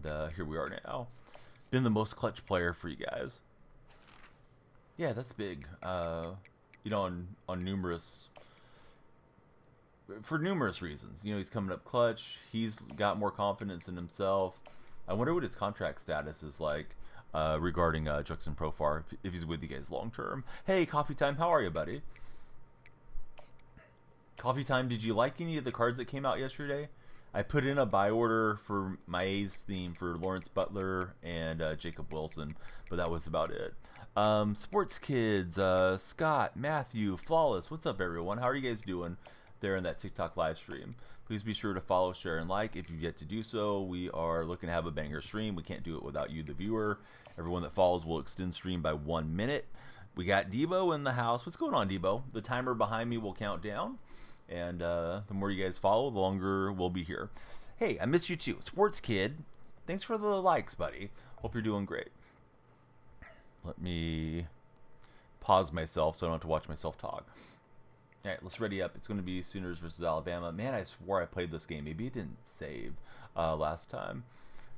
And here we are now. Been the most clutch player for you guys. Yeah, that's big. You know, on for numerous reasons. You know, he's coming up clutch. He's got more confidence in himself. I wonder what his contract status is like regarding Juxon Profar, if he's with you guys long term. Hey, Coffee Time, how are you, buddy? Coffee Time, did you like any of the cards that came out yesterday? I put in a buy order for my A's theme for Lawrence Butler and Jacob Wilson, but that was about it. Sports Kids, Scott, Matthew, Flawless, what's up everyone? How are you guys doing there in that TikTok live stream? Please be sure to follow, share, and like if you've yet to do so. We are looking to have a banger stream. We can't do it without you, the viewer. Everyone that follows will extend stream by 1 minute. We got Debo in the house. What's going on, Debo? The timer behind me will count down. And the more you guys follow, the longer we'll be here. Hey, I missed you too. Sports Kid, thanks for the likes, buddy. Hope you're doing great. Let me pause myself so I don't have to watch myself talk. All right, let's ready up. It's going to be Sooners versus Alabama. Man, I swore I played this game. Maybe it didn't save last time.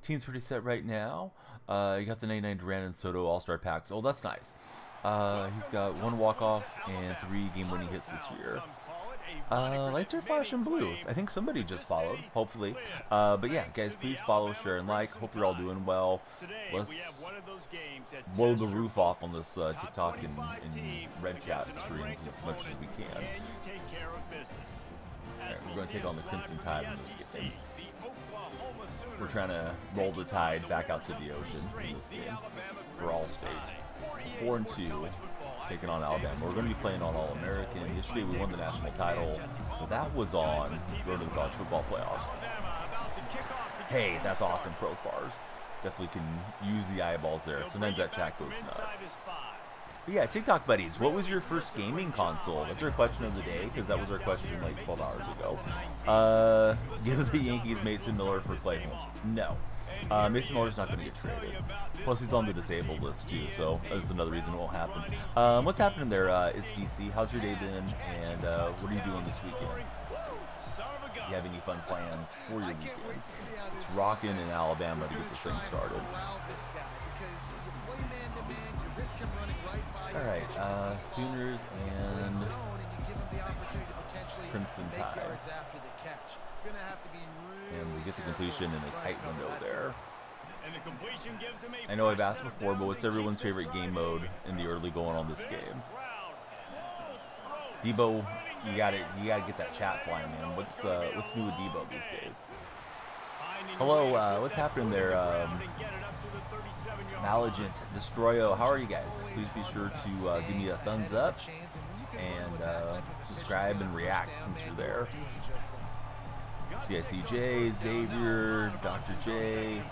Team's pretty set right now. You got the 99 Duran and Soto All-Star packs. Oh, that's nice. He's got 1 walk-off and 3 game-winning hits this year. Lights are flashing blues. I think somebody just followed, hopefully. But yeah, guys, please follow, share, and like. Hope you're all doing well. Let's blow the roof off on this TikTok and Red Chat streams as much as we can. Alright, we're going to take on the Crimson Tide in this game. We're trying to roll the tide back out to the ocean in this game for All-State. 4-2. Taking on Alabama. We're going to be playing on All-American. Yesterday we won the national title, but that was on Road to the College Football Playoffs. Hey, that's awesome, Profars. Definitely can use the eyeballs there. Sometimes that chat goes nuts. But yeah, TikTok buddies, what was your first gaming console? That's our question of the day, because that was our question like 12 hours ago. Give the Yankees Mason Miller for Clay Holmes. No. Mason Miller's not going to get traded. Plus, he's on the disabled list, too, so that's another reason it won't happen. What's happening there? It's DC. How's your day been? And what are you doing this weekend? Do you have any fun plans for your weekend? It's rocking in Alabama to get this thing started. Alright, Sooners and Crimson Tide. And we get the completion in a tight window there. I know I've asked before, but what's everyone's favorite game mode in the early going on this game? Debo, you gotta get that chat flying, man. What's new with Debo these days? Hello, what's happening there? Maligent, Destroyo, how are you guys? Please be sure to give me a thumbs up and subscribe and react since you're there. CICJ, Xavier, Dr. J,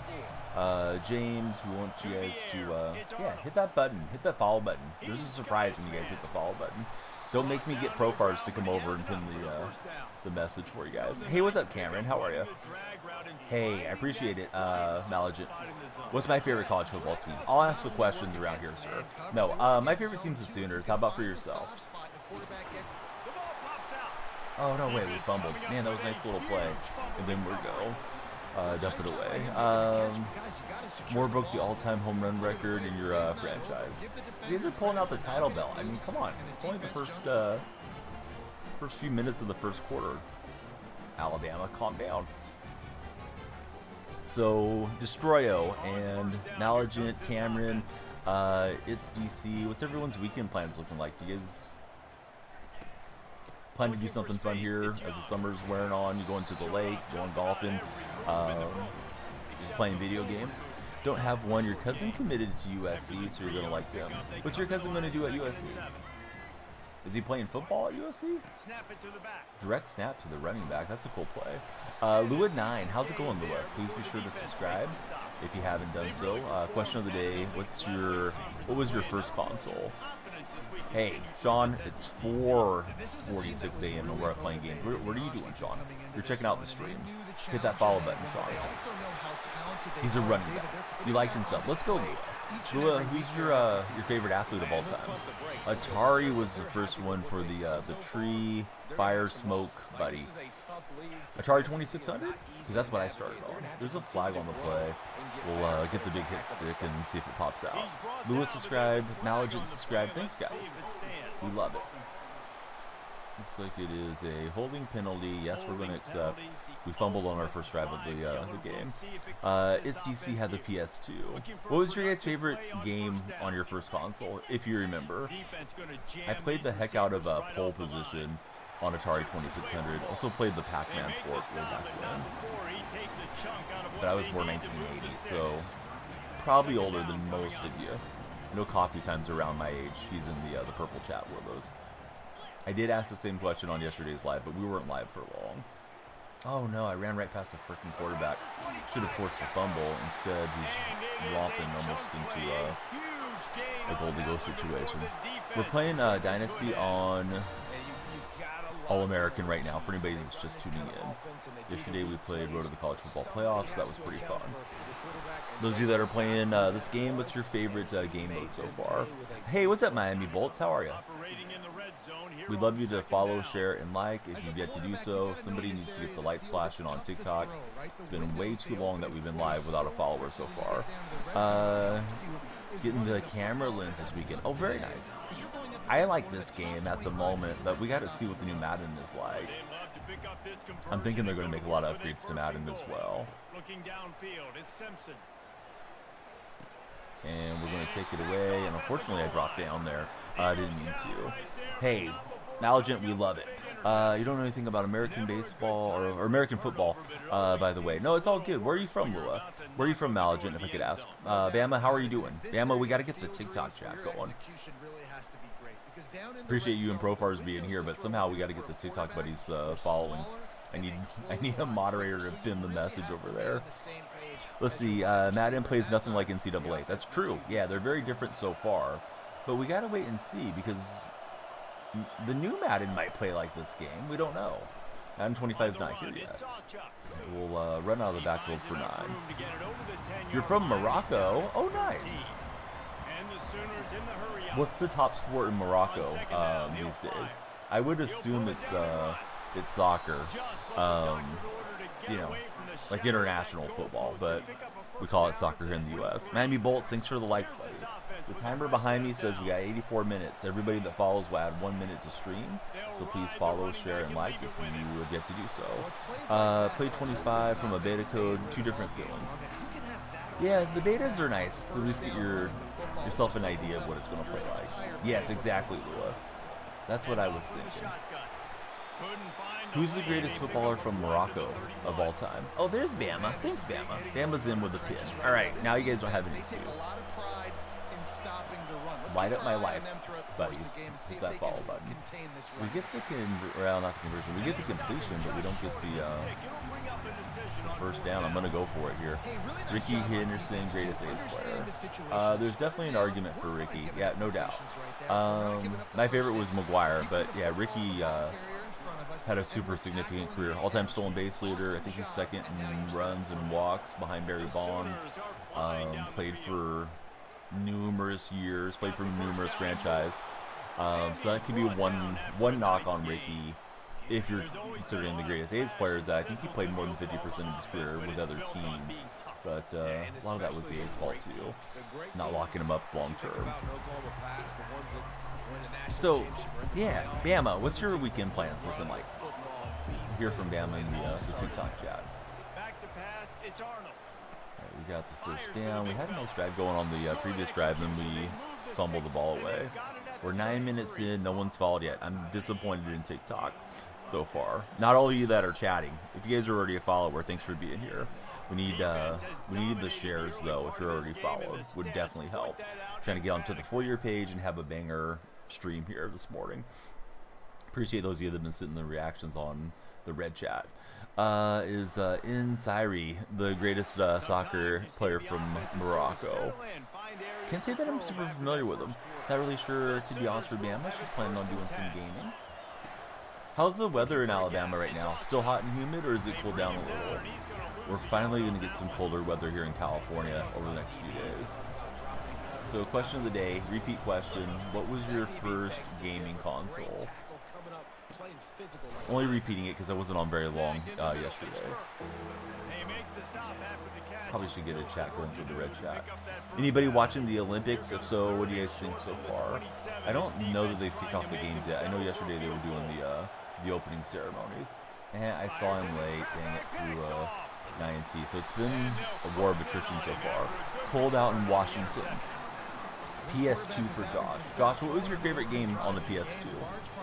James, we want you guys to, yeah, hit that button, hit that follow button. There's a surprise when you guys hit the follow button. Don't make me get Profars to come over and pin the message for you guys. Hey, what's up, Cameron? How are you? Hey, I appreciate it, Maligent. What's my favorite college football team? I'll ask the questions around here, sir. No, my favorite team's the Sooners. How about for yourself? Oh, no, wait, we fumbled. Man, that was a nice little play. And then we're go. Dump it away. Moore broke the all-time home run record in your franchise. You guys are pulling out the title belt. I mean, come on. It's only the first few minutes of the first quarter. Alabama, calm down. So, Destroyo and Maligent, Cameron, it's DC. What's everyone's weekend plans looking like? Do you guys plan to do something fun here as the summer's wearing on? You going to the lake, going golfing, just playing video games? Don't have one. Your cousin committed to USC, so you're going to like them. What's your cousin going to do at USC? Is he playing football at USC? Direct snap to the running back. That's a cool play. Lua9, how's it going, Lua? Please be sure to subscribe if you haven't done so. Question of the day, what was your first console? Hey, Sean, it's 4:46 a.m. and we're up playing games. What are you doing, Sean? You're checking out the stream. Hit that follow button, Sean. He's a running back. You liked him some. Let's go, Lua. Lua, who's your favorite athlete of all time? Atari was the first one for the tree Fire Smoke Buddy. Atari 2600? Because that's what I started on. There's a flag on the play. We'll get the big hit stick and see if it pops out. Lewis subscribed. Malagent subscribed. Thanks, guys. We love it. Looks like it is a holding penalty. Yes, we're going to accept. We fumbled on our first drive of the game. It's DC had the PS2. What was your guys' favorite game on your first console, if you remember? I played the heck out of Pole Position on Atari 2600. Also played the Pac-Man port way back when. But I was born 1980, so probably older than most of you. No Coffee Time's around my age. He's in the purple chat with us. I did ask the same question on yesterday's live, but we weren't live for long. Oh no, I ran right past the freaking quarterback. Should have forced the fumble. Instead, he's romping almost into a goal-to-go situation. We're playing Dynasty on All-American right now, for anybody that's just tuning in. Yesterday we played Road to the College Football Playoffs. That was pretty fun. Those of you that are playing this game, what's your favorite game mode so far? Hey, what's up, Miami Bolts? How are you? We'd love you to follow, share, and like if you've yet to do so. Somebody needs to get the lights flashing on TikTok. It's been way too long that we've been live without a follower so far. Getting the camera lens this weekend. Oh, very nice. I like this game at the moment, but we got to see what the new Madden is like. I'm thinking they're going to make a lot of upgrades to Madden as well. And we're going to take it away, and unfortunately I dropped down there. I didn't mean to. Hey, Malagent, we love it. You don't know anything about American baseball or American football, by the way. No, it's all good. Where are you from, Lua? Where are you from, Malagent, if I could ask? Bama, how are you doing? Bama, we got to get the TikTok chat going. Appreciate you and Profars being here, but somehow we got to get the TikTok buddies following. I need a moderator to pin the message over there. Let's see. Madden plays nothing like NCAA. That's true. Yeah, they're very different so far, but we got to wait and see because the new Madden might play like this game. We don't know. Madden 25 is not here yet. We'll run out of the backfield for 9. You're from Morocco? Oh, nice. What's the top sport in Morocco these days? I would assume it's soccer. You know, like international football, but we call it soccer here in the U.S. Miami Bolts, thanks for the likes, buddy. The timer behind me says we got 84 minutes. Everybody that follows will add 1 minute to stream, so please follow, share, and like if you have yet to do so. Play 25 from a beta code, 2 different feelings. Yeah, the betas are nice to at least get yourself an idea of what it's going to play like. Yes, exactly, Lua. That's what I was thinking. Who's the greatest footballer from Morocco of all time? Oh, there's Bama. Thanks, Bama. Bama's in with the pin. All right, now you guys don't have any excuse. Light up my life, buddies. Hit that follow button. We get the conversion. We get the completion, but we don't get the first down. I'm gonna go for it here. Ricky Henderson, greatest A's player. There's definitely an argument for Ricky. Yeah, no doubt. My favorite was Maguire, but yeah, Ricky had a super significant career. All-time stolen base leader. I think he's second in runs and walks behind Barry Bonds. Played for numerous years. Played for numerous franchise. So that could be one knock on Ricky. If you're considering the greatest A's players, I think he played more than 50% of his career with other teams. But a lot of that was the A's fault too, not locking him up long term. So, yeah, Bama, what's your weekend plans looking like? Hear from Bama in the TikTok chat. Right, we got the first down. We had a nice drive going on the previous drive, and we fumbled the ball away. We're 9 minutes in. No one's followed yet. I'm disappointed in TikTok so far. Not all of you that are chatting. If you guys are already a follower, thanks for being here. We need the shares though. If you're already followed, would definitely help. Trying to get onto the full year page and have a banger stream here this morning. Appreciate those of you that have been sitting in the reactions on the red chat. Is Insiri the greatest soccer player from Morocco? Can't say that I'm super familiar with him. Not really sure, to be honest, for Bama. She's planning on doing some gaming. How's the weather in Alabama right now? Still hot and humid, or is it cooled down a little? We're finally going to get some colder weather here in California over the next few days. So, question of the day, repeat question. What was your first gaming console? Only repeating it because I wasn't on very long yesterday. Probably should get a chat going through the red chat. Anybody watching the Olympics? If so, what do you guys think so far? I don't know that they've kicked off the games yet. I know yesterday they were doing the opening ceremonies, and I saw him late, dang it, through INT. So it's been a war of attrition so far. Cold out in Washington. PS2 for Josh. Josh, what was your favorite game on the PS2,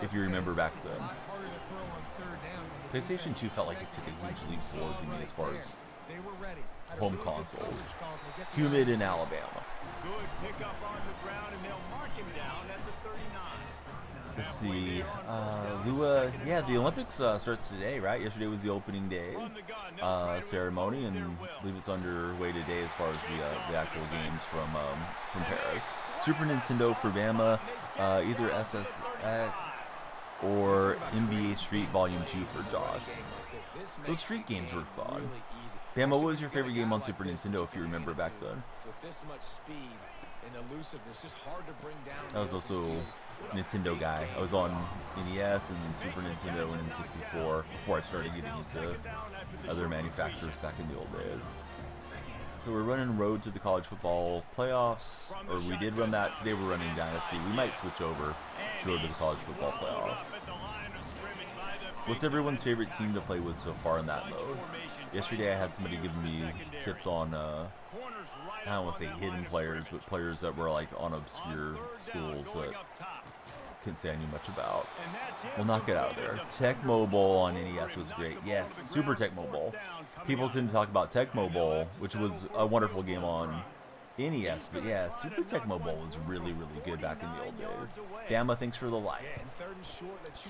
if you remember back then? PlayStation 2 felt like it took a huge leap forward to me as far as home consoles. Humid in Alabama. Let's see. Lua, yeah, the Olympics starts today, right? Yesterday was the opening day ceremony, and I believe it's underway today as far as the actual games from Paris. Super Nintendo for Bama, either SSX or NBA Street Volume 2 for Josh. Those Street games were fun. Bama, what was your favorite game on Super Nintendo if you remember back then? I was also a Nintendo guy. I was on NES and then Super Nintendo and N64 before I started getting into other manufacturers back in the old days. So we're running Road to the College Football Playoffs, or we did run that. Today we're running Dynasty. We might switch over to Road to the College Football Playoffs. What's everyone's favorite team to play with so far in that mode? Yesterday I had somebody giving me tips on, I don't want to say hidden players, but players that were like on obscure schools that couldn't say I knew much about. We'll knock it out of there. Tecmo Bowl on NES was great. Yes, Super Tecmo Bowl. People tend to talk about Tecmo Bowl, which was a wonderful game on NES, but yeah, Super Tecmo Bowl was really, really good back in the old days. Bama, thanks for the like.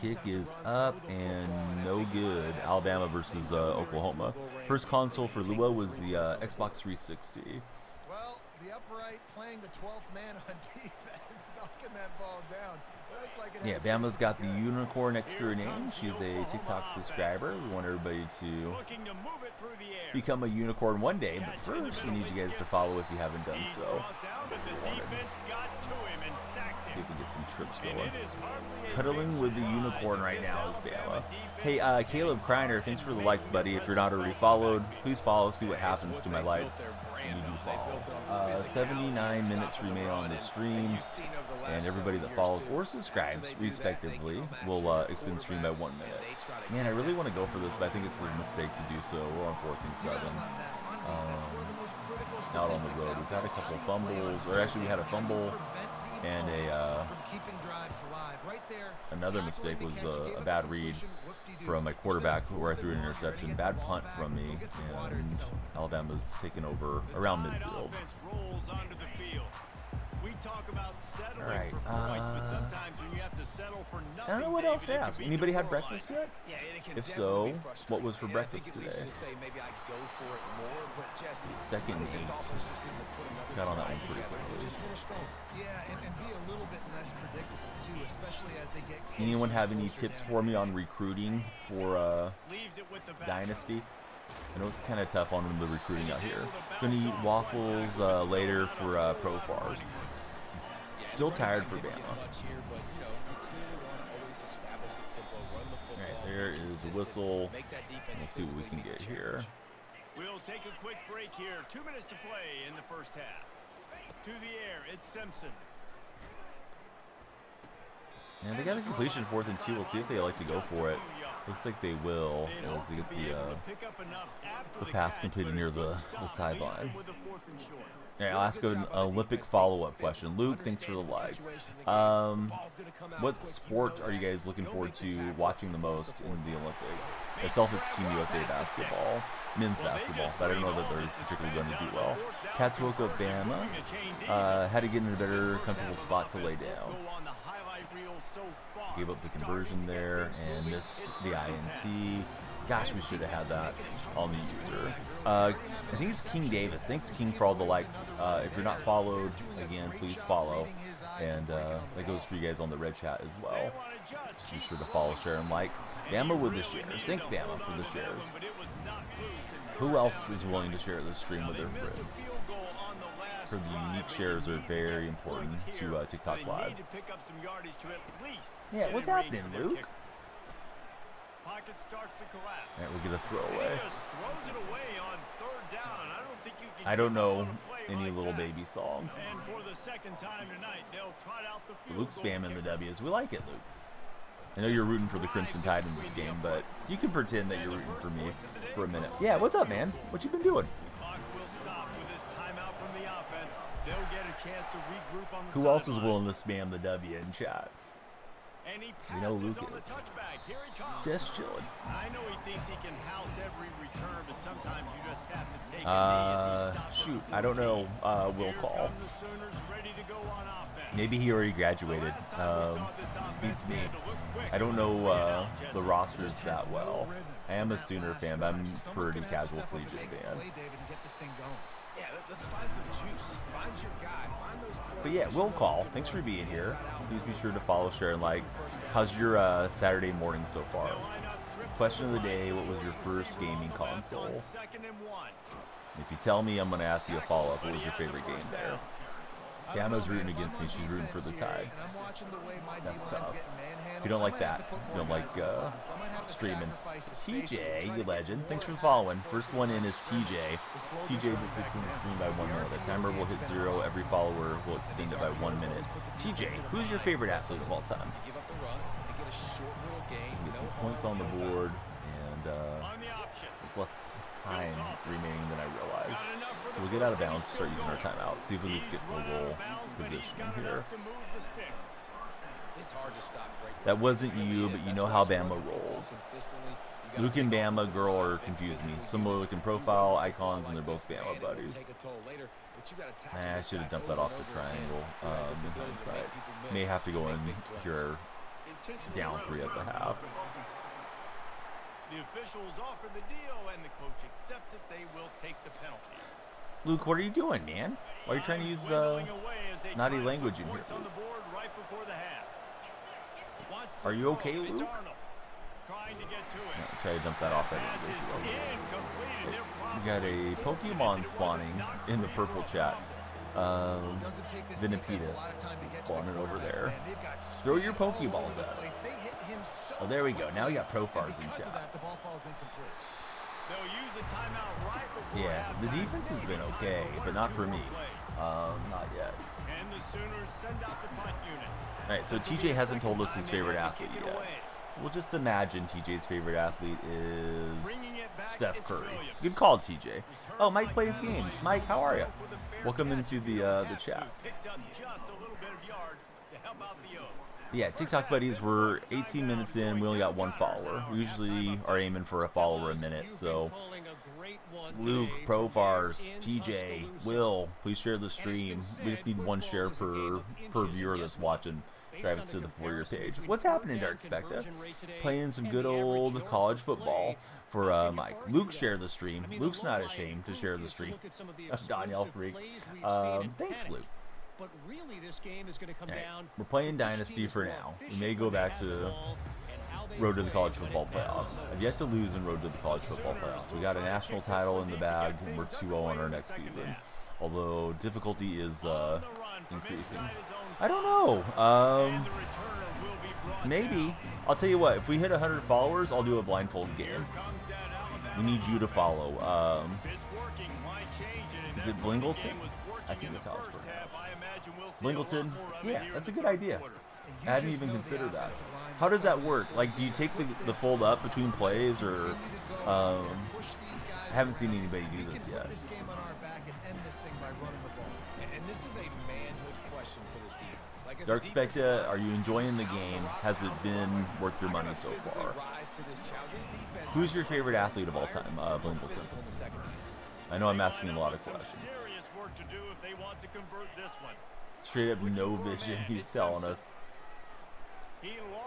Kick is up and no good. Alabama versus Oklahoma. First console for Lua was the Xbox 360. Well, the upright playing the 12th man on defense, knocking that ball down. Yeah, Bama's got the unicorn next to her name. She's a TikTok subscriber. We want everybody to become a unicorn one day, but first we need you guys to follow if you haven't done so. See if we get some trips going. Cuddling with the unicorn right now is Bama. Hey, Caleb Kreiner, thanks for the likes, buddy. If you're not already followed, please follow, see what happens to my likes. And you do follow. 79 minutes remain on this stream, and everybody that follows or subscribes, respectively, will extend stream by 1 minute. Man, I really want to go for this, but I think it's a mistake to do so. We're on 4th and 7. Out on the road. We've had a couple of fumbles, or actually we had a fumble, and another mistake was a bad read from my quarterback where I threw an interception. Bad punt from me, and Alabama's taken over around midfield. Alright, I don't know what else to ask. Anybody had breakfast yet? If so, what was for breakfast today? 2nd and 8. Got on that one pretty quickly. Anyone have any tips for me on recruiting for Dynasty? I know it's kind of tough on the recruiting out here. Gonna eat waffles later for Profars. Still tired for Bama. Alright, there is the whistle. Let's see what we can get here. We'll take a quick break here. 2 minutes to play in the first half. To the air, it's Simpson. And they got a completion 4th and 2. We'll see if they like to go for it. Looks like they will, as they get the pass completed near the sideline. Alright, I'll ask an Olympic follow-up question. Luke, thanks for the likes. What sport are you guys looking forward to watching the most in the Olympics? Myself, it's Team USA basketball, men's basketball, but I don't know that they're particularly going to do well. Cats woke up Bama. Had to get in a better, comfortable spot to lay down. Gave up the conversion there and missed the INT. Gosh, we should have had that on the user. I think it's King Davis. Thanks, King, for all the likes. If you're not followed, again, please follow. And that goes for you guys on the red chat as well. Just be sure to follow, share, and like. Bama with the shares. Thanks, Bama, for the shares. Who else is willing to share this stream with their friends? For the unique shares are very important to TikTok Live. Yeah, what's happening, Luke? Pocket starts to collapse. All right, we'll get a And throwaway. he just throws it away on third down. I don't think you can I don't give up know on a play any like little that. baby songs. And for the second time tonight, they'll trot out the field Luke's goal spamming the kicker. W's. We like it, Luke. I know you're rooting for the Crimson Tide in this game, but you can pretend that you're rooting for me for a minute. Yeah, what's up, man? What you been doing? Clock will stop with this timeout from the offense. They'll get a chance to regroup on the Who else is sideline. willing to spam the W in chat? And he We know passes Luke on the is. touchback. Here he comes. Just chilling. I know he thinks he can house every return, but sometimes you just have to take a knee as he stops Shoot, on I don't know. Will Here call. come the Sooners ready to go on offense. Maybe he already graduated. The last time we saw this offense, Beats me. they had to look quick I don't and know figure it out, the Jesse. rosters that well. I am a Sooner fan, but I'm a pretty casual collegiate fan. Yeah, let's find some juice. Find your guy. Find those players. But yeah, Will Call, thanks for being here. Please be sure to follow, share, and like. How's your Saturday morning so far? Question of the day, what was your first gaming console? If you tell me, I'm going to ask you a follow-up. What was your favorite game there? Gamma's rooting against me. She's rooting for the Tide. That's tough. If you don't like that, you don't like streaming. TJ, you legend. Thanks for following. First one in is TJ. TJ just extend the stream by 1 minute. The timer will hit 0. Every follower will extend it by 1 minute. TJ, who's your favorite athlete of all time? They give up the run. They get a short little gain. Get No some home points on the run. board, and there's less time remaining than I realized. So we'll get out of bounds, start using our timeout. See if we can just get field goal position here. It's hard to stop great. That wasn't you, but you know how Bama rolls. Consistently. You gotta Luke and pick off Bama those girl are big confusing me. plays. Similar looking profile, icons, and they're both Bama Man, it will buddies. take a toll later, but you gotta tackle I this should have guy dumped that over off the and over again. triangle He has this in ability to hindsight. make people May miss, have to go make in big plays. here down 3 at the half. The officials offer the deal, and the coach accepts it. They will take the penalty. Luke, what are you doing, man? Why are you trying to use naughty language in here? On the board right before the half. Are you okay, It's Luke? Arnold trying to get to it. No, try to dump that off. Pass is incomplete. We got a Pokemon spawning in the purple chat. Vinipita spawning over there. Throw your Pokeballs at it. Oh, there we go. Now we got Profars in chat. The ball falls incomplete. They'll use a timeout right before Yeah, the halftime. defense has been Time okay, for but not two for more me. plays. Not yet. And the Sooners send out the punt unit. All right, so This will be TJ the hasn't second told us time his they favorite had to athlete kick it yet. away. We'll just imagine TJ's favorite athlete is Bringing it back, Steph it's Curry. Williams. Good call, TJ. Returns Oh, Mike like plays that games. away. Mike, how are you? Himself with a fair Welcome catch. into You the don't have chat. to. Picks up just a little bit of yards to help out the O. Yeah, TikTok buddies, we're 18 minutes in. We only got 1 follower. We usually are aiming for a follower a minute. So, Luke, Profars, TJ, Will, please share the stream. We just need 1 share per viewer that's watching. Drive us to the for-your page. What's happening, Dark Specta? Playing some good old college football for Mike. Luke, share the stream. Luke's not ashamed to share the stream. Danielle Freak. Thanks, Luke. But really, this game is going to come Alright, down. we're playing Dynasty for now. We may go back to Road to the College Football Playoffs. I've yet to lose in Road to the College Football Playoffs. We got a national title in the bag, and we're 2-0 on our next season. Although difficulty is increasing. I don't know. Maybe. I'll tell you what. If we hit 100 followers, I'll do a blindfold game. We need you to follow. Is it Blingleton? I think that's how it's pronounced. Blingleton? Yeah, that's a good idea. I hadn't even considered that. How does that work? Like, do you take the fold up between plays, or I haven't seen anybody do this yet. And this is a manhood question for this defense. Like, as Dark the defense Specta, are you enjoying the game? Has it been worth your money so physically far? rise to this challenge. This defense Who's your favorite athlete of all time, Blingleton? physical in the second half. I know I'm asking a lot of questions. Serious work to do if they want to convert this one. Straight up no vision, he's telling us.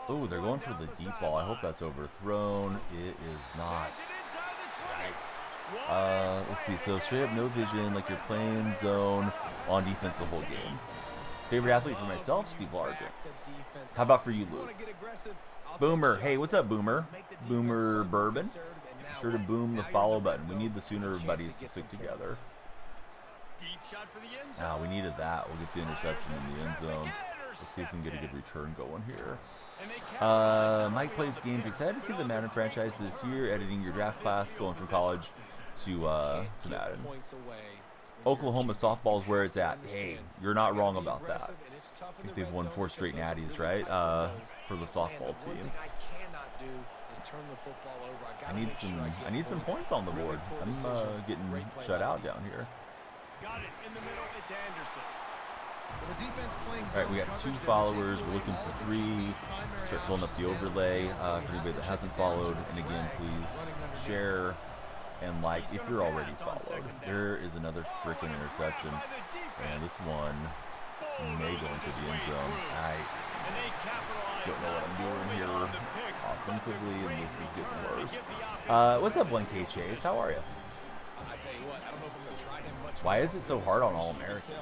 Oh, they're going for the deep ball. I hope that's overthrown. It is not. Right. Let's see. So straight up no vision, like you're playing zone on defense the whole game. Favorite athlete for myself, Steve Largent. How about for you, Luke? Boomer. Hey, what's up, Boomer? Boomer Bourbon. Be sure to boom the follow button. We need the Sooner buddies to stick together. Deep shot for the end zone. We needed that. We'll get the interception in the end zone. Let's see if we can get a good return going here. Mike plays games. Excited to see the Madden franchise this year. Editing your draft class, going from college to Madden. Oklahoma softball is where it's at. Hey, you're not wrong about that. I think they've won 4 straight natties, right? For the softball team. I need some points on the board. I'm getting shut out down here. Got it in the middle. It's Anderson. All right, we got 2 followers. We're looking for 3. Start filling up the overlay. For anybody that hasn't followed, and again, please share and like if you're already followed. There is another freaking interception, and this one may go into the end zone. I don't know what I'm doing here offensively, and this is getting worse. What's up, 1K Chase? How are you? I tell you what, I don't know if I'm gonna try him much. Why is it so hard on All-American?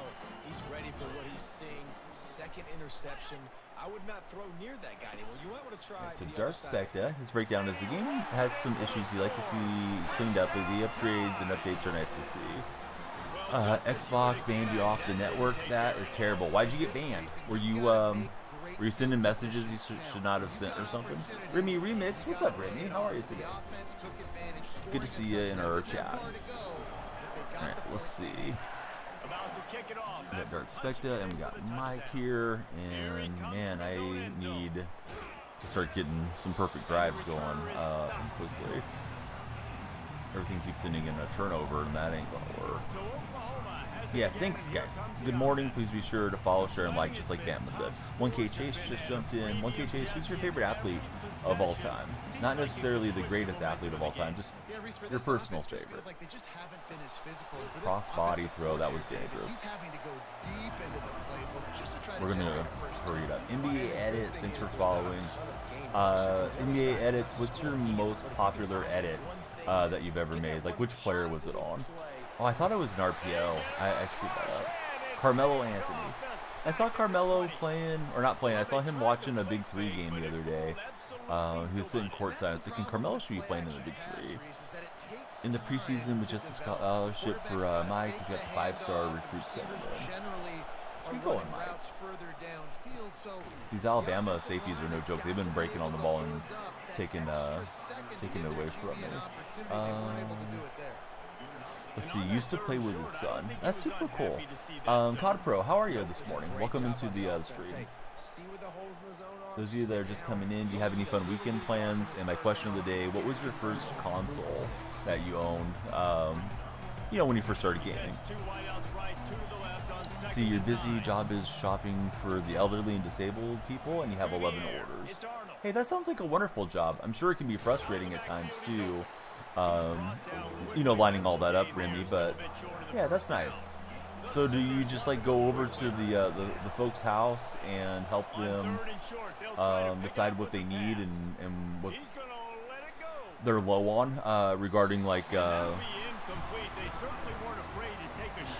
He's ready for what he's seeing. Second interception. I would not throw near that guy anymore. You might want to try. So Darth Specta, his breakdown is the game has some issues he'd like to see cleaned up, but the upgrades and updates are nice to see. Xbox banned you off the network. That is terrible. Why'd you get banned? Were you sending messages you should not have sent or something? Remy Remix, what's up, Remy? How are you today? Good to see you in our chat. All right, let's see. We got Dark Specta and we got Mike here, and man, I need to start getting some perfect drives going quickly. Everything keeps ending in a turnover, and that ain't gonna work. Yeah, thanks guys. Good morning. Please be sure to follow, share, and like, just like Bama said. 1K Chase just jumped in. 1K Chase, who's your favorite athlete of all time? Not necessarily the greatest athlete of all time, just your personal favorite. Cross body throw, that was dangerous. We're gonna hurry it up. NBA edits, thanks for following. NBA edits, what's your most popular edit that you've ever made? Like, which player was it on? Oh, I thought it was an RPO. I screwed that up. Carmelo Anthony. I saw Carmelo playing, or not playing, I saw him watching a Big 3 game the other day. He was sitting courtside. I was thinking Carmelo should be playing in the Big 3. In the preseason with just a scholarship for Mike, he's got the 5-star recruit center. Keep going, Mike. These Alabama safeties are no joke. They've been breaking on the ball and taking it away from me. Let's see, used to play with his son. That's super cool. COD Pro, how are you this morning? Welcome into the stream. Those of you that are just coming in, do you have any fun weekend plans? And my question of the day, what was your first console that you owned, when you first started gaming? See, you're busy, job is shopping for the elderly and disabled people, and you have 11 orders. Hey, that sounds like a wonderful job. I'm sure it can be frustrating at times, too. Lining all that up, Remy, but yeah, that's nice. So do you just like go over to the folks' house and help them decide what they need and what they're low on regarding like I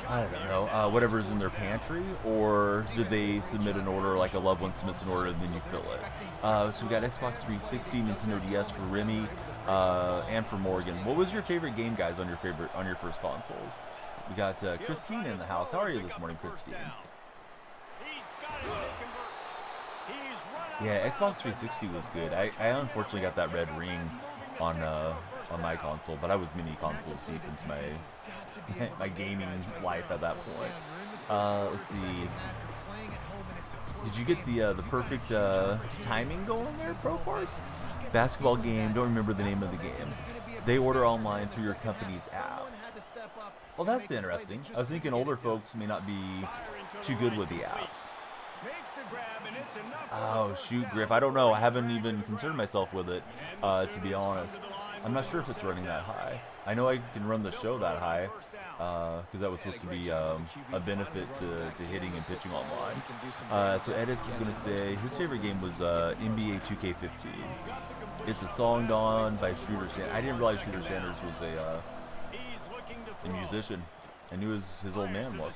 don't know, whatever's in their pantry, or did they submit an order, like a loved one submits an order and then you fill it? So we got Xbox 360, Nintendo DS for Remy, and for Morgan. What was your favorite game, guys, on your first consoles? We got Christine in the house. How are you this morning, Christine? Yeah, Xbox 360 was good. I unfortunately got that red ring on my console, but I was mini consoles deep into my gaming life at that point. Let's see. Did you get the perfect timing going there, ProForce? Basketball game, don't remember the name of the game. They order online through your company's app. Well, that's interesting. I was thinking older folks may not be too good with the apps. Oh, shoot, Griff. I don't know. I haven't even concerned myself with it, to be honest. I'm not sure if it's running that high. I know I can run the show that high, because that was supposed to be a benefit to hitting and pitching online. So Edis is going to say his favorite game was NBA 2K15. It's a song Dawn by Shooter Sanders. I didn't realize Shooter Sanders was a musician. I knew his old man was.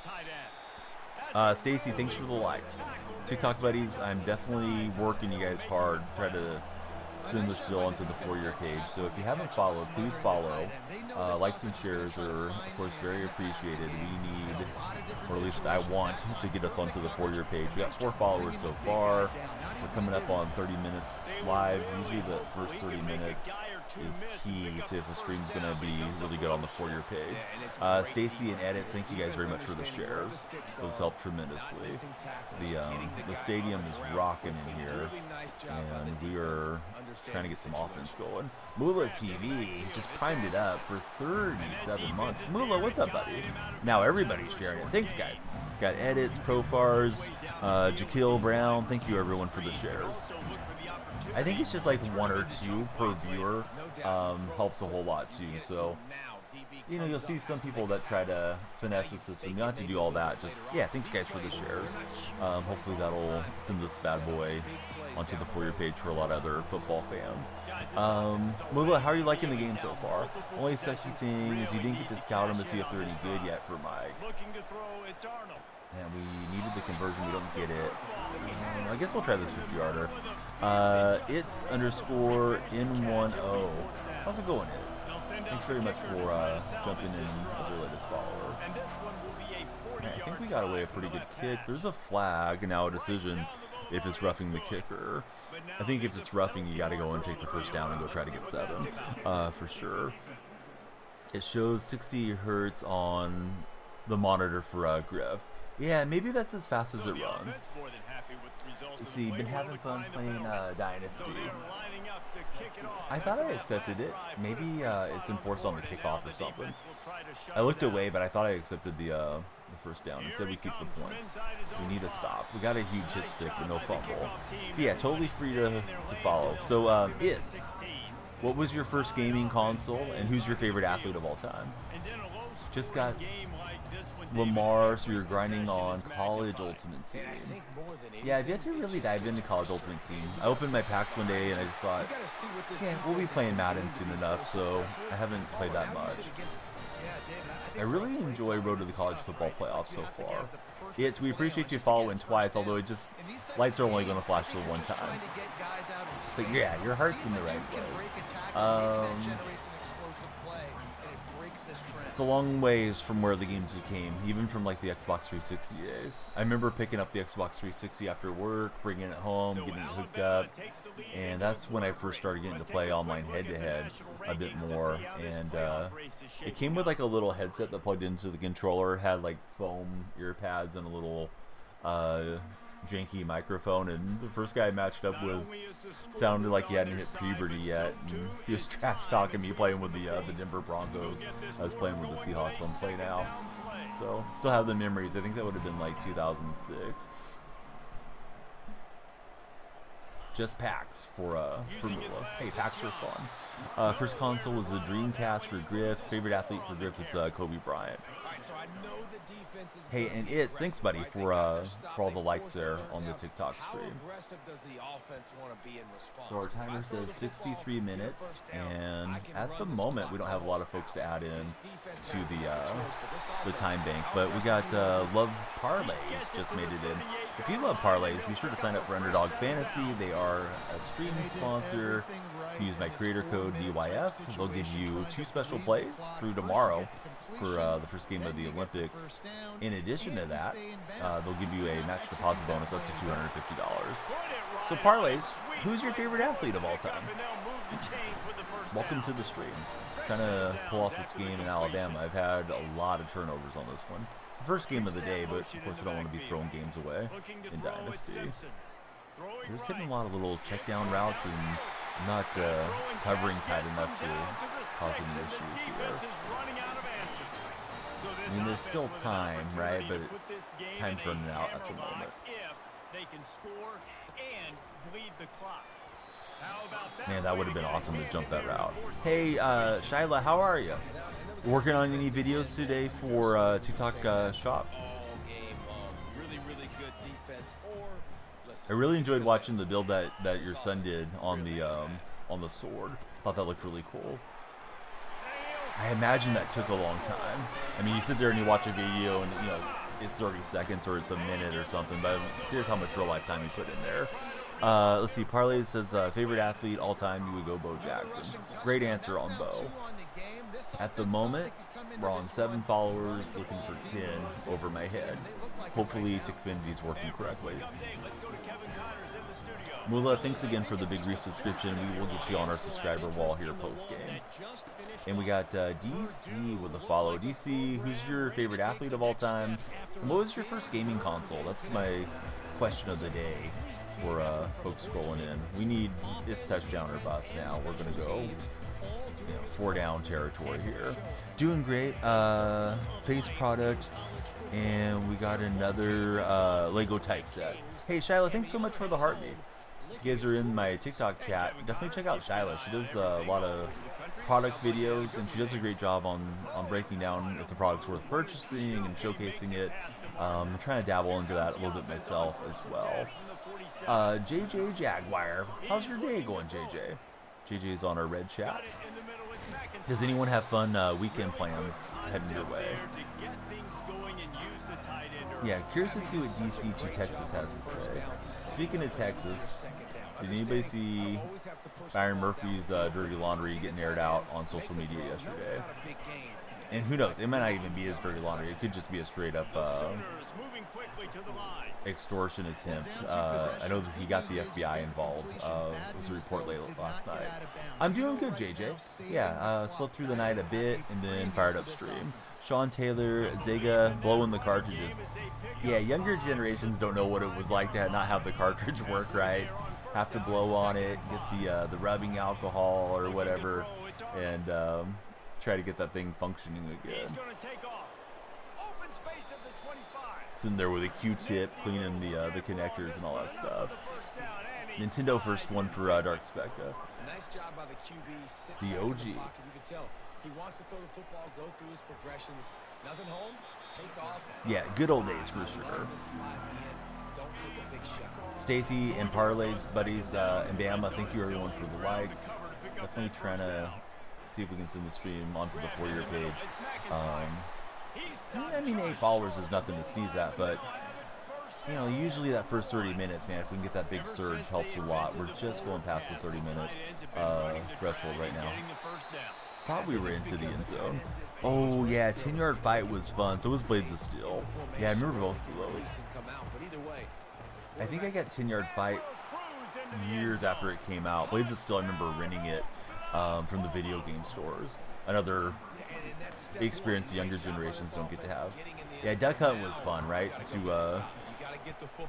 Stacy, thanks for the likes. TikTok buddies, I'm definitely working you guys hard. Try to send this video onto the For Your page. So if you haven't followed, please follow. Likes and shares are, of course, very appreciated. We need, or at least I want, to get us onto the For Your page. We got 4 followers so far. We're coming up on 30 minutes live. Usually the first 30 minutes is key to if a stream's going to be really good on the For Your page. Stacy and Edits, thank you guys very much for the shares. Those help tremendously. The stadium is rocking in here, and we are trying to get some offense going. Mula TV just primed it up for 37 months. Mula, what's up, buddy? Now everybody's sharing it. Thanks, guys. Got Edits, Profars, Jaquil Brown. Thank you, everyone, for the shares. I think it's just like 1 or 2 per viewer. Helps a whole lot too. So, you know, you'll see some people that try to finesse the system. You don't have to do all that. Just, yeah, thanks guys for the shares. Hopefully that'll send this bad boy onto the For Your page for a lot of other football fans. Mula, how are you liking the game so far? Only sexy thing is you didn't get to scout him to see if they're any good yet for Mike. And we needed the conversion, we don't get it. I guess we'll try this 50-yarder. It's _N10. How's it going, It's? Thanks very much for jumping in as our latest follower. I think we got away a pretty good kick. There's a flag, now a decision if it's roughing the kicker. I think if it's roughing, you got to go and take the first down and go try to get 7, for sure. It shows 60 hertz on the monitor for Griff. Yeah, maybe that's as fast as it runs. Let's see, been having fun playing Dynasty. I thought I accepted it. Maybe it's enforced on the kickoff or something. I looked away, but I thought I accepted the first down. Instead, we keep the points. We need a stop. We got a huge hit stick, but no fumble. But yeah, totally free to follow. So, it's. What was your first gaming console, and who's your favorite athlete of all time? Just got Lamar, so you're grinding on College Ultimate Team. Yeah, I've yet to really dive into College Ultimate Team. I opened my packs one day and I just thought, yeah, we'll be playing Madden soon enough, so I haven't played that much. I really enjoy Road to the College Football Playoffs so far. We appreciate you following twice, although it just, lights are only going to flash the one time. But yeah, your heart's in the right place. It's a long ways from where the games came, even from like the Xbox 360 days. I remember picking up the Xbox 360 after work, bringing it home, getting it hooked up, and that's when I first started getting to play online head-to-head a bit more. And it came with like a little headset that plugged into the controller, had like foam ear pads and a little janky microphone, and the first guy I matched up with sounded like he hadn't hit puberty yet, and he was trash talking me playing with the Denver Broncos. I was playing with the Seahawks on Play Now, so still have the memories. I think that would have been like 2006. Just packs for Mula. Hey, packs are fun. First console was the Dreamcast for Griff. Favorite athlete for Griff is Kobe Bryant. Hey, and thanks, buddy, for all the likes there on the TikTok stream. So our timer says 63 minutes, and at the moment we don't have a lot of folks to add in to the time bank, but we got Love Parlays just made it in. If you love parlays, be sure to sign up for Underdog Fantasy. They are a stream sponsor. Use my creator code DYF. They'll give you 2 special plays through tomorrow for the first game of the Olympics. In addition to that, they'll give you a match deposit bonus up to $250. So parlays, who's your favorite athlete of all time? Welcome to the stream. Trying to pull off this game in Alabama. I've had a lot of turnovers on this one. First game of the day, but of course I don't want to be throwing games away in Dynasty. They're just hitting a lot of little check down routes and not covering tight enough to cause any issues here. I mean, there's still time, right? But time's running out at the moment. Man, that would have been awesome to jump that route. Hey, Shyla, how are you? Working on any videos today for TikTok Shop? I really enjoyed watching the build that your son did on the sword. Thought that looked really cool. I imagine that took a long time. I mean, you sit there and you watch a video and it's 30 seconds or it's a minute or something, but here's how much real life time you put in there. Let's see. Parlay says favorite athlete all time. You would go Bo Jackson. Great answer on Bo. At the moment, we're on 7 followers, looking for 10 over my head. Hopefully, Tickfinity's working correctly. Mula, thanks again for the big resubscription. We will get you on our subscriber wall here post game. And we got DC with a follow. DC, who's your favorite athlete of all time? And what was your first gaming console? That's my question of the day for folks scrolling in. We need this touchdown or bust now. We're going to go 4 down territory here. Doing great. Face product. And we got another Lego type set. Hey, Shyla, thanks so much for the heartbeat. If you guys are in my TikTok chat, definitely check out Shyla. She does a lot of product videos, and she does a great job on breaking down if the product's worth purchasing and showcasing it. I'm trying to dabble into that a little bit myself as well. JJ Jaguar, how's your day going, JJ? JJ's on our red chat. Does anyone have fun weekend plans heading your way? Yeah, curious to see what DC to Texas has to say. Speaking of Texas, did anybody see Byron Murphy's dirty laundry getting aired out on social media yesterday? And who knows, it might not even be his dirty laundry. It could just be a straight up extortion attempt. I know that he got the FBI involved. It was a report late last night. I'm doing good, JJ. Yeah, slept through the night a bit and then fired up stream. Sean Taylor, Zega, blowing the cartridges. Yeah, younger generations don't know what it was like to not have the cartridge work right. Have to blow on it, get the rubbing alcohol or whatever, and try to get that thing functioning again. Sitting there with a Q-tip, cleaning the connectors and all that stuff. Nintendo first one for Dark Spectre. Nice job by the QB. The OG. You can tell he wants to throw the football, go through his progressions. Nothing home, take off. Yeah, good old days for sure. Stacy and Parlay's buddies and Bama, thank you everyone for the likes. Definitely trying to see if we can send the stream onto the For Your page. I mean, 8 followers is nothing to sneeze at, but you know, usually that first 30 minutes, man, if we can get that big surge, helps a lot. We're just going past the 30-minute threshold right now. Thought we were into the end zone. Oh yeah, 10-yard fight was fun. So was Blades of Steel. Yeah, I remember both of those. I think I got 10-yard fight years after it came out. Blades of Steel, I remember renting it from the video game stores. Another experience the younger generations don't get to have. Yeah, Duck Hunt was fun, right? To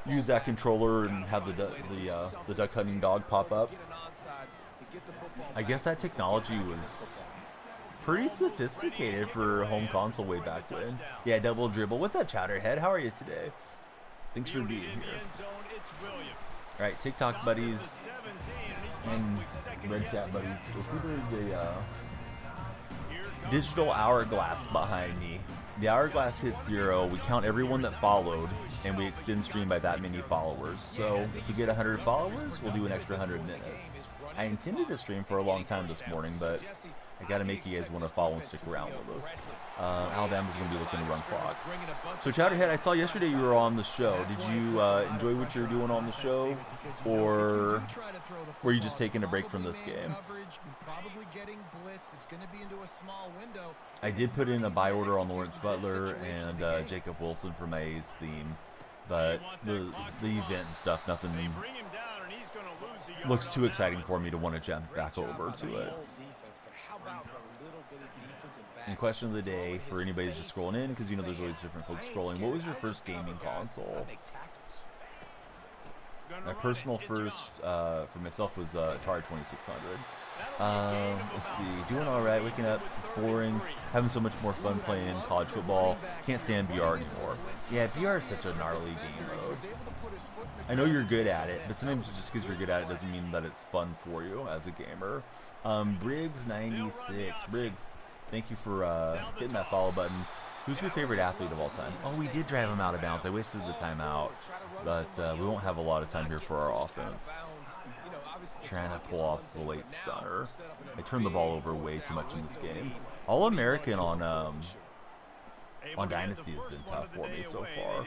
use that controller and have the duck hunting dog pop up. I guess that technology was pretty sophisticated for home console way back then. Yeah, double dribble. What's up, Chowderhead? How are you today? Thanks for being here. All right, TikTok buddies and Red Chat buddies. You'll see there's a digital hourglass behind me. The hourglass hits 0. We count everyone that followed, and we extend stream by that many followers. So if we get 100 followers, we'll do an extra 100 minutes. I intended to stream for a long time this morning, but I got to make you guys want to follow and stick around with us. Alabama's going to be looking to run clock. So Chowderhead, I saw yesterday you were on the show. Did you enjoy what you were doing on the show, or were you just taking a break from this game? I did put in a buy order on Lawrence Butler and Jacob Wilson for my A's theme, but the event and stuff, nothing looks too exciting for me to want to jump back over to it. And question of the day for anybody that's just scrolling in, because you know there's always different folks scrolling. What was your first gaming console? My personal first for myself was Atari 2600. Let's see, doing all right, waking up, it's boring, having so much more fun playing college football, can't stand VR anymore. Yeah, VR is such a gnarly game mode. I know you're good at it, but sometimes just because you're good at it doesn't mean that it's fun for you as a gamer. Briggs96, Briggs, thank you for hitting that follow button. Who's your favorite athlete of all time? Oh, we did drive him out of bounds. I wasted the timeout, but we won't have a lot of time here for our offense. Trying to pull off the late stunner. I turned the ball over way too much in this game. All-American on on Dynasty has been tough for me so far.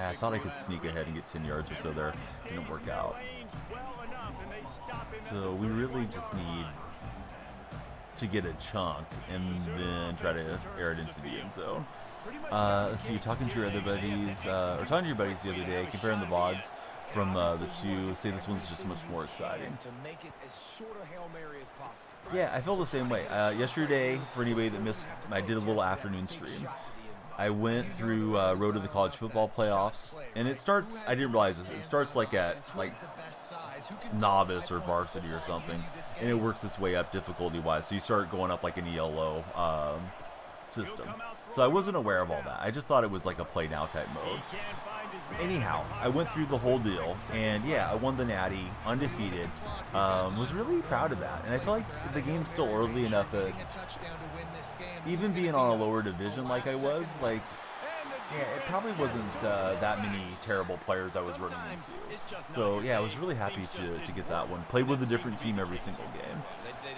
I thought I could sneak ahead and get 10 yards or so there. Didn't work out. So we really just need to get a chunk and then try to air it into the end zone. Let's see, you're talking to your other buddies, or talking to your buddies the other day, comparing the VODs from the two, say this one's just much more exciting. Yeah, I feel the same way. Yesterday, for anybody that missed, I did a little afternoon stream. I went through Road to the College Football Playoffs, and it starts, I didn't realize this, it starts like at novice or varsity or something, and it works its way up difficulty-wise, so you start going up like an ELO system. So I wasn't aware of all that. I just thought it was like a play now type mode. Anyhow, I went through the whole deal, and yeah, I won the Natty, undefeated. Was really proud of that, and I feel like the game's still early enough that even being on a lower division like I was, like, yeah, it probably wasn't that many terrible players I was running into. So yeah, I was really happy to get that one. Played with a different team every single game.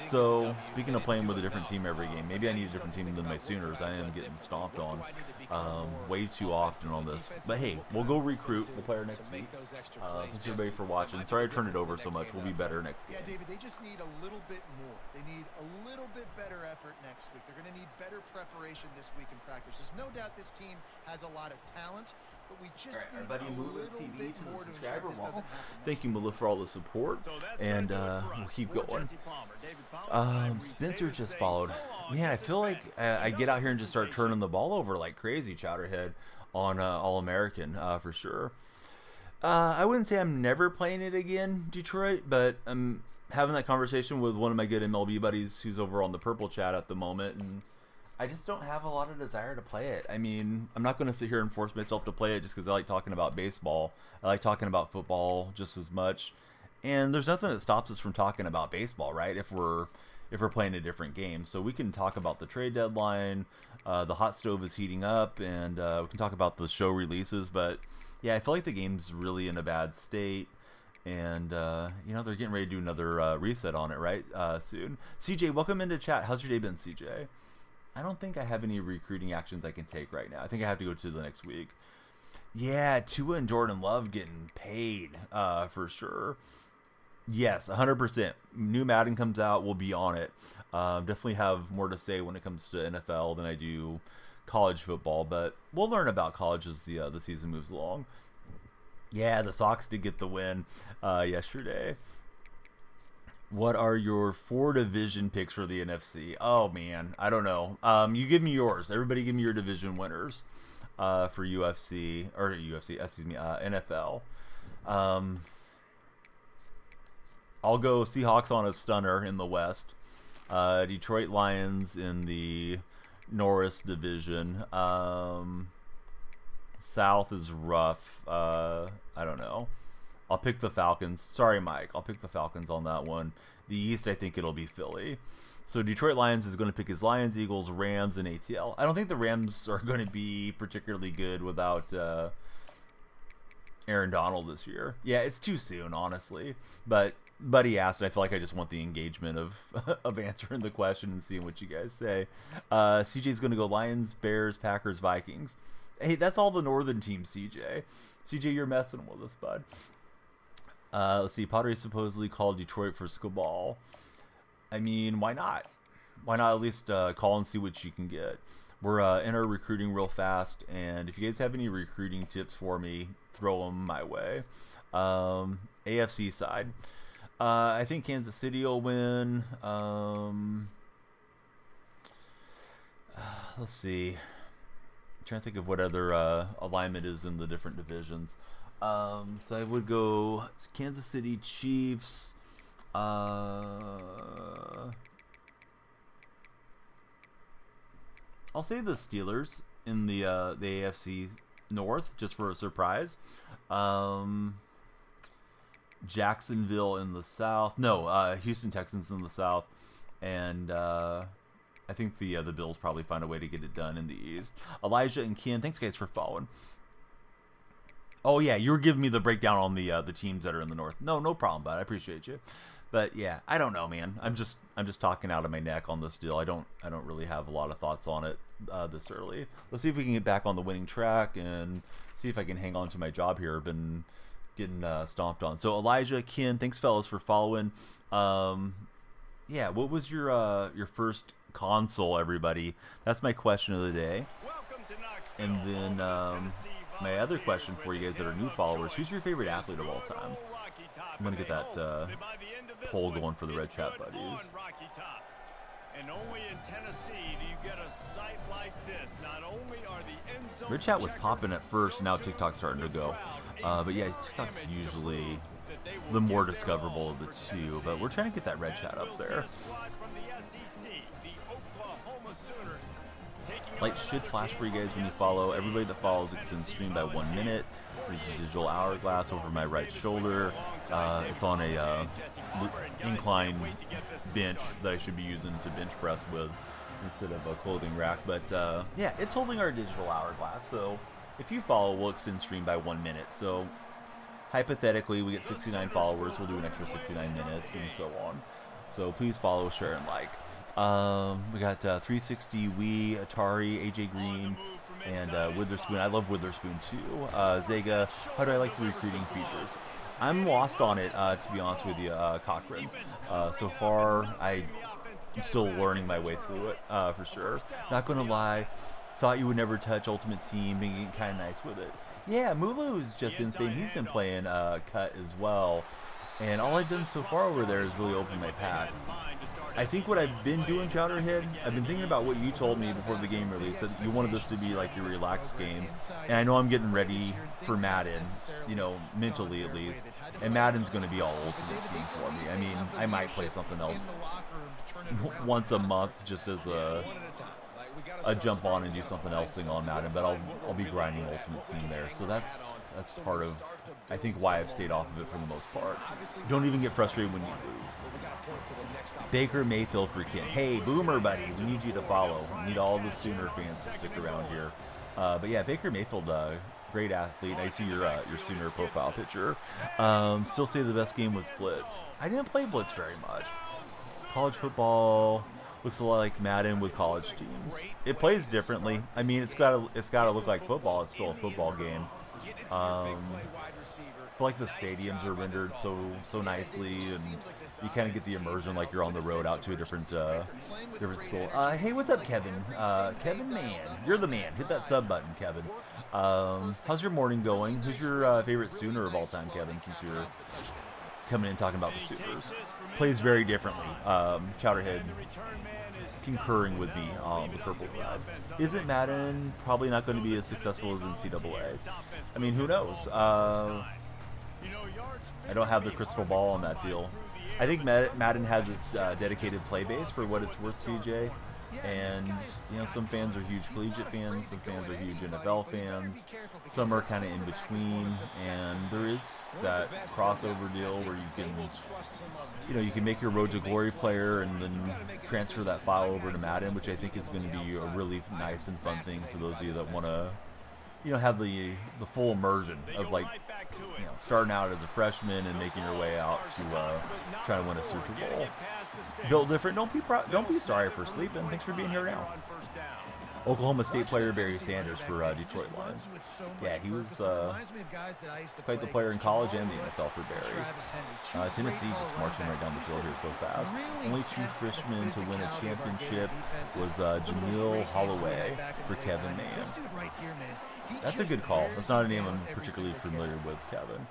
So speaking of playing with a different team every game, maybe I need a different team than my Sooners. I am getting stomped on way too often on this. But hey, we'll go recruit. We'll play our next week. Thanks everybody for watching. Sorry I turned it over so much. We'll be better next game. Yeah, David, they just need a little bit more. They need a little bit better effort next week. They're going to need better preparation this week in practice. There's no doubt this team has a lot of talent, but we just need buddy a Mula little TV bit to the more subscriber ensure this wall. doesn't happen Thank you, Mula, for all the support, and we'll keep going. Spencer just followed. Man, I feel like I get out here and just start turning the ball over like crazy, Chowderhead, on All-American for sure. I wouldn't say I'm never playing it again, Detroit, but I'm having that conversation with one of my good MLB buddies who's over on the Purple Chat at the moment, and I just don't have a lot of desire to play it. I mean, I'm not going to sit here and force myself to play it just because I like talking about baseball. I like talking about football just as much. And there's nothing that stops us from talking about baseball, right? If we're playing a different game. So we can talk about the trade deadline, the hot stove is heating up, and we can talk about the show releases. But yeah, I feel like the game's really in a bad state. And, you know, they're getting ready to do another reset on it, right? Soon. CJ, welcome into chat. How's your day been, CJ? I don't think I have any recruiting actions I can take right now. I think I have to go to the next week. Yeah, Tua and Jordan Love getting paid for sure. Yes, 100%. New Madden comes out, we'll be on it. Definitely have more to say when it comes to NFL than I do college football, but we'll learn about college as the season moves along. Yeah, the Sox did get the win yesterday. What are your 4 division picks for the NFC? Oh, man. I don't know. You give me yours. Everybody give me your division winners for NFL. I'll go Seahawks on a stunner in the West. Detroit Lions in the Norris division. South is rough. I don't know. I'll pick the Falcons. Sorry, Mike. I'll pick the Falcons on that one. The East, I think it'll be Philly. So Detroit Lions is going to pick his Lions, Eagles, Rams, and ATL. I don't think the Rams are going to be particularly good without Aaron Donald this year. Yeah, it's too soon, honestly. But Buddy asked, and I feel like I just want the engagement of answering the question and seeing what you guys say. CJ's going to go Lions, Bears, Packers, Vikings. Hey, that's all the northern teams, CJ. CJ, you're messing with us, bud. Let's see. Pottery supposedly called Detroit for Skubal. I mean, why not? Why not at least call and see what you can get? We're in our recruiting real fast, and if you guys have any recruiting tips for me, throw them my way. AFC side. I think Kansas City will win. Let's see. I'm trying to think of what other alignment is in the different divisions. So I would go Kansas City Chiefs. I'll say the Steelers in the AFC North just for a surprise. Jacksonville in the South. No, Houston Texans in the South, and I think the Bills probably find a way to get it done in the East. Elijah and Ken, thanks guys for following. Oh yeah, you were giving me the breakdown on the teams that are in the North. No problem, bud. I appreciate you. But yeah, I don't know, man. I'm just talking out of my neck on this deal. I don't really have a lot of thoughts on it. this early. Let's see if we can get back on the winning track and see if I can hang on to my job here. I've been getting stomped on. So Elijah, Ken, thanks fellas for following. Yeah, what was your first console, everybody? That's my question of the day. And then my other question for you guys that are new followers: who's your favorite athlete of all time? I'm gonna get that poll going for the Red Chat buddies. And only in Tennessee do you get a sight like this. Not only are the end zone Red Chat was popping at first, now TikTok's starting to go. But yeah, TikTok's usually the more discoverable of the two. But we're trying to get that Red Chat up there. Light should flash for you guys when you follow. Everybody that follows extends stream by 1 minute. There's a digital hourglass over my right shoulder. It's on a incline bench that I should be using to bench press with instead of a clothing rack. But yeah, it's holding our digital hourglass. So if you follow, we'll extend stream by 1 minute. So hypothetically, we get 69 followers. We'll do an extra 69 minutes and so on. So please follow, share, and like. We got 360 Wii, Atari, AJ Green, and Witherspoon. I love Witherspoon too. Zega, how do I like the recruiting features? I'm lost on it, to be honest with you, Cochran. So far, I'm still learning my way through it, for sure. Not gonna lie, thought you would never touch Ultimate Team, being kind of nice with it. Yeah, Mulu is just insane. He's been playing Cut as well. And all I've done so far over there is really open my packs. I think what I've been doing, Chowderhead, I've been thinking about what you told me before the game release, that you wanted this to be like your relaxed game. And I know I'm getting ready for Madden, you know, mentally at least. And Madden's going to be all Ultimate Team for me. I mean, I might play something else once a month just as a jump on and do something else thing on Madden, but I'll be grinding Ultimate Team there. So that's part of, I think, why I've stayed off of it for the most part. Don't even get frustrated when you lose. Baker Mayfield for Ken. Hey, Boomer buddy, we need you to follow. We need all the Sooner fans to stick around here. But yeah, Baker Mayfield, great athlete. I see your Sooner profile picture. Still say the best game was Blitz. I didn't play Blitz very much. College football looks a lot like Madden with college teams. It plays differently. I mean, it's gotta look like football. It's still a football game. I feel like the stadiums are rendered so nicely, and you kind of get the immersion like you're on the road out to a different school. Hey, what's up, Kevin? Kevin, man, you're the man. Hit that sub button, Kevin. How's your morning going? Who's your favorite Sooner of all time, Kevin? Since you're coming in talking about the Sooners, plays very differently. Chowderhead concurring with me on the purple side. Isn't Madden probably not going to be as successful as NCAA? I mean, who knows? I don't have the crystal ball on that deal. I think Madden has its dedicated play base for what it's worth, CJ. And, you know, some fans are huge collegiate fans, some fans are huge NFL fans, some are kind of in between, and there is that crossover deal where you can make your Road to Glory player and then transfer that file over to Madden, which I think is going to be a really nice and fun thing for those of you that want to, you know, have the full immersion of, like, you know, starting out as a freshman and making your way out to try to win a Super Bowl. Built different. Don't be sorry for sleeping. Thanks for being here now. Oklahoma State player Barry Sanders for Detroit Lions. Yeah, he was quite the player in college and the NFL for Barry. Tennessee just marching right down the field here so fast. Only two freshmen to win a championship was Jameel Holloway for Kevin Mann. That's a good call. That's not a name I'm particularly familiar with, Kevin.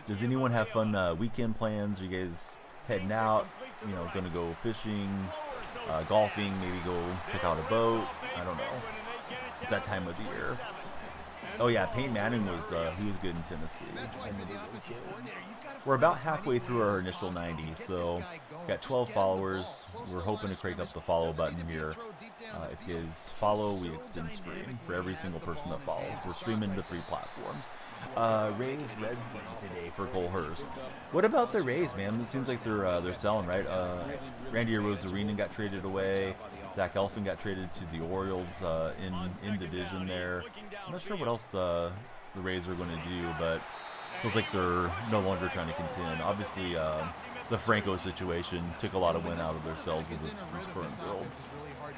Does anyone have fun weekend plans? Are you guys heading out? You know, gonna go fishing, golfing, maybe go check out a boat? I don't know. It's that time of the year. Oh yeah, Peyton Manning was he was good in Tennessee. We're about halfway through our initial 90, so got 12 followers. We're hoping to crank up the follow button here. If you guys follow, we extend stream for every single person that follows. We're streaming to 3 platforms. Rays Reds today for Cole Hurst. What about the Rays, man? It seems like they're selling, right? Randy Arozarena got traded away. Zach Elfin got traded to the Orioles in division there. I'm not sure what else the Rays are going to do, but it feels like they're no longer trying to contend. Obviously, the Franco situation took a lot of wind out of their sails with this current build.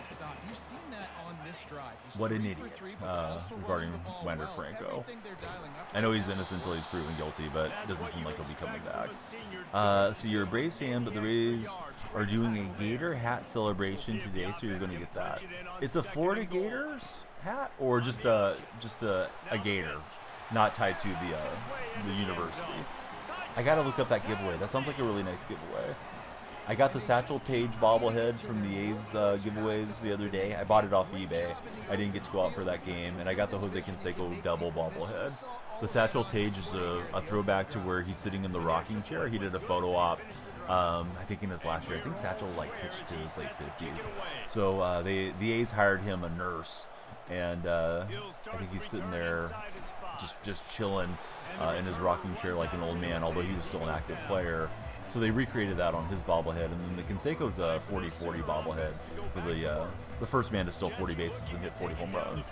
to stop. You've seen that on this drive. He's What an 3 idiot for 3, but they're also regarding running the ball Wander well. Franco. Everything they're dialing up I know right he's now, innocent until he's proven guilty, but it doesn't seem like he'll be coming back. So you're a Braves fan, but the Rays are doing a Gator hat celebration today, so you're going to get that. It's a Florida Gators hat, or just a Gator, not tied to the university. I got to look up that giveaway. That sounds like a really nice giveaway. I got the Satchel Paige bobblehead from the A's giveaways the other day. I bought it off eBay. I didn't get to go out for that game. And I got the Jose Canseco double bobblehead. The Satchel Paige is a throwback to where he's sitting in the rocking chair. He did a photo op, I think in his last year. I think Satchel pitched to his late 50s. So the A's hired him a nurse. And I think he's sitting there just chilling in his rocking chair like an old man, although he was still an active player. So they recreated that on his bobblehead, and then the Canseco's a 40-40 bobblehead for the first man to steal 40 bases and hit 40 home runs.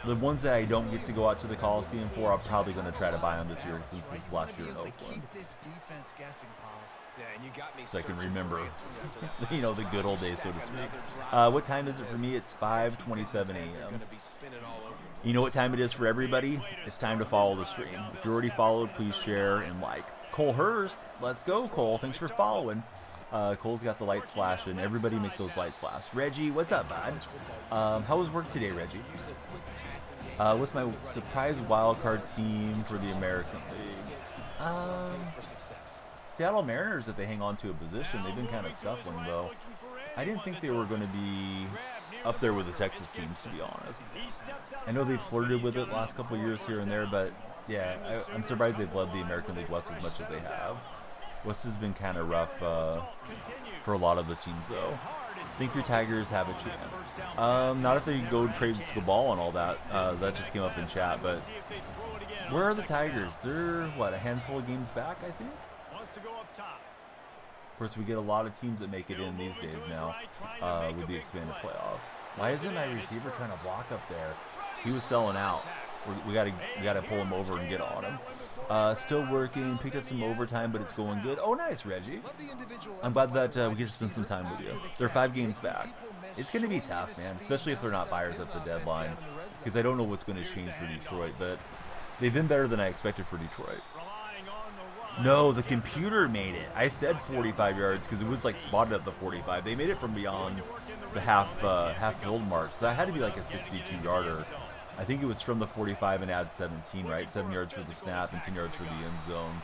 The ones that I don't get to go out to the Coliseum for, I'm probably going to try to buy them this year since this is last year in Oakland. So I can remember, the good old days, so to speak. What time is it for me? It's 5:27 a.m. You know what time it is for everybody? It's time to follow the stream. If you already followed, please share and like. Cole Hurst, let's go, Cole. Thanks for following. Cole's got the lights flashing. Everybody make those lights flash. Reggie, what's up, bud? How was work today, Reggie? What's my surprise wild card team for the American League? Seattle Mariners, if they hang on to a position. They've been kind of scuffling, though. I didn't think they were going to be up there with the Texas teams, to be honest. I know they've flirted with it the last couple of years here and there, but yeah, I'm surprised they've led the American League West as much as they have. West has been kind of rough for a lot of the teams, though. Think your Tigers have a chance? Not if they go trade Scaball and all that. That just came up in chat, but where are the Tigers? They're, what, a handful of games back, I think? Of course, we get a lot of teams that make it in these days now with the expanded playoffs. Why isn't my receiver trying to block up there? He was selling out. We gotta pull him over and get on him. Still working. Picked up some overtime, but it's going good. Oh, nice, Reggie. I'm glad that we get to spend some time with you. They're 5 games back. It's going to be tough, man, especially if they're not buyers at the deadline, because I don't know what's going to change for Detroit, but they've been better than I expected for Detroit. No, the computer made it. I said 45 yards because it was like spotted at the 45. They made it from beyond the half field mark, so that had to be like a 62-yarder. I think it was from the 45 and add 17, right? 7 yards for the snap and 10 yards for the end zone.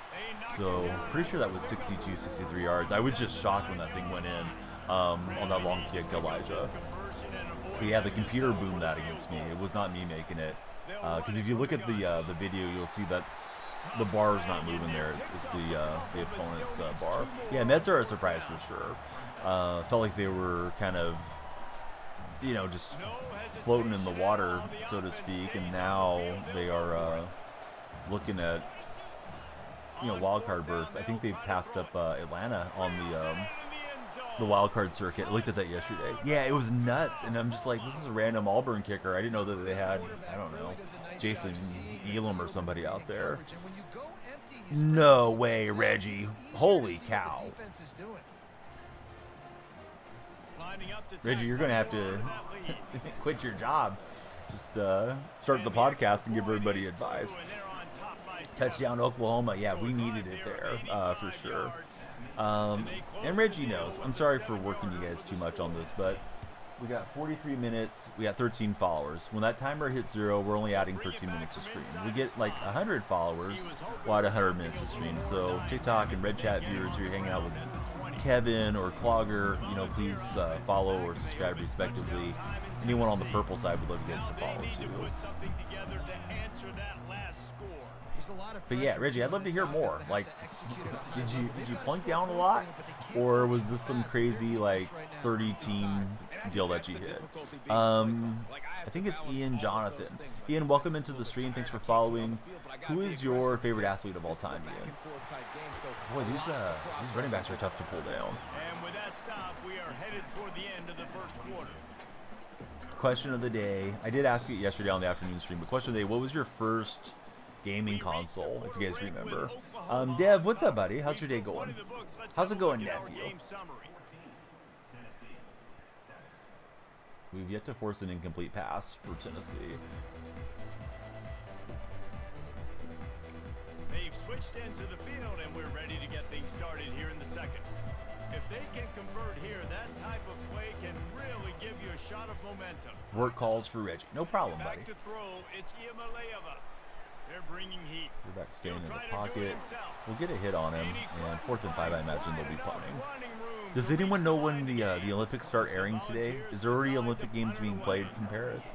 So pretty sure that was 62, 63 yards. I was just shocked when that thing went in on that long kick, Elijah. But yeah, the computer boomed that against me. It was not me making it. Because if you look at the video, you'll see that the bar is not moving there. It's the opponent's bar. Yeah, Mets are a surprise for sure. Felt like they were kind of, just floating in the water, so to speak, and now they are looking at, wild card berth. I think they've passed up Atlanta on the wild card circuit. I looked at that yesterday. Yeah, it was nuts, and I'm just like, this is a random Auburn kicker. I didn't know that they had, I don't know, Jason Elam or somebody out there. No way, Reggie. Holy cow. Reggie, you're going to have to quit your job. Just start the podcast and give everybody advice. Touchdown Oklahoma. Yeah, we needed it there for sure. And Reggie knows. I'm sorry for working you guys too much on this, but we got 43 minutes. We got 13 followers. When that timer hits 0, we're only adding 13 minutes to stream. We get like 100 followers, we'll add 100 minutes to stream. So TikTok and Red Chat viewers, you're hanging out with Kevin or Clogger, please follow or subscribe respectively. Anyone on the purple side would love you guys to follow too. But yeah, Reggie, I'd love to hear more. Like, did you plunk down a lot, or was this some crazy 30-team deal that you hit? I think it's Ian Jonathan. Ian, welcome into the stream. Thanks for following. Who is your favorite athlete of all time, Ian? Boy, these running backs are tough to pull down. And with that stop, we are headed toward the end of the first quarter. Question of the day. I did ask it yesterday on the afternoon stream, but question of the day, what was your first gaming console, if you guys remember? Dev, what's up, buddy? How's your day going? How's it going, nephew? We've yet to force an incomplete pass for Tennessee. They've switched into the field, and we're ready to get things started here in the second. If they can convert here, that type of play can really give you a shot of momentum. Work calls for Reggie. No problem, buddy. Back to throw, it's Iamaleava. They're bringing heat. We're back staying in the He'll try to do pocket. it himself. We'll get a hit on him, And he and caught 4th and 5, I imagine they'll be enough punting. running room Does to anyone reach know the when line to the get it. Olympics start airing today? Is there already Olympic games being played from Paris?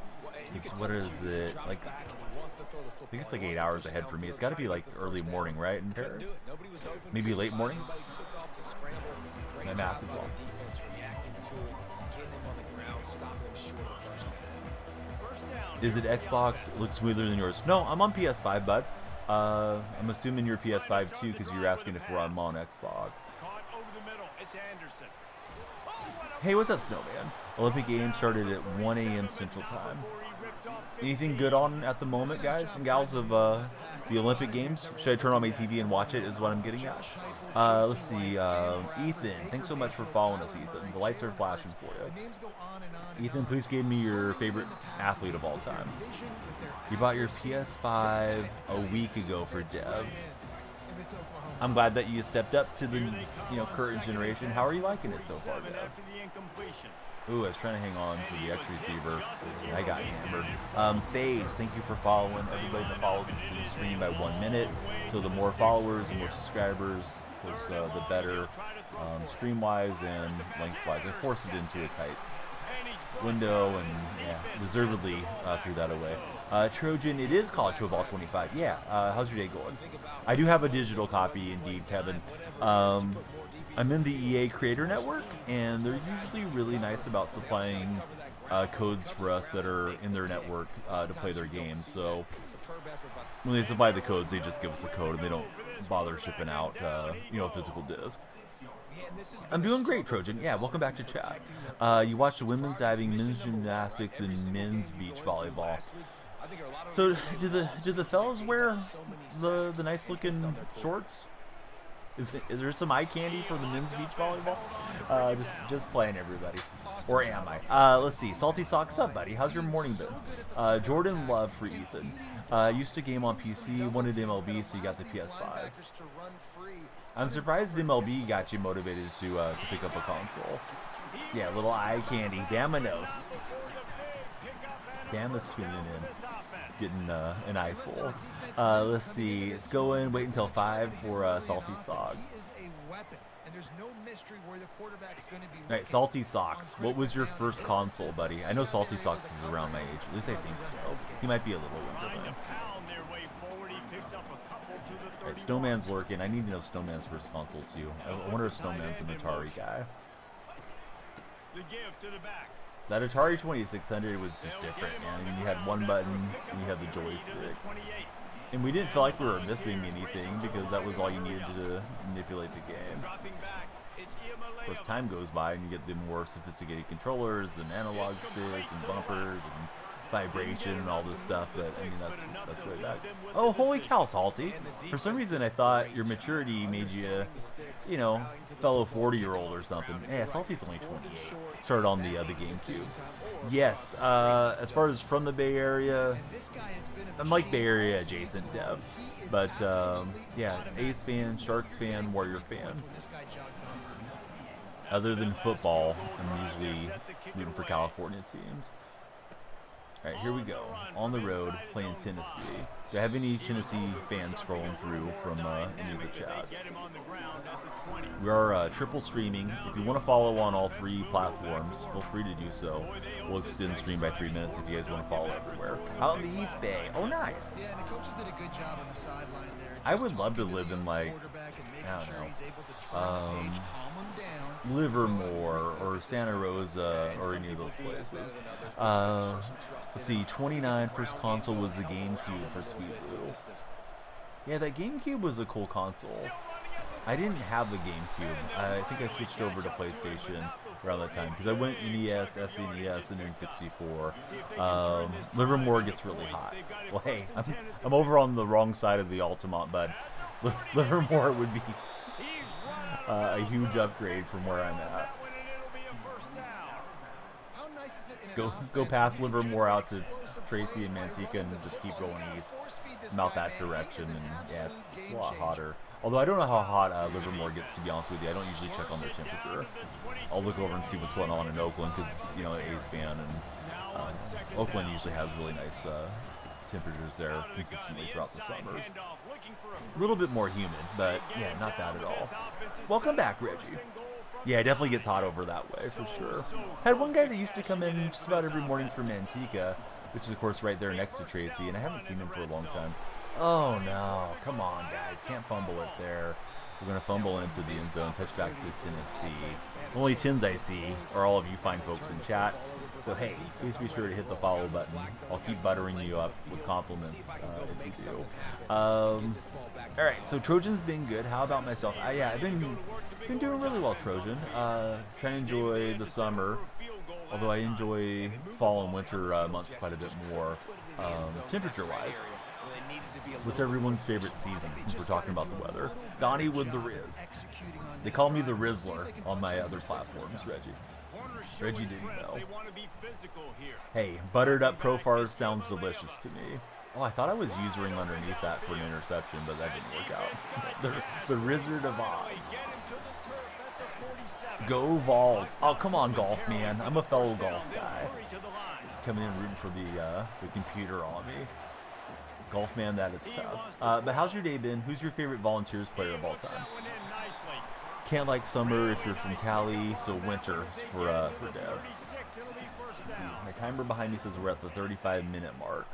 What is it? Like, I think it's like 8 hours ahead for me. It's got to be like early morning, right, in Paris? Maybe late morning? My math is off. Is it Xbox? It looks smoother than yours. No, I'm on PS5, bud. I'm assuming you're PS5 too, because you're asking if I'm on Xbox. Caught over the middle. It's Anderson. Oh, what a Hey, what's up, Snowman? Olympic Games started at 1 a.m. Central Time. Anything good on at the moment, guys and gals, of the Olympic Games? Should I turn on my TV and watch it, is what I'm getting at. Let's see. Ethan, thanks so much for following us, Ethan. The lights are flashing for you. Ethan, please give me your favorite athlete of all time. You bought your PS5 a week ago for Dev. I'm glad that you stepped up to the current generation. How are you liking it so far, Dev? Ooh, I was trying to hang on for the X receiver. I got hammered. FaZe, thank you for following. Everybody that follows us is streaming by 1 minute. So the more followers and more subscribers, the better, stream-wise and length-wise. I forced it into a tight window and deservedly threw that away. Trojan, it is College Football 25. Yeah, how's your day going? I do have a digital copy, indeed, Kevin. I'm in the EA Creator Network, and they're usually really nice about supplying codes for us that are in their network to play their games. So when they supply the codes, they just give us a code, and they don't bother shipping out, a physical disc. I'm doing great, Trojan. Yeah, welcome back to chat. You watched the women's diving, men's gymnastics, and men's beach volleyball. So, do the fellas wear the nice looking shorts? Is there some eye candy for the men's beach volleyball? Just playing, everybody. Or am I? Let's see. Salty Socks up, buddy. How's your morning been? Jordan Love for Ethan. Used to game on PC, wanted MLB, so you got the PS5. I'm surprised MLB got you motivated to pick up a console. Yeah, little eye candy. Bama knows. Bama's tuning in, getting an eyeful. Let's see. It's going. Wait until 5 for Salty Socks. All right, Salty Socks. What was your first console, buddy? I know Salty Socks is around my age. At least I think so. He might be a little younger than. All right, Snowman's lurking. I need to know Snowman's first console too. I wonder if Snowman's an Atari guy. That Atari 2600 was just different, man. I mean, you had one button and you had the joystick. And we didn't feel like we were missing anything because that was all you needed to manipulate the game. Of course, time goes by and you get the more sophisticated controllers and analog sticks and bumpers and vibration and all this stuff, but I mean that's way back. Oh, holy cow, Salty! For some reason I thought your maturity made you, fellow 40-year-old or something. Yeah, Salty's only 28. Started on the GameCube. Yes, as far as from the Bay Area, I'm like Bay Area adjacent, Dev. But yeah, A's fan, Sharks fan, Warrior fan. Other than football, I'm usually rooting for California teams. All right, here we go. On the road, playing Tennessee. Do I have any Tennessee fans scrolling through from any of the chats? We are triple streaming. If you want to follow on all 3 platforms, feel free to do so. We'll extend stream by 3 minutes if you guys want to follow everywhere. Out in the East Bay. Oh, nice. Yeah, and the coaches did a good job on the sideline there. I would love to live in, like, I don't know, Livermore or Santa Rosa or any of those places. Let's see, 29 first console was the GameCube for Sweet Blue. Yeah, that GameCube was a cool console. I didn't have the GameCube. I think I switched over to PlayStation around that time because I went NES, SNES, and N64. Livermore gets really hot. Well, hey, I'm over on the wrong side of the Altamont, but Livermore would be a huge upgrade from where I'm at. Go past Livermore out to Tracy and Manteca and just keep going east. Not that direction, and yeah, it's a lot hotter. Although I don't know how hot Livermore gets, to be honest with you. I don't usually check on their temperature. I'll look over and see what's going on in Oakland because, you know, A's fan, and Oakland usually has really nice temperatures there consistently throughout the summers. A little bit more humid, but yeah, not bad at all. Welcome back, Reggie. Yeah, it definitely gets hot over that way for sure. Had one guy that used to come in just about every morning for Manteca, which is of course right there next to Tracy, and I haven't seen him for a long time. Oh no, come on guys, can't fumble it there. We're going to fumble into the end zone, touchback to Tennessee. Only 10s I see are all of you fine folks in chat. So hey, please be sure to hit the follow button. I'll keep buttering you up with compliments if you do. Alright, so Trojan's been good. How about myself? Yeah, I've been doing really well, Trojan. Trying to enjoy the summer, although I enjoy fall and winter months quite a bit more, temperature-wise. What's everyone's favorite season, since we're talking about the weather? Donnie with the Riz. They call me the Rizzler on my other platforms, Reggie. Reggie didn't know. Hey, buttered up Profars sounds delicious to me. Oh, I thought I was usering underneath that for an interception, but that didn't work out. the Wizard of Oz. Go Vols. Oh, come on, golf man. I'm a fellow golf guy. Coming in rooting for the computer on me. Golf man, that is tough. But how's your day been? Who's your favorite Volunteers player of all time? Can't like summer if you're from Cali, so winter for Dev. See, my timer behind me says we're at the 35-minute mark.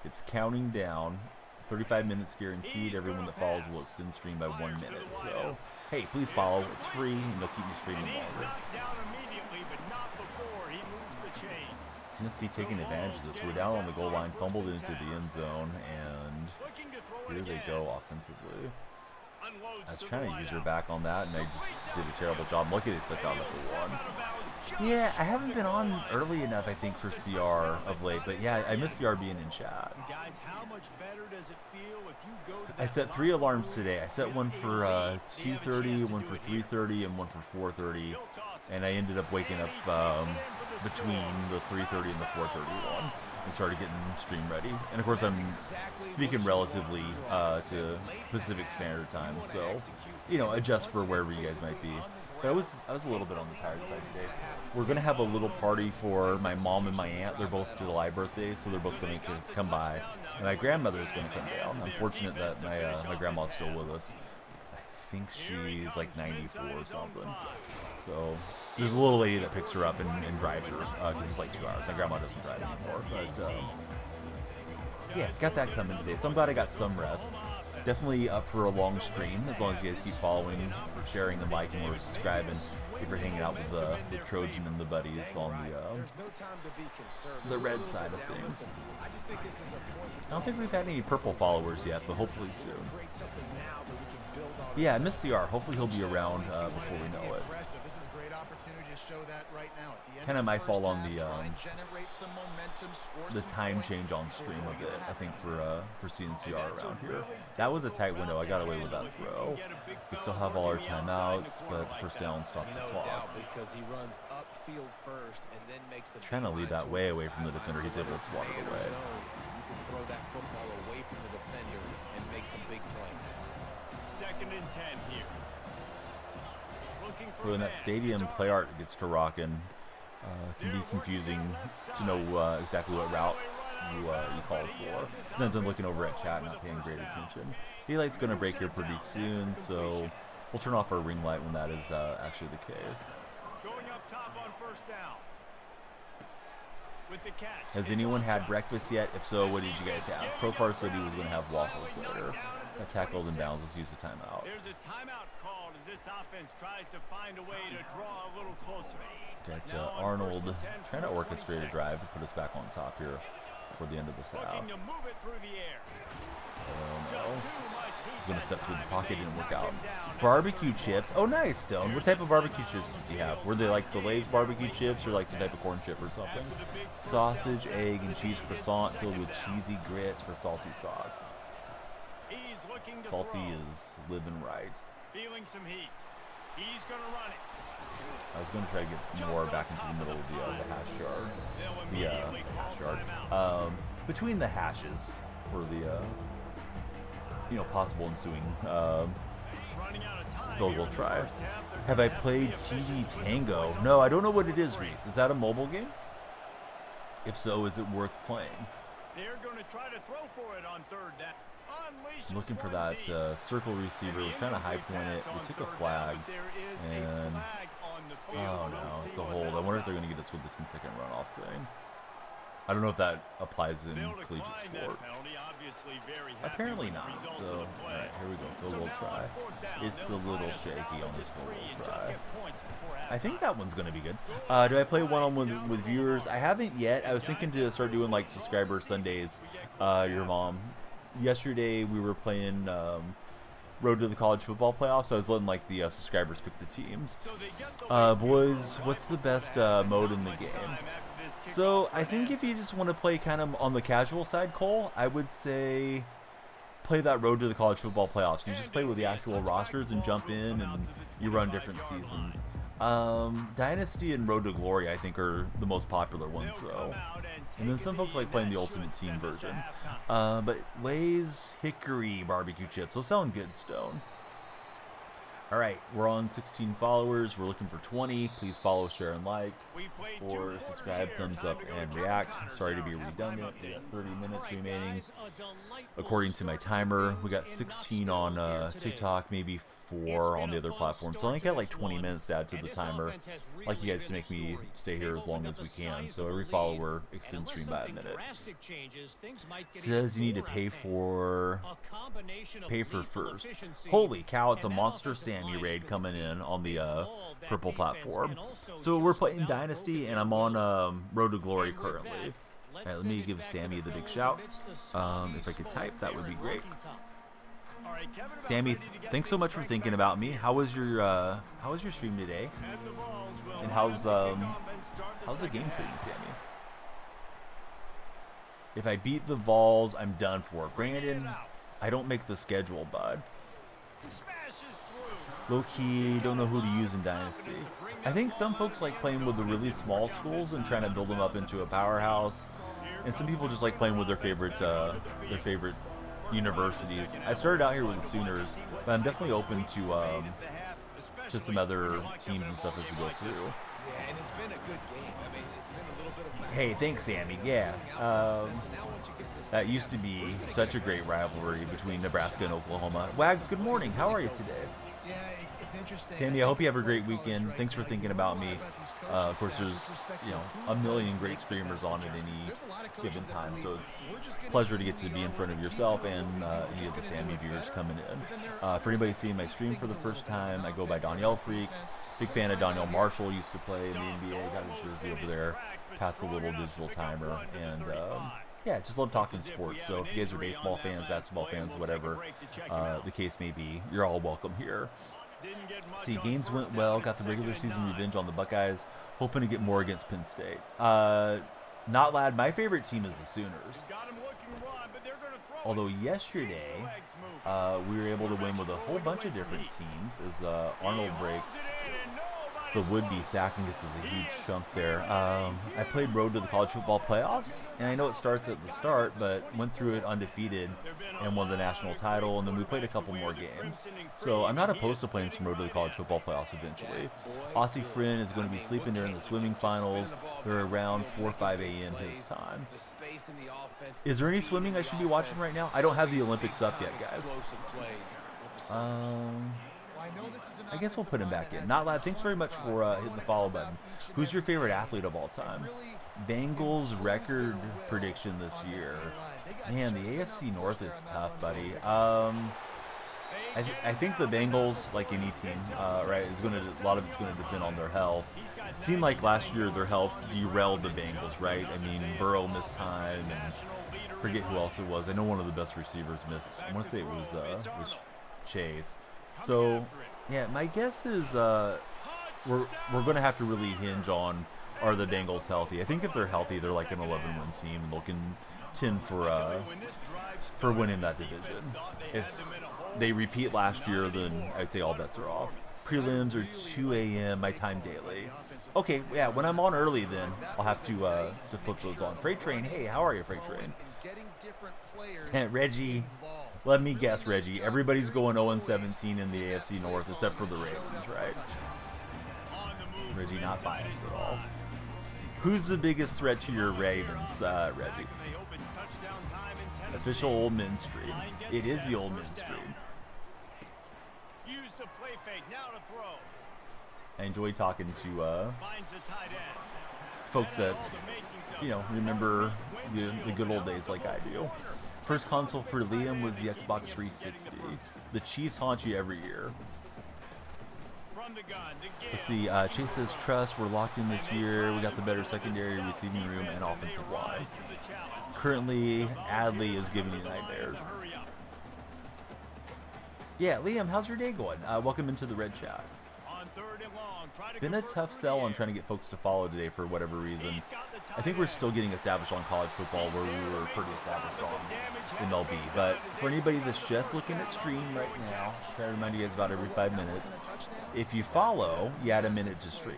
It's counting down. 35 minutes guaranteed. Everyone that follows will extend stream by 1 minute. So, hey, please follow. It's free, and you'll keep me streaming longer. Tennessee taking advantage of this. We're down on the goal line, fumbled into the end zone, and here they go offensively. I was trying to use her back on that, and I just did a terrible job. Lucky they stuck out at the one. Yeah, I haven't been on early enough, I think, for CR of late, but yeah, I missed CR being in chat. I set 3 alarms today. I set one for 2:30, one for 3:30, and one for 4:30, and I ended up waking up between the 3:30 and the 4:30 one and started getting stream ready. And of course, I'm speaking relatively to Pacific Standard Time, so you know, adjust for wherever you guys might be. But I was a little bit on the tired side today. We're gonna have a little party for my mom and my aunt. They're both July birthdays, so they're both going to come by. And my grandmother is going to come down. I'm fortunate that my grandma's still with us. I think she's like 94 or something. So there's a little lady that picks her up and drives her because it's like 2 hours. My grandma doesn't drive anymore, but yeah, got that coming today. So I'm glad I got some rest. Definitely up for a long stream as long as you guys keep following, sharing, and liking, or subscribing if you're hanging out with Trojan and the buddies on the red side of things. I don't think we've had any purple followers yet, but hopefully soon. Yeah, I missed CR. Hopefully he'll be around before we know it. Kind of my fault on the time change on stream a bit, I think, for seeing CR around here. That was a tight window. I got away with that throw. We still have all our timeouts, but first down stops the clock. Trying to lead that way away from the defender. He's able to swat it away. You can throw that football away from the defender and make some big plays. 2nd and 10 here. So when that stadium play art gets to rockin', can be confusing to know exactly what route you called for. Sometimes I'm looking over at chat, not paying great attention. Daylight's going to break here pretty soon, so we'll turn off our ring light when that is actually the case. Going up top on 1st down. With the catch. Has anyone had breakfast yet? If so, what did you guys have? Profar said he was going to have waffles later. Got tackled in bounds. Let's use the timeout. There's a timeout called as this offense tries to find a way to draw a little closer. Got Arnold trying to orchestrate a drive to put us back on top here for the end of this half. Looking to move it through the air. Oh no. He's going to step through the pocket. Didn't work out. Barbecue chips. Oh, nice, Stone. What type of barbecue chips do you have? Were they like the Lay's barbecue chips or like some type of corn chip or something? Sausage, egg, and cheese croissant filled with cheesy grits for salty socks. He's looking to Salty throw. is living right. Feeling some heat. He's going to run it. I was going to try to get more back into the middle of the hash yard. They'll The immediately call hash yard. timeout. Between the hashes for the possible ensuing Running out of time field here goal in the try. first half. They're Have gonna I have to played be efficient TV with Tango? these No, I don't know what it is, Reese. Is that a mobile game? If so, is it worth playing? They're going to try to throw for it on third down. Unleashes I'm looking for one that deep. circle receiver. Was trying to high point it. We took a flag, and oh no, it's a hold. I wonder if they're going to get us with the 10-second runoff thing. I don't know if that applies in collegiate sport. Apparently not. So, all right, here we go. Field goal try. It's a little shaky on this field goal try. I think that one's going to be good. Do I play one-on-one with viewers? I haven't yet. I was thinking to start doing like subscriber Sundays. Your mom. Yesterday we were playing Road to the College Football Playoffs. So I was letting like the subscribers pick the teams. Boys, what's the best mode in the game? So I think if you just want to play kind of on the casual side, Cole, I would say play that Road to the College Football Playoffs. You just play with the actual rosters and jump in, and you run different seasons. Dynasty and Road to Glory, I think, are the most popular ones, though. And then some folks like playing the Ultimate Team version. But Lay's Hickory Barbecue Chips, those sound good, Stone. All right, we're on 16 followers. We're looking for 20. Please follow, share, and like, or subscribe, thumbs up, and react. Sorry to be redundant. We got 30 minutes remaining. According to my timer, we got 16 on TikTok, maybe 4 on the other platforms. So I only got like 20 minutes to add to the timer. I'd like you guys to make me stay here as long as we can. So every follower extends stream by a minute. Says you need to pay for first. Holy cow, it's a Monster Sammy raid coming in on the purple platform. So we're playing Dynasty, and I'm on Road to Glory currently. All right, let me give Sammy the big shout. If I could type, that would be great. Sammy, thanks so much for thinking about me. How was your stream today? And how's the game treating, Sammy? If I beat the Vols, I'm done for. Brandon, I don't make the schedule, bud. Low-key, don't know who to use in Dynasty. I think some folks like playing with the really small schools and trying to build them up into a powerhouse. And some people just like playing with their favorite universities. I started out here with the Sooners, but I'm definitely open to some other teams and stuff as we go through. Yeah, and it's been a good game. I mean, it's been a little bit of Hey, thanks, Sammy. Yeah. That used to be such a great rivalry between Nebraska and Oklahoma. Wags, good morning. How are you today? Yeah, it's interesting. Sandy, I hope you have a great weekend. Thanks for thinking about me. Of course, there's a million great streamers on at any given time, so it's a pleasure to get to be in front of yourself and any of the Sammy viewers coming in. For anybody seeing my stream for the first time, I go by Danielle Freak. Big fan of Danielle Marshall. Used to play in the NBA. Got a jersey over there. Passed a little digital timer, and yeah, just love talking sports. So if you guys are baseball fans, basketball fans, whatever the case may be, you're all welcome here. See, games went well. Got the regular season revenge on the Buckeyes. Hoping to get more against Penn State. Not lad. My favorite team is the Sooners. Although yesterday we were able to win with a whole bunch of different teams as Arnold breaks the would-be sack and gets us a huge chunk there. I played Road to the College Football Playoffs, and I know it starts at the start, but went through it undefeated and won the national title, and then we played a couple more games. So I'm not opposed to playing some Road to the College Football Playoffs eventually. Aussie Friend is going to be sleeping during the swimming finals. They're around 4 or 5 a.m. his time. Is there any swimming I should be watching right now? I don't have the Olympics up yet, guys. I guess we'll put him back in. Not loud. Thanks very much for hitting the follow button. Who's your favorite athlete of all time? Bengals record prediction this year. Man, the AFC North is tough, buddy. I think the Bengals, like any team, right, a lot of it's going to depend on their health. It seemed like last year their health derailed the Bengals, right? I mean, Burrow missed time, and forget who else it was. I know one of the best receivers missed. I want to say it was Chase. So, yeah, my guess is we're going to have to really hinge on, are the Bengals healthy? I think if they're healthy, they're like an 11-win team and looking 10 for winning that division. If they repeat last year, then I'd say all bets are off. Prelims are 2 a.m. my time daily. Okay, yeah, when I'm on early then I'll have to flip those on. Freight Train, hey, how are you, Freight Train? And Reggie, let me guess, Reggie, everybody's going 0-17 in the AFC North except for the Ravens, right? Reggie not biased at all. Who's the biggest threat to your Ravens, Reggie? Official Old Men stream. It is the Old Men stream. I enjoy talking to folks that, you know, remember the good old days like I do. First console for Liam was the Xbox 360. The Chiefs haunt you every year. Let's see, Chase says, trust, we're locked in this year. We got the better secondary, receiving room, and offensive line. Currently, Adley is giving you nightmares. Yeah, Liam, how's your day going? Welcome into the Red Chat. Been a tough sell on trying to get folks to follow today for whatever reason. I think we're still getting established on college football where we were pretty established on MLB. But for anybody that's just looking at stream right now, try to remind you guys about every 5 minutes. If you follow, you add a minute to stream.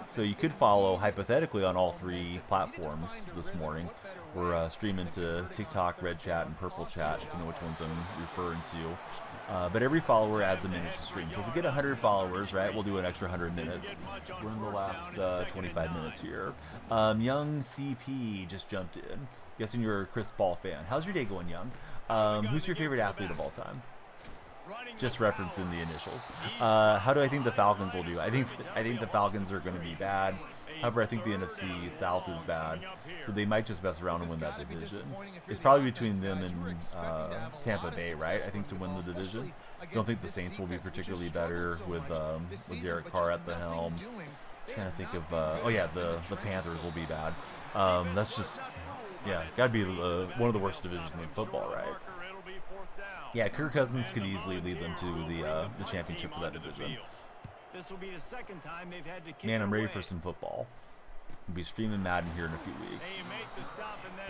So you could follow hypothetically on all 3 platforms this morning. We're streaming to TikTok, Red Chat, and Purple Chat, if you know which ones I'm referring to. But every follower adds a minute to stream. So if we get 100 followers, right, we'll do an extra 100 minutes. We're in the last 25 minutes here. Young CP just jumped in. Guessing you're a Chris Paul fan. How's your day going, Young? Who's your favorite athlete of all time? Just referencing the initials. How do I think the Falcons will do? I think the Falcons are going to be bad. However, I think the NFC South is bad, so they might just mess around and win that division. It's probably between them and Tampa Bay, right? I think to win the division. Don't think the Saints will be particularly better with Derek Carr at the helm. Trying to think of oh yeah, the Panthers will be bad. That's just gotta be one of the worst divisions in football, right? Yeah, Kirk Cousins could easily lead them to the championship for that division. This will be the second time they've had to kick Man, I'm ready away. for some football. We'll be streaming Madden here in a few weeks.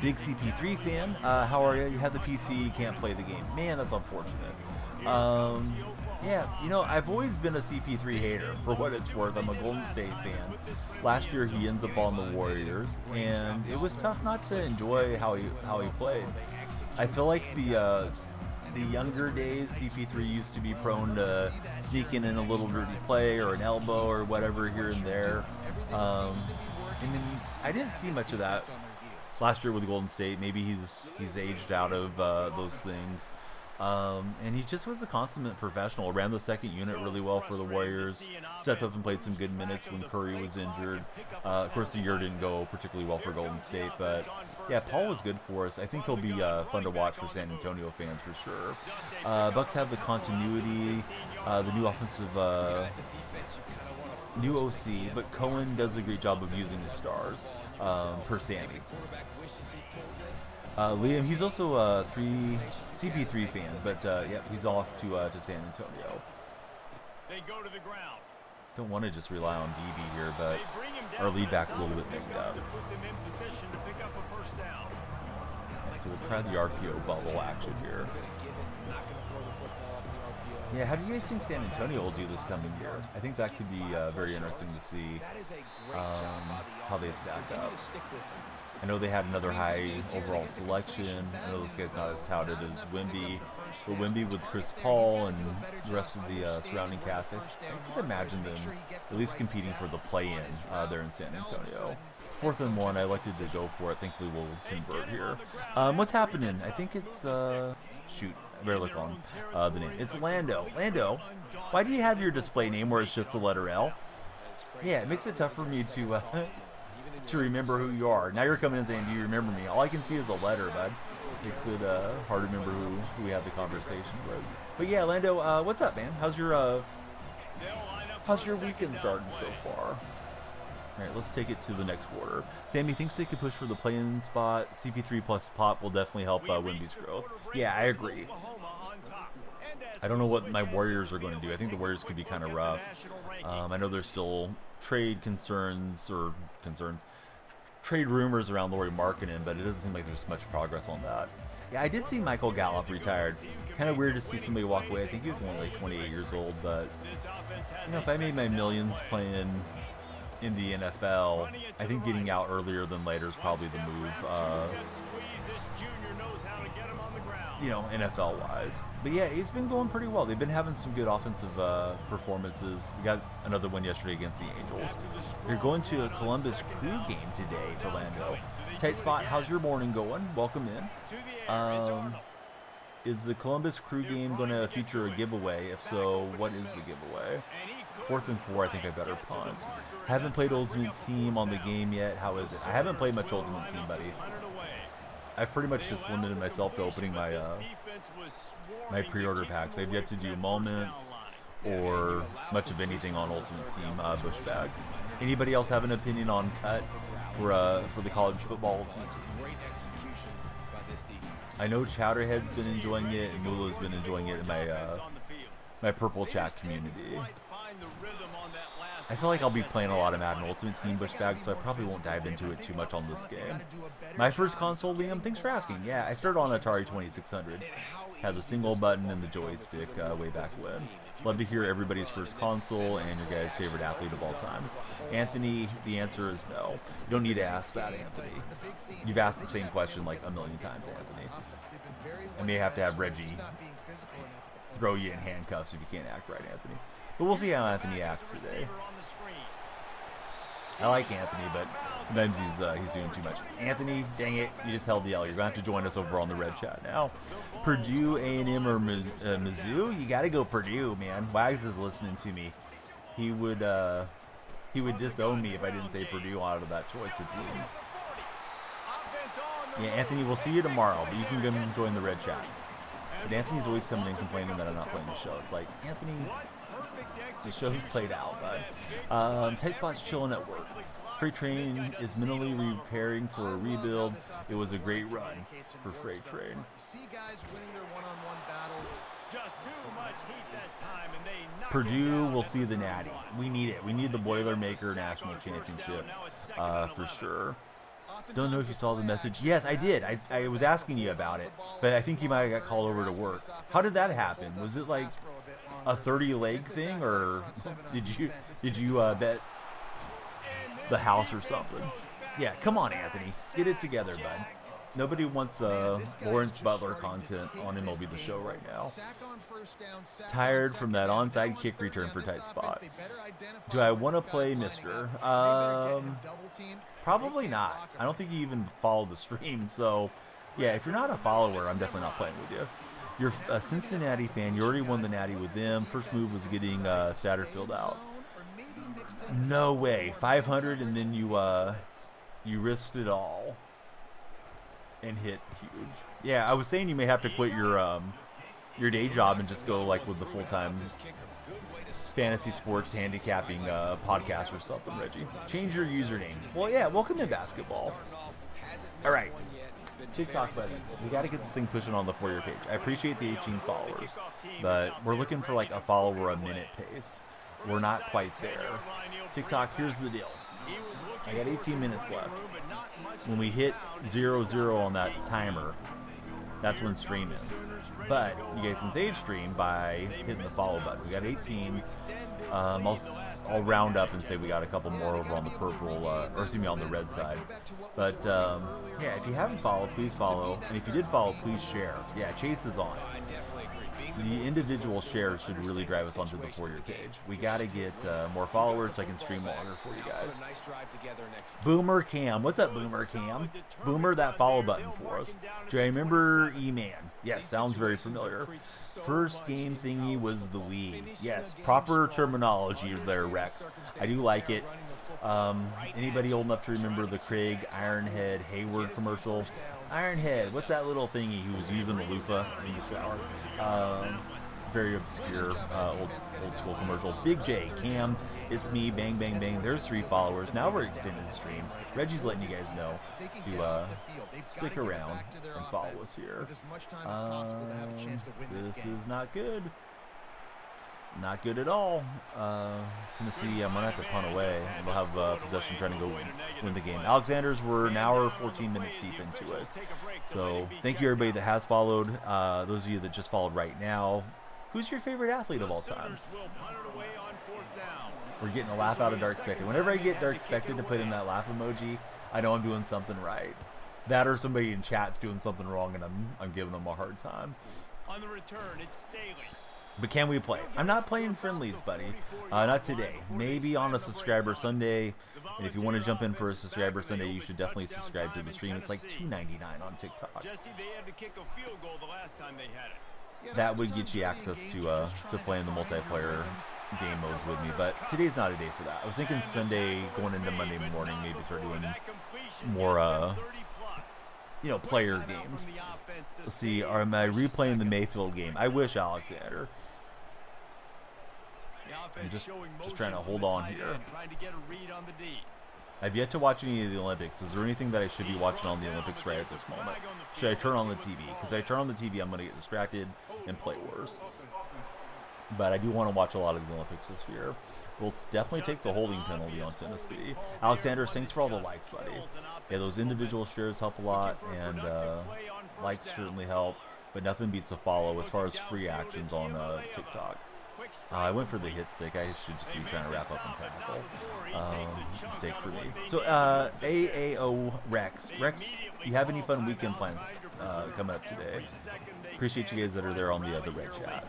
Big CP3 fan, how are you? You have the PC, you can't play the game. Man, that's unfortunate. Yeah, you know, I've always been a CP3 hater, for what it's worth. I'm a Golden State fan. Last year, he ends up on the Warriors, and it was tough not to enjoy how he played. I feel like the younger days, CP3 used to be prone to sneaking in a little dirty play or an elbow or whatever here and there. And then I didn't see much of that last year with Golden State. Maybe he's aged out of those things. And he just was a consummate professional. Ran the second unit really well for the Warriors. Stepped up and played some good minutes when Curry was injured. Of course, the year didn't go particularly well for Golden State, but yeah, Paul was good for us. I think he'll be fun to watch for San Antonio fans for sure. Bucks have the continuity, the new offensive, new OC, but Cohen does a great job of using the stars, per Sammy. Liam, he's also a CP3 fan, but yeah, he's off to San Antonio. They go to the ground. Don't want to just rely on DB here, but our lead back's a little bit banged up. So we'll try the RPO bubble action here. Yeah, how do you guys think San Antonio will do this coming year? I think that could be very interesting to see how they stack up. I know they had another high overall selection. I know this guy's not as touted as Wemby, but Wemby with Chris Paul and the rest of the surrounding cast, I could imagine them at least competing for the play-in there in San Antonio. 4th and 1, I elected to go for it. Thankfully, we'll convert here. What's happening? I think it's, shoot, I better look on the name. It's Lando. Lando, why do you have your display name where it's just the letter L? Yeah, it makes it tough for me to remember who you are. Now you're coming in saying, do you remember me? All I can see is a letter, bud. Makes it hard to remember who we had the conversation with. But yeah, Lando, what's up, man? How's your weekend starting so far? All right, let's take it to the next quarter. Sammy thinks they could push for the play-in spot. CP3 plus Pop will definitely help Wemby's growth. Yeah, I agree. I don't know what my Warriors are going to do. I think the Warriors could be kind of rough. I know there's still trade concerns, trade rumors around Lauri Markkanen, but it doesn't seem like there's much progress on that. Yeah, I did see Michael Gallup retired. Kind of weird to see somebody walk away. I think he was only like 28 years old, but you know, if I made my millions playing in the NFL, I think getting out earlier than later is probably the move. You know, NFL-wise. But yeah, he's been going pretty well. They've been having some good offensive performances. They got another win yesterday against the Angels. They're going to a Columbus Crew game today for Lando. Tight Spot, how's your morning going? Welcome in. Is the Columbus Crew game going to feature a giveaway? If so, what is the giveaway? 4th and 4, I think I better punt. Haven't played Ultimate Team on the game yet. How is it? I haven't played much Ultimate Team, buddy. I've pretty much just limited myself to opening my my pre-order packs. I've yet to do moments or much of anything on Ultimate Team Bush Bag. Anybody else have an opinion on cut for the college football Ultimate Team? I know Chowderhead's been enjoying it and Mula's been enjoying it in my purple chat community. I feel like I'll be playing a lot of Madden Ultimate Team Bush Bag, so I probably won't dive into it too much on this game. My first console, Liam, thanks for asking. Yeah, I started on Atari 2600. Had the single button and the joystick way back when. Love to hear everybody's first console and your guys' favorite athlete of all time. Anthony, the answer is no. You don't need to ask that, Anthony. You've asked the same question like a million times, Anthony. I may have to have Reggie throw you in handcuffs if you can't act right, Anthony. But we'll see how Anthony acts today. I like Anthony, but sometimes he's doing too much. Anthony, dang it, you just held the L. You're going to have to join us over on the Red Chat now. Purdue, A&M, or Mizzou? You got to go Purdue, man. Wags is listening to me. He would disown me if I didn't say Purdue out of that choice of teams. Yeah, Anthony, we'll see you tomorrow, but you can come and join the Red Chat. But Anthony's always coming in complaining that I'm not playing the show. It's like, Anthony, the show's played out, bud. Tight Spot's chilling at work. Freight Train is mentally preparing for a rebuild. It was a great run for Freight Train. Purdue will see the Natty. We need it. We need the Boilermaker National Championship for sure. Don't know if you saw the message. Yes, I did. I was asking you about it, but I think you might have got called over to work. How did that happen? Was it like a 30-leg thing, or did you bet the house or something? Yeah, come on, Anthony, get it together, bud. Nobody wants Lawrence Butler content on MLB The Show right now. Tired from that onside kick return for Tight Spot. Do I want to play Mister? Probably not. I don't think you even followed the stream, so yeah, if you're not a follower, I'm definitely not playing with you. You're a Cincinnati fan. You already won the Natty with them. First move was getting Satterfield out. No way. 500 and then you risked it all and hit huge. Yeah, I was saying you may have to quit your day job and just go like with the full-time fantasy sports handicapping podcast or something, Reggie. Change your username. Well, yeah, welcome to basketball. All right. TikTok buddies, we got to get this thing pushing on the For Your page. I appreciate the 18 followers, but we're looking for like a follower a minute pace. We're not quite there. TikTok, here's the deal. I got 18 minutes left. When we hit 0-0 on that timer, that's when stream ends. But you guys can save stream by hitting the follow button. We got 18. I'll round up and say we got a couple more over on the purple, or excuse me, on the red side. But yeah, if you haven't followed, please follow. And if you did follow, please share. Yeah, Chase is on. The individual shares should really drive us onto the For Your page. We got to get more followers so I can stream longer for you guys. Boomer Cam. What's up, Boomer Cam? Boomer, that follow button for us. Do I remember E-Man? Yes, sounds very familiar. First game thingy was the Wii. Yes, proper terminology there, Rex. I do like it. Anybody old enough to remember the Craig Ironhead Hayward commercial? Ironhead, what's that little thingy he was using the loofah in the shower? Very obscure old school commercial. Big J, Cam, it's me, bang, bang, bang. There's 3 followers. Now we're extending the stream. Reggie's letting you guys know to stick around and follow us here. This is not good. not good at all. Tennessee, I'm going to have to punt away, and they'll have possession trying to go win the game. Alexander's, we're an hour, 14 minutes deep into it. So thank you, everybody that has followed. Those of you that just followed right now, who's your favorite athlete of all time? We're getting a laugh out of Dark Spectre. Whenever I get Dark Spectre to put in that laugh emoji, I know I'm doing something right. That or somebody in chat's doing something wrong, and I'm giving them a hard time. On the return, it's Staley. But can we play? I'm not playing friendlies, buddy. Not today. Maybe on a subscriber Sunday. And if you want to jump in for a subscriber Sunday, you should definitely subscribe to the stream. It's like $2.99 on TikTok. That would get you access to playing the multiplayer game modes with me. But today's not a day for that. I was thinking Sunday going into Monday morning, maybe start doing more player games. Let's see, am I replaying the Mayfield game? I wish, Alexander. I'm just trying to hold on here. I've yet to watch any of the Olympics. Is there anything that I should be watching on the Olympics right at this moment? Should I turn on the TV? Because I turn on the TV, I'm going to get distracted and play worse. But I do want to watch a lot of the Olympics this year. We'll definitely take the holding penalty on Tennessee. Alexander, thanks for all the likes, buddy. Yeah, those individual shares help a lot, and likes certainly help, but nothing beats a follow as far as free actions on TikTok. I went for the hit stick. I should just be trying to wrap up and tackle. Mistake for me. So, AAO Rex. Rex, you have any fun weekend plans coming up today? Appreciate you guys that are there on the red chat.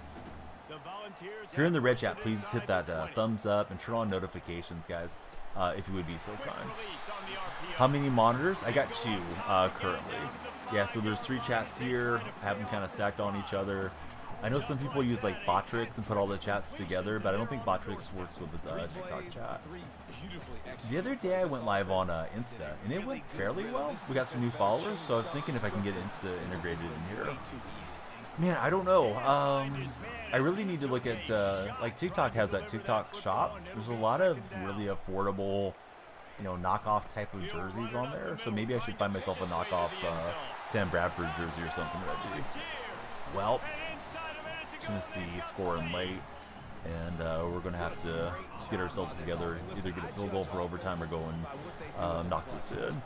If you're in the red chat, please hit that thumbs up and turn on notifications, guys, if you would be so kind. How many monitors? I got 2 currently. Yeah, so there's 3 chats here. I have them kind of stacked on each other. I know some people use like Botrix and put all the chats together, but I don't think Botrix works with the TikTok chat. The other day I went live on Insta, and it went fairly well. We got some new followers, so I was thinking if I can get Insta integrated in here. Man, I don't know. I really need to look at, like TikTok has that TikTok shop. There's a lot of really affordable, knockoff type of jerseys on there. So maybe I should find myself a knockoff Sam Bradford jersey or something, Reggie. Well, Tennessee scoring late, and we're going to have to get ourselves together, either get a field goal for overtime or go and knock this in.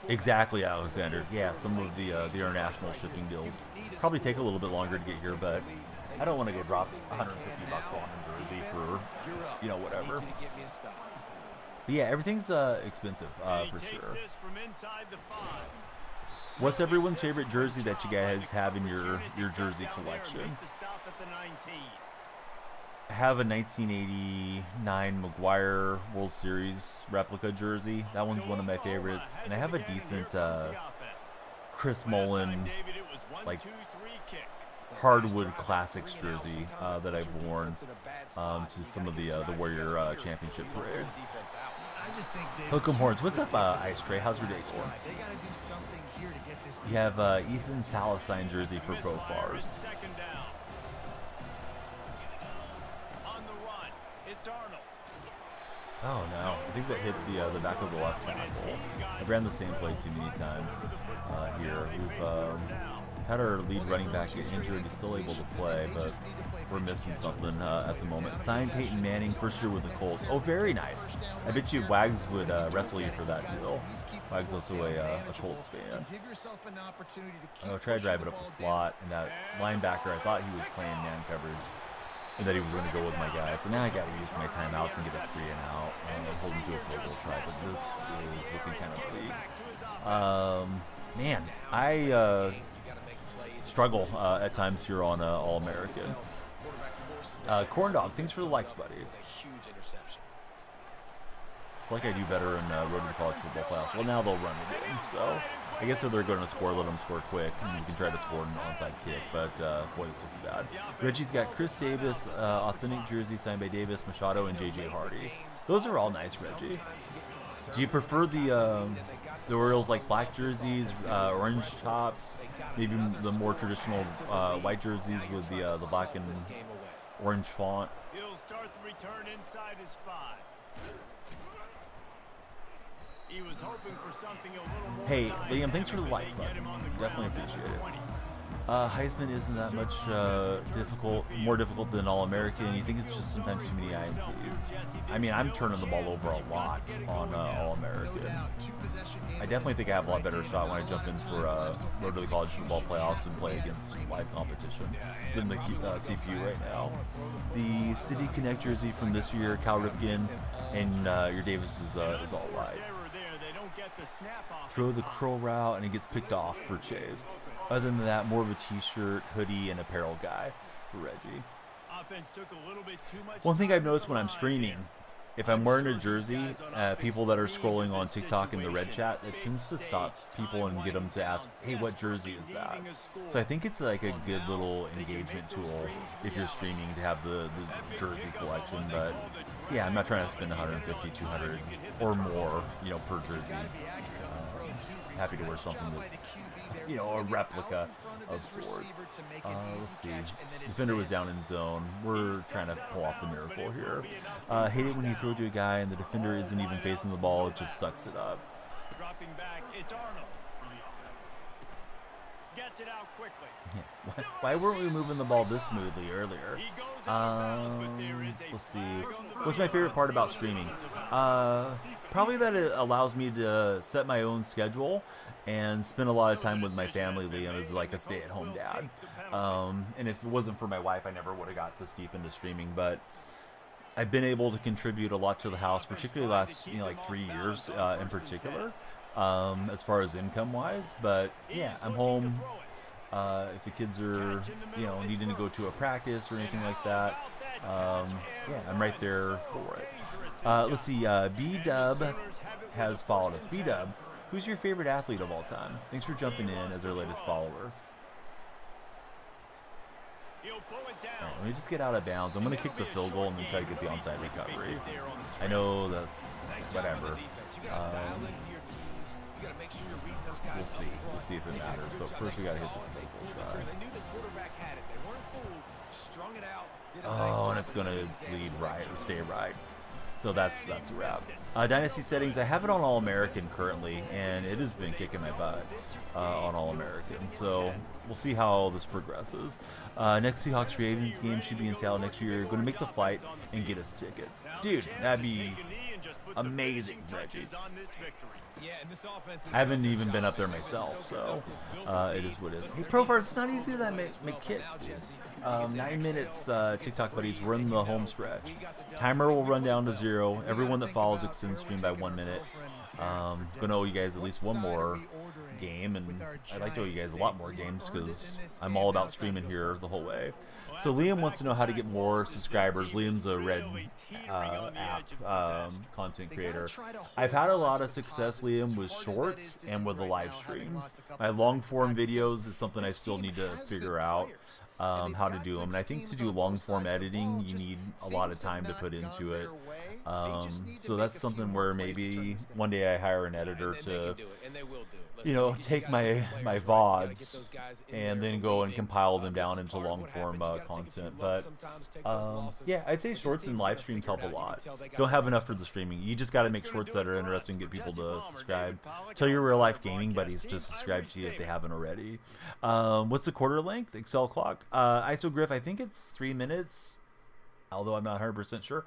Exactly, Alexander. Yeah, some of the international shipping deals probably take a little bit longer to get here, but I don't want to go drop $150 on a jersey for, whatever. But yeah, everything's expensive for sure. What's everyone's favorite jersey that you guys have in your jersey collection? I have a 1989 McGuire World Series replica jersey. That one's one of my favorites. And I have a decent Chris Mullen, like, hardwood classics jersey that I've worn to some of the Warrior Championship parades. Hook'em Horns. What's up, Ice Tray? How's your day going? You have Ethan Salas signed jersey for Profars. Oh no, I think that hit the back of the left tackle. I've ran the same play too many times here. We've had our lead running back get injured. He's still able to play, but we're missing something at the moment. Signed Peyton Manning, first year with the Colts. Oh, very nice. I bet you Wags would wrestle you for that deal. Wags also a Colts fan. I'll try to drive it up the slot, and that linebacker, I thought he was playing man coverage, and that he was going to go with my guy. So now I got to use my timeouts and get a 3 and out and hold him to a field goal try. But this is looking kind of bleak. Man, I struggle at times here on All-American. Corn Dog, thanks for the likes, buddy. I feel like I do better in Road to the College Football Playoffs. Well, now they'll run it in, so I guess if they're going to score, let them score quick, and you can try to score an onside kick, but boy, this looks bad. Reggie's got Chris Davis, authentic jersey signed by Davis, Machado, and J.J. Hardy. Those are all nice, Reggie. Do you prefer the Orioles like black jerseys, orange tops, maybe the more traditional white jerseys with the black and orange font? He'll start the return inside his 5. He was hoping for something a little more. Hey, Liam, thanks for the likes, bud. Definitely appreciate it. Heisman isn't that much more difficult than All-American. You think it's just sometimes too many INTs. I mean, I'm turning the ball over a lot on All-American. I definitely think I have a lot better shot when I jump in for Road to the College Football Playoffs and play against live competition than the CPU right now. The City Connect jersey from this year, Cal Ripken, and your Davis is all right. Throw the curl route and it gets picked off for Chase. Other than that, more of a t-shirt, hoodie, and apparel guy for Reggie. One thing I've noticed when I'm streaming, if I'm wearing a jersey, people that are scrolling on TikTok in the red chat, it tends to stop people and get them to ask, hey, what jersey is that? So I think it's like a good little engagement tool if you're streaming to have the jersey collection. But yeah, I'm not trying to spend 150, 200 or more, per jersey. Happy to wear something that's, a replica of sorts. Let's see. Defender was down in zone. We're trying to pull off the miracle here. Hate it when you throw to a guy and the defender isn't even facing the ball. It just sucks it up. Dropping back, it's Arnold. Gets it out quickly. Yeah. Why weren't we moving the ball this smoothly earlier? Let's see. What's my favorite part about streaming? Probably that it allows me to set my own schedule and spend a lot of time with my family. Liam is like a stay-at-home dad. And if it wasn't for my wife, I never would have got this deep into streaming. But I've been able to contribute a lot to the house, particularly last, 3 years in particular, as far as income-wise. But yeah, I'm home. If the kids are, needing to go to a practice or anything like that, yeah, I'm right there for it. Let's see. B-Dub has followed us. B-Dub, who's your favorite athlete of all time? Thanks for jumping in as our latest follower. All right, let me just get out of bounds. I'm going to kick the field goal and then try to get the onside recovery. I know that's whatever. We'll see. We'll see if it matters. But first we got to hit this field goal try. Oh, and it's going to lead right or stay right. So that's a wrap. Dynasty settings, I have it on All-American currently, and it has been kicking my butt on All-American. So we'll see how this progresses. Next Seahawks-Ravens game should be in Seattle next year. Going to make the flight and get us tickets. Dude, that'd be amazing, Reggie. I haven't even been up there myself, so it is what it is. Hey, Profar, it's not easy to make kits, dude. 9 minutes, TikTok buddies. We're in the home stretch. Timer will run down to 0. Everyone that follows extends stream by 1 minute. Gonna owe you guys at least one more game, and I'd like to owe you guys a lot more games because I'm all about streaming here the whole way. So Liam wants to know how to get more subscribers. Liam's a Red app content creator. I've had a lot of success, Liam, with shorts and with the live streams. My long form videos is something I still need to figure out how to do them. And I think to do long form editing, you need a lot of time to put into it. So that's something where maybe one day I hire an editor to, take my VODs and then go and compile them down into long form content. But yeah, I'd say shorts and live streams help a lot. Don't have enough for the streaming. You just got to make shorts that are interesting, get people to subscribe. Tell your real life gaming buddies to subscribe to you if they haven't already. What's the quarter length? Excel clock. ISO Griff, I think it's 3 minutes. Although I'm not 100% sure.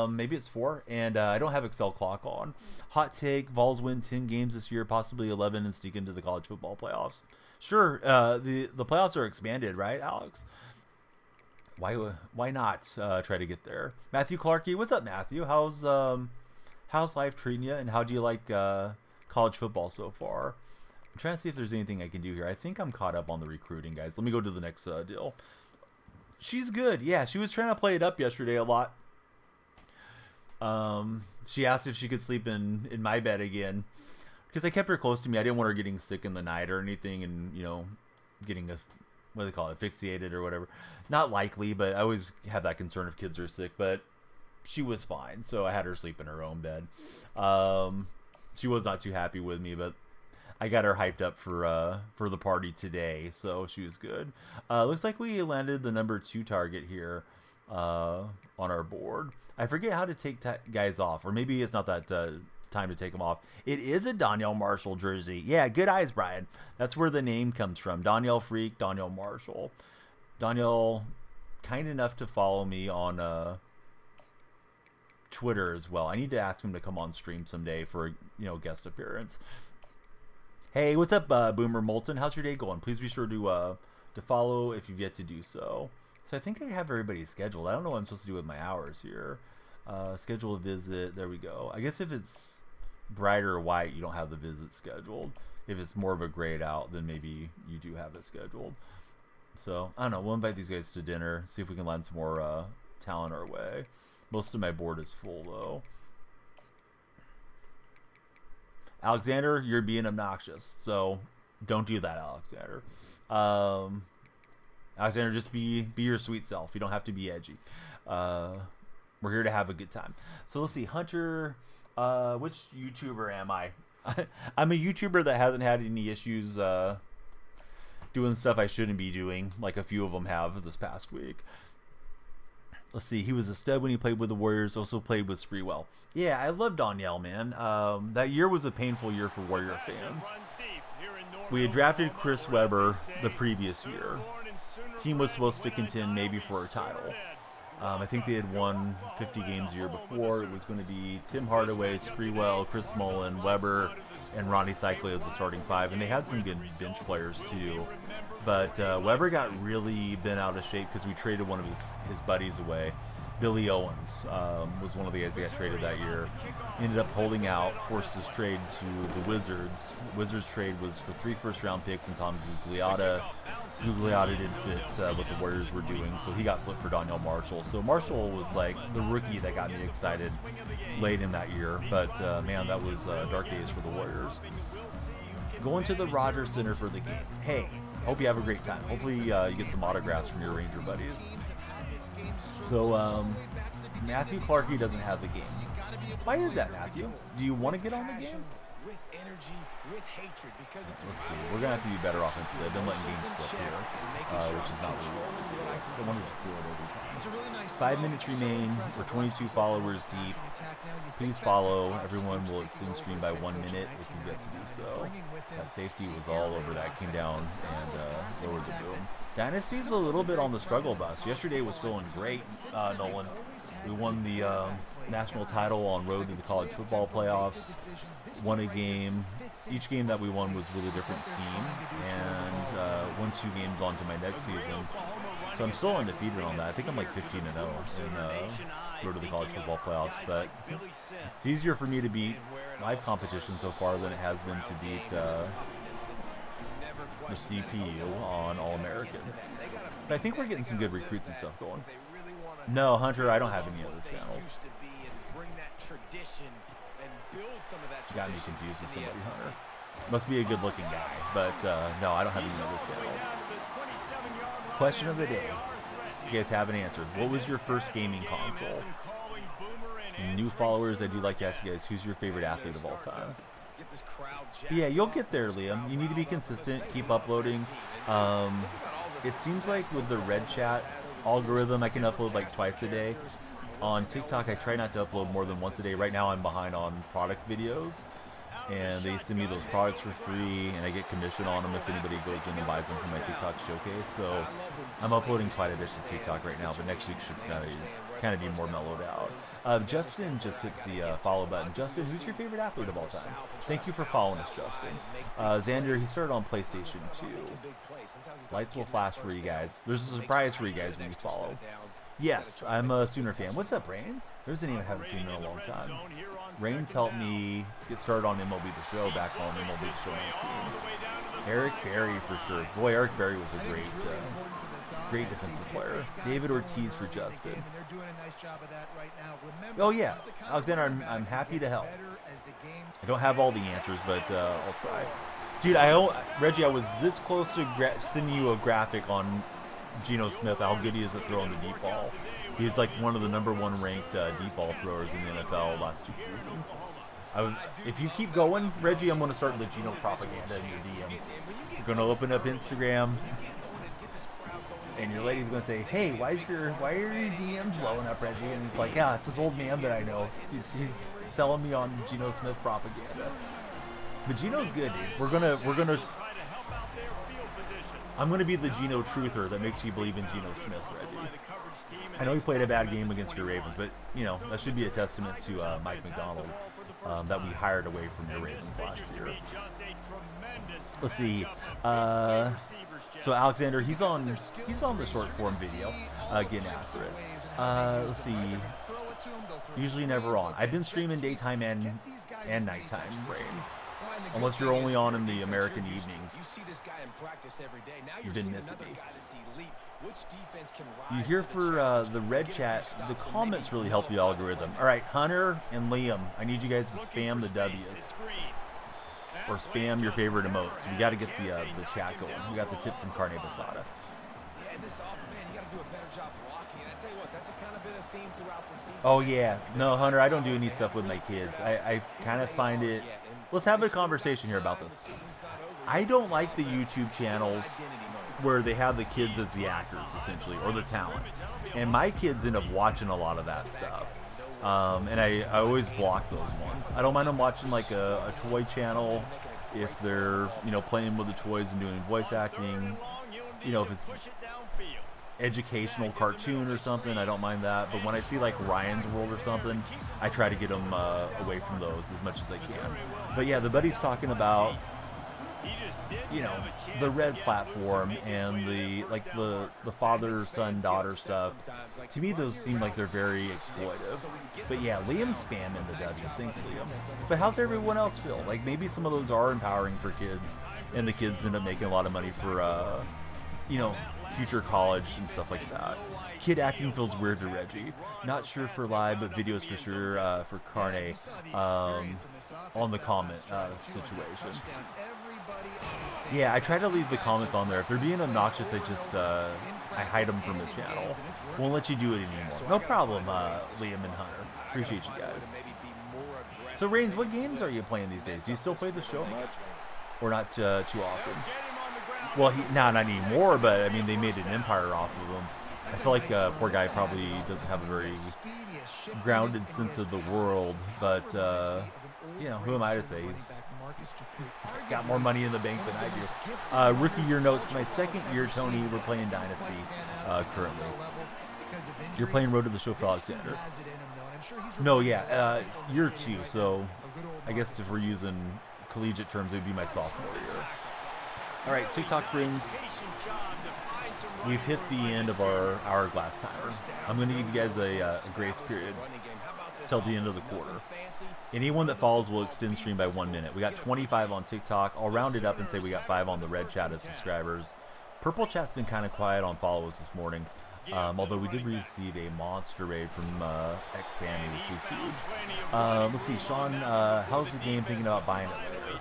Maybe it's 4. And I don't have Excel clock on. Hot take, Vols win 10 games this year, possibly 11, and sneak into the college football playoffs. Sure, the playoffs are expanded, right, Alex? Why not try to get there? Matthew Clarkey, what's up, Matthew? How's life treating you, and how do you like college football so far? I'm trying to see if there's anything I can do here. I think I'm caught up on the recruiting, guys. Let me go to the next deal. She's good. Yeah, she was trying to play it up yesterday a lot. She asked if she could sleep in my bed again because I kept her close to me. I didn't want her getting sick in the night or anything and, getting what do they call it, asphyxiated or whatever. Not likely, but I always have that concern if kids are sick. But she was fine, so I had her sleep in her own bed. She was not too happy with me, but I got her hyped up for the party today, so she was good. Looks like we landed the number 2 target here on our board. I forget how to take guys off, or maybe it's not that time to take them off. It is a Donyell Marshall jersey. Yeah, good eyes, Brian. That's where the name comes from. Donyell Freak, Donyell Marshall. Donyell, kind enough to follow me on Twitter as well. I need to ask him to come on stream someday for a guest appearance. Hey, what's up, Boomer Molten? How's your day going? Please be sure to follow if you've yet to do so. So I think I have everybody scheduled. I don't know what I'm supposed to do with my hours here. Schedule a visit. There we go. I guess if it's brighter or white, you don't have the visit scheduled. If it's more of a grayed out, then maybe you do have it scheduled. So I don't know. We'll invite these guys to dinner. See if we can land some more talent our way. Most of my board is full though. Alexander, you're being obnoxious. So don't do that, Alexander. Alexander, just be your sweet self. You don't have to be edgy. We're here to have a good time. So let's see. Hunter, which YouTuber am I? I'm a YouTuber that hasn't had any issues doing stuff I shouldn't be doing, like a few of them have this past week. Let's see. He was a stud when he played with the Warriors. Also played with Spreewell. Yeah, I love Donyell, man. That year was a painful year for Warrior fans. We had drafted Chris Webber the previous year. Team was supposed to contend maybe for a title. I think they had won 50 games a year before. It was going to be Tim Hardaway, Spreewell, Chris Mullin, Webber, and Ronnie Cycley as the starting five. And they had some good bench players too. But Webber got really bent out of shape because we traded one of his buddies away. Billy Owens was one of the guys that got traded that year. Ended up holding out, forced his trade to the Wizards. The Wizards trade was for 3 first-round picks and Tom Gugliotta. Gugliotta didn't fit what the Warriors were doing, so he got flipped for Donyell Marshall. So Marshall was like the rookie that got me excited late in that year. But man, that was dark days for the Warriors. Going to the Rogers Center for the game. Hey, hope you have a great time. Hopefully you get some autographs from your Ranger buddies. So Matthew Clarkey doesn't have the game. Why is that, Matthew? Do you want to get on the game? With energy, with hatred, because it's Let's see. We're going to have to be better offensively. I've been letting games slip here, which is not what we want to do. I want to just do it every time. 5 minutes remain. We're 22 followers deep. Please follow. Everyone will extend stream by 1 minute if you get to do so. That safety was all over that. Came down and lowered the boom. Dynasty's a little bit on the struggle bus. Yesterday was feeling great, Nolan. We won the national title on road to the college football playoffs. Won a game. Each game that we won was with a different team, and won 2 games on to my next season. So I'm still undefeated on that. I think I'm like 15-0 in road to the college football playoffs. But it's easier for me to beat live competition so far than it has been to beat the CPU on All-American. But I think we're getting some good recruits and stuff going. No, Hunter, I don't have any other channels. Got me confused with somebody, Hunter. Must be a good-looking guy, but no, I don't have any other channel. Question of the day. You guys have an answer. What was your first gaming console? And new followers, I do like to ask you guys, who's your favorite athlete of all time? Yeah, you'll get there, Liam. You need to be consistent. Keep uploading. It seems like with the Red Chat algorithm, I can upload like twice a day. On TikTok, I try not to upload more than once a day. Right now, I'm behind on product videos, and they send me those products for free, and I get commission on them if anybody goes in and buys them from my TikTok showcase. So I'm uploading quite a bit to TikTok right now, but next week should kind of be more mellowed out. Justin just hit the follow button. Justin, who's your favorite athlete of all time? Thank you for following us, Justin. Xander, he started on PlayStation 2. Lights will flash for you guys. There's a surprise for you guys when you follow. Yes, I'm a Sooner fan. What's up, Rains? There's a name I haven't seen in a long time. Rains helped me get started on MLB The Show back on MLB The Show 19. Eric Berry for sure. Boy, Eric Berry was a great defensive player. David Ortiz for Justin. Oh yeah, Alexander, I'm happy to help. I don't have all the answers, but I'll try. Dude, Reggie, I was this close to sending you a graphic on Geno Smith, how good he is at throwing the deep ball. He's like one of the #1 ranked deep ball throwers in the NFL last 2 seasons. If you keep going, Reggie, I'm going to start the Geno propaganda in your DMs. You're going to open up Instagram, and your lady's going to say, "Hey, why are your DMs blowing up, Reggie?" And he's like, "Yeah, it's this old man that I know. selling me on Geno Smith propaganda. But Geno's good, dude. We're gonna. I'm gonna be the Geno truther that makes you believe in Geno Smith, Reggie. I know he played a bad game against your Ravens, but you know that should be a testament to Mike McDonald that we hired away from your Ravens last year. Let's see. So Alexander, he's on the short form video, getting after it. Let's see. Usually never on. I've been streaming daytime and nighttime, Brains. Unless you're only on in the American evenings. You've been missing me. You here for the red chat. The comments really help the algorithm. All right, Hunter and Liam, I need you guys to spam the W's. Or spam your favorite emotes. We got to get the chat going. We got the tip from Carne Basada. Oh yeah, no Hunter, I don't do any stuff with my kids. I kind of find it. Let's have a conversation here about this. I don't like the YouTube channels where they have the kids as the actors essentially, or the talent. And my kids end up watching a lot of that stuff. And I always block those ones. I don't mind them watching like a toy channel if they're, you know, playing with the toys and doing voice acting. You know, if it's educational cartoon or something, I don't mind that. But when I see like Ryan's World or something, I try to get them away from those as much as I can. But yeah, the buddy's talking about, you know, the red platform and the father, son, daughter stuff. To me, those seem like they're very exploitive. But yeah, Liam's spamming the W. Thanks, Liam. But how's everyone else feel? Like maybe some of those are empowering for kids, and the kids end up making a lot of money for, you know, future college and stuff like that. Kid acting feels weird to Reggie. Not sure for live, but videos for sure for Carne on the comment situation. Yeah, I try to leave the comments on there. If they're being obnoxious, I just I hide them from the channel. Won't let you do it anymore. No problem, Liam and Hunter. Appreciate you guys. So Reigns, what games are you playing these days? Do you still play the show much, or not too often? Well, not anymore, but I mean, they made an empire off of him. I feel like poor guy probably doesn't have a very grounded sense of the world, but you know, who am I to say? He's got more money in the bank than I do. Rookie year notes. My second year, Tony. We're playing Dynasty currently. You're playing Road to the Show for Alexander. No, yeah, year 2. So I guess if we're using collegiate terms, it would be my sophomore year. All right, TikTok friends, we've hit the end of our hourglass timer. I'm going to give you guys a grace period till the end of the quarter. Anyone that follows will extend stream by 1 minute. We got 25 on TikTok. I'll round it up and say we got 5 on the red chat as subscribers. Purple chat's been kind of quiet on followers this morning, although we did receive a monster raid from X-Sammy, which was huge. Let's see, Sean, how's the game? Thinking about buying it later.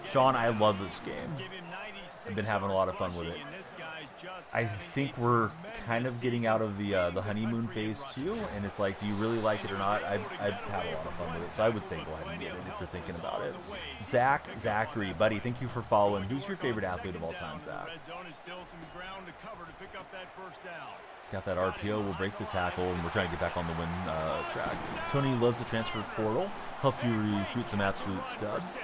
Sean, I love this game. I've been having a lot of fun with it. I think we're kind of getting out of the honeymoon phase too, and it's like, do you really like it or not? I've had a lot of fun with it, so I would say go ahead and get it if you're thinking about it. Zachary, buddy, thank you for following. Who's your favorite athlete of all time, Zach? Got that RPO, we'll break the tackle, and we're trying to get back on the win track. Tony loves the transfer portal. Help you recruit some absolute studs.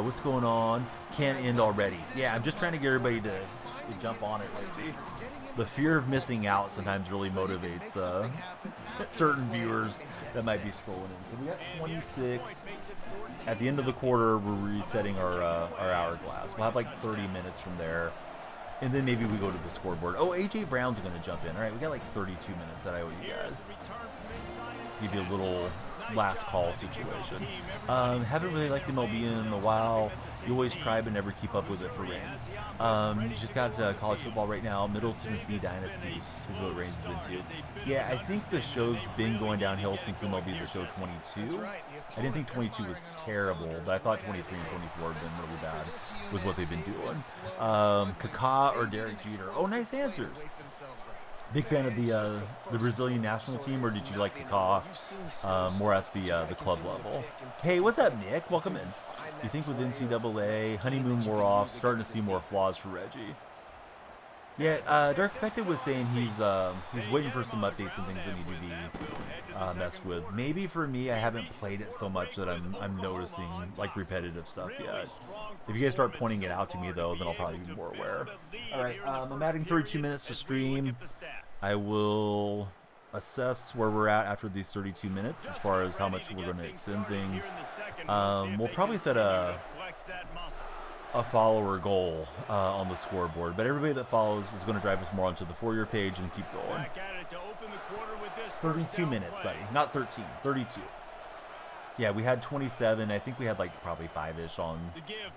What's going on? Can't end already. Yeah, I'm just trying to get everybody to jump on it lately. The fear of missing out sometimes really motivates certain viewers that might be scrolling in. So we got 26. At the end of the quarter, we're resetting our hourglass. We'll have like 30 minutes from there. And then maybe we go to the scoreboard. Oh, AJ Brown's going to jump in. All right, we got like 32 minutes that I owe you guys. Let's give you a little last call situation. Haven't really liked MLB in a while. You always try but never keep up with it for Reigns. You just got college football right now. Middle Tennessee Dynasty is what Reigns is into. Yeah, I think the show's been going downhill since MLB The Show 22. I didn't think 22 was terrible, but I thought 23 and 24 have been really bad with what they've been doing. Kaká or Derek Jeter? Oh, nice answers. Big fan of the Brazilian national team, or did you like Kaká more at the club level? Hey, what's up, Nick? Welcome in. You think with NCAA, honeymoon wore off, starting to see more flaws for Reggie? Yeah, Dark Spectre was saying he's waiting for some updates and things that need to be messed with. Maybe for me, I haven't played it so much that I'm noticing like repetitive stuff yet. If you guys start pointing it out to me though, then I'll probably be more aware. All right, I'm adding 32 minutes to stream. I will assess where we're at after these 32 minutes as far as how much we're going to extend things. We'll probably set a follower goal on the scoreboard, but everybody that follows is going to drive us more onto the For Your page and keep going. 32 minutes, buddy, not 13, 32. Yeah, we had 27. I think we had like probably 5-ish on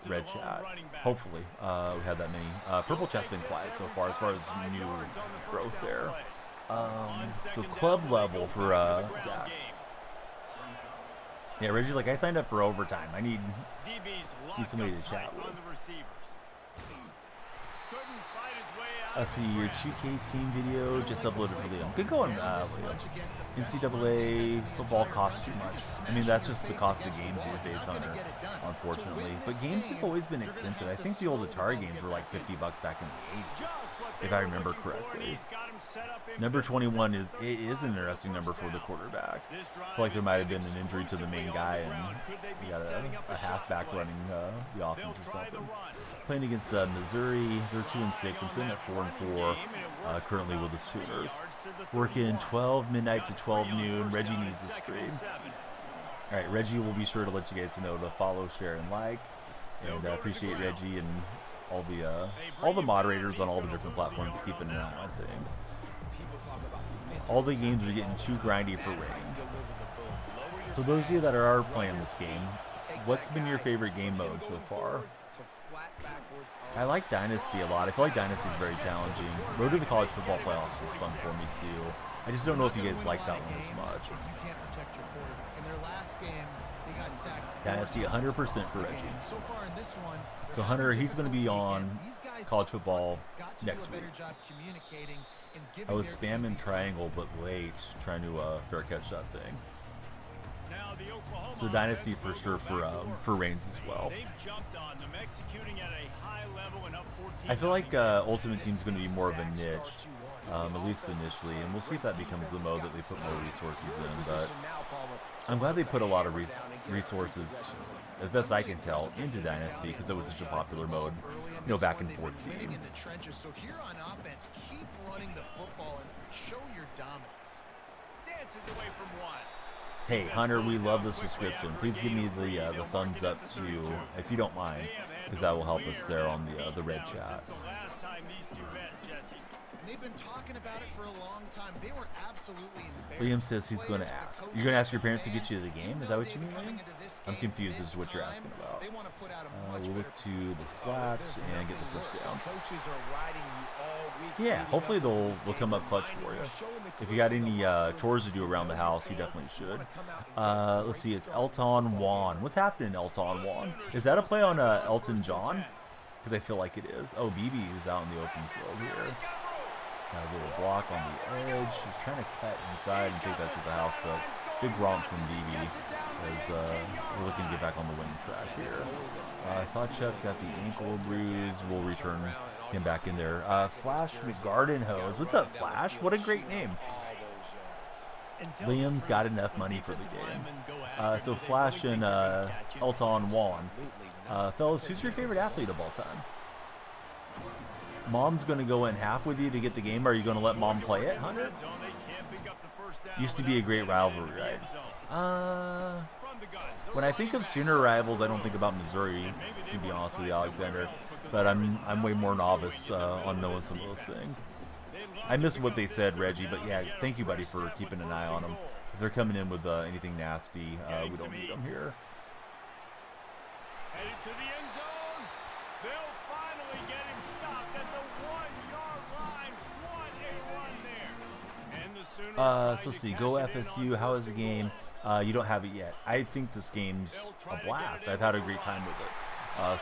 red chat. Hopefully we had that many. Purple chat's been quiet so far as new growth there. So club level for Zach. Yeah, Reggie's like, I signed up for overtime. I need somebody to chat with. Let's see, your 2K team video just uploaded for Liam. Good going, Liam. NCAA football costs too much. I mean, that's just the cost of games these days, Hunter, unfortunately. But games have always been expensive. I think the old Atari games were like $50 back in the 80s, if I remember correctly. Number 21 is an interesting number for the quarterback. I feel like there might have been an injury to the main guy, and you got a halfback running the offense or something. Playing against Missouri, they're 2-6. I'm sitting at 4-4 currently with the Sooners. Working 12 midnight to 12 noon. Reggie needs a stream. All right, Reggie will be sure to let you guys know to follow, share, and like. And I appreciate Reggie and all the moderators on all the different platforms keeping an eye on things. All the games are getting too grindy for rating. So those of you that are playing this game, what's been your favorite game mode so far? I like Dynasty a lot. I feel like Dynasty is very challenging. Road to the College Football Playoffs is fun for me too. I just don't know if you guys like that one as much. Dynasty 100% for Reggie. So Hunter, he's going to be on college football next week. I was spamming triangle but late trying to fair catch that thing. So Dynasty for sure for Reigns as well. I feel like Ultimate Team's going to be more of a niche, at least initially, and we'll see if that becomes the mode that they put more resources in. But I'm glad they put a lot of resources, as best I can tell, into Dynasty because it was such a popular mode, back in 14. So here on offense, keep running the football and show your dominance. Dances away from one. Hey Hunter, we love the subscription. Please give me the thumbs up too, if you don't mind, because that will help us there on the red chat. They've been talking about it for a long time. They were absolutely embarrassed. Liam says he's going to ask. You're going to ask your parents to get you to the game? Is that what you mean, Liam? I'm confused as to what you're asking about. We'll look to the flats and get the first down. Yeah, hopefully they'll come up clutch for you. If you got any chores to do around the house, you definitely should. Let's see, it's Elton Juan. What's happening, Elton Juan? Is that a play on Elton John? Because I feel like it is. Oh, BB is out in the open field here. Got a little block on the edge. He's trying to cut inside and take that to the house, but big romp from BB as we're looking to get back on the winning track here. Sawchuck's got the ankle bruise. We'll return him back in there. Flash McGarden Hose. What's up, Flash? What a great name. Liam's got enough money for the game. So Flash and Elton Juan. Fellas, who's your favorite athlete of all time? Mom's going to go in half with you to get the game. Are you going to let Mom play it, Hunter? Used to be a great rivalry, right? When I think of Sooner rivals, I don't think about Missouri, to be honest with you, Alexander. But I'm way more novice on knowing some of those things. I miss what they said, Reggie, but yeah, thank you, buddy, for keeping an eye on them. If they're coming in with anything nasty, we don't need them here. Headed to the end zone. They'll finally get him stopped at the 1-yard line. What a run there. And the Sooners So let's see, go FSU. How is the game? You don't have it yet. I think this game's a blast. I've had a great time with it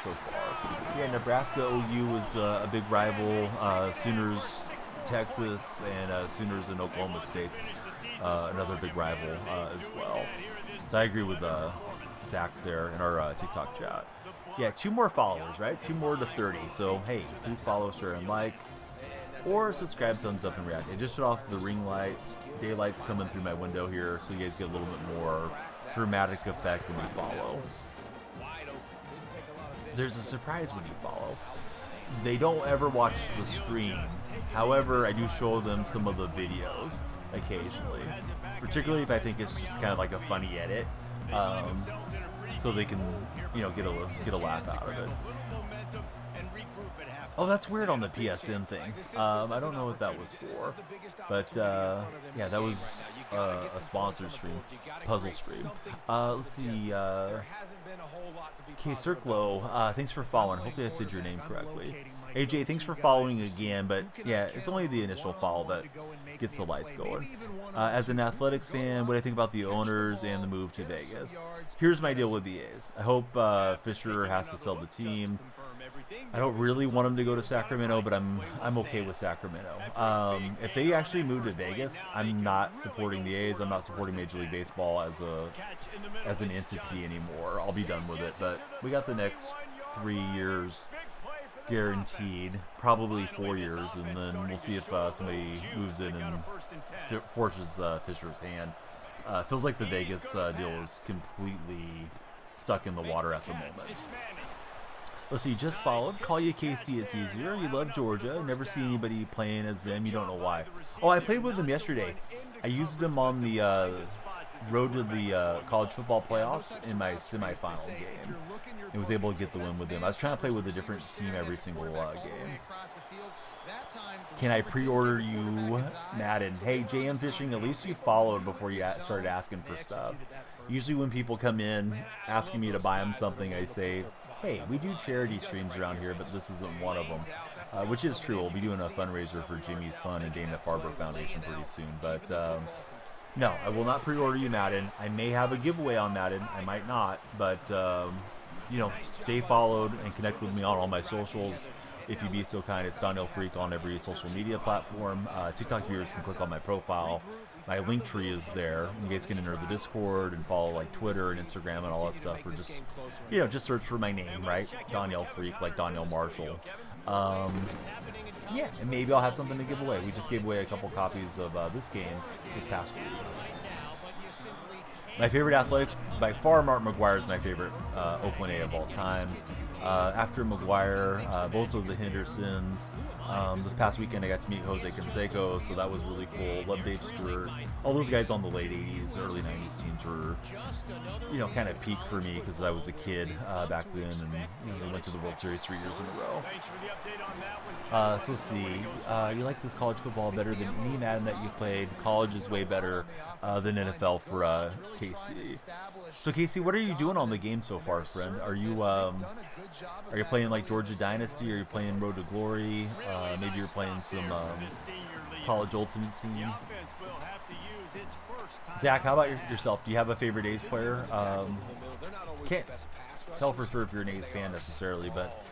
so far. Yeah, Nebraska OU was a big rival. Sooners, Texas, and Sooners and Oklahoma State's another big rival as well. So I agree with Zach there in our TikTok chat. Yeah, 2 more followers, right? 2 more to 30. So hey, please follow, share, and like. or subscribe, thumbs up, and react. I just shut off the ring light. Daylight's coming through my window here, so you guys get a little bit more dramatic effect when you follow. There's a surprise when you follow. They don't ever watch the stream. However, I do show them some of the videos occasionally, particularly if I think it's just kind of like a funny edit, so they can, you know, get a laugh out of it. Oh, that's weird on the PSN thing. I don't know what that was for, but yeah, that was a sponsored stream, puzzle stream. Let's see. K-Circlo, thanks for following. Hopefully I said your name correctly. AJ, thanks for following again, but yeah, it's only the initial follow that gets the lights going. As an athletics fan, what do I think about the owners and the move to Vegas? Here's my deal with the A's. I hope Fisher has to sell the team. I don't really want him to go to Sacramento, but I'm okay with Sacramento. If they actually move to Vegas, I'm not supporting the A's. I'm not supporting Major League Baseball as an entity anymore. I'll be done with it. But we got the next 3 years guaranteed, probably 4 years, and then we'll see if somebody moves in and forces Fisher's hand. Feels like the Vegas deal is completely stuck in the water at the moment. Let's see, just followed. Call you KC, it's easier. You love Georgia. Never see anybody playing as them. You don't know why. Oh, I played with them yesterday. I used them on the road to the college football playoffs in my semifinal game. I was able to get the win with them. I was trying to play with a different team every single game. Can I pre-order you Madden? Hey, JM Fishing, at least you followed before you started asking for stuff. Usually when people come in asking me to buy them something, I say, hey, we do charity streams around here, but this isn't one of them. Which is true. We'll be doing a fundraiser for Jimmy's Fun and Dana Farber Foundation pretty soon. But no, I will not pre-order you Madden. I may have a giveaway on Madden. I might not. But, you know, stay followed and connect with me on all my socials. If you be so kind, it's Daniel Freak on every social media platform. TikTok viewers can click on my profile. My link tree is there. You guys can enter the Discord and follow like Twitter and Instagram and all that stuff. Or just, you know, just search for my name, right? Daniel Freak, like Daniel Marshall. Yeah, and maybe I'll have something to give away. We just gave away a couple copies of this game this past week. My favorite athletics, by far, Mark McGuire is my favorite Oakland A of all time. After McGuire, both of the Hendersons. This past weekend, I got to meet Jose Canseco, so that was really cool. Love Dave Stewart. All those guys on the late 80s, early 90s teams were, you know, kind of peak for me because I was a kid back then, and you know, they went to the World Series 3 years in a row. So let's see. You like this college football better than any Madden that you played. College is way better than NFL for KC. So KC, what are you doing on the game so far, friend? Are you playing like Georgia Dynasty? Are you playing Road to Glory? Maybe you're playing some College Ultimate Team. Zach, how about yourself? Do you have a favorite A's player? Can't tell for sure if you're an A's fan necessarily, but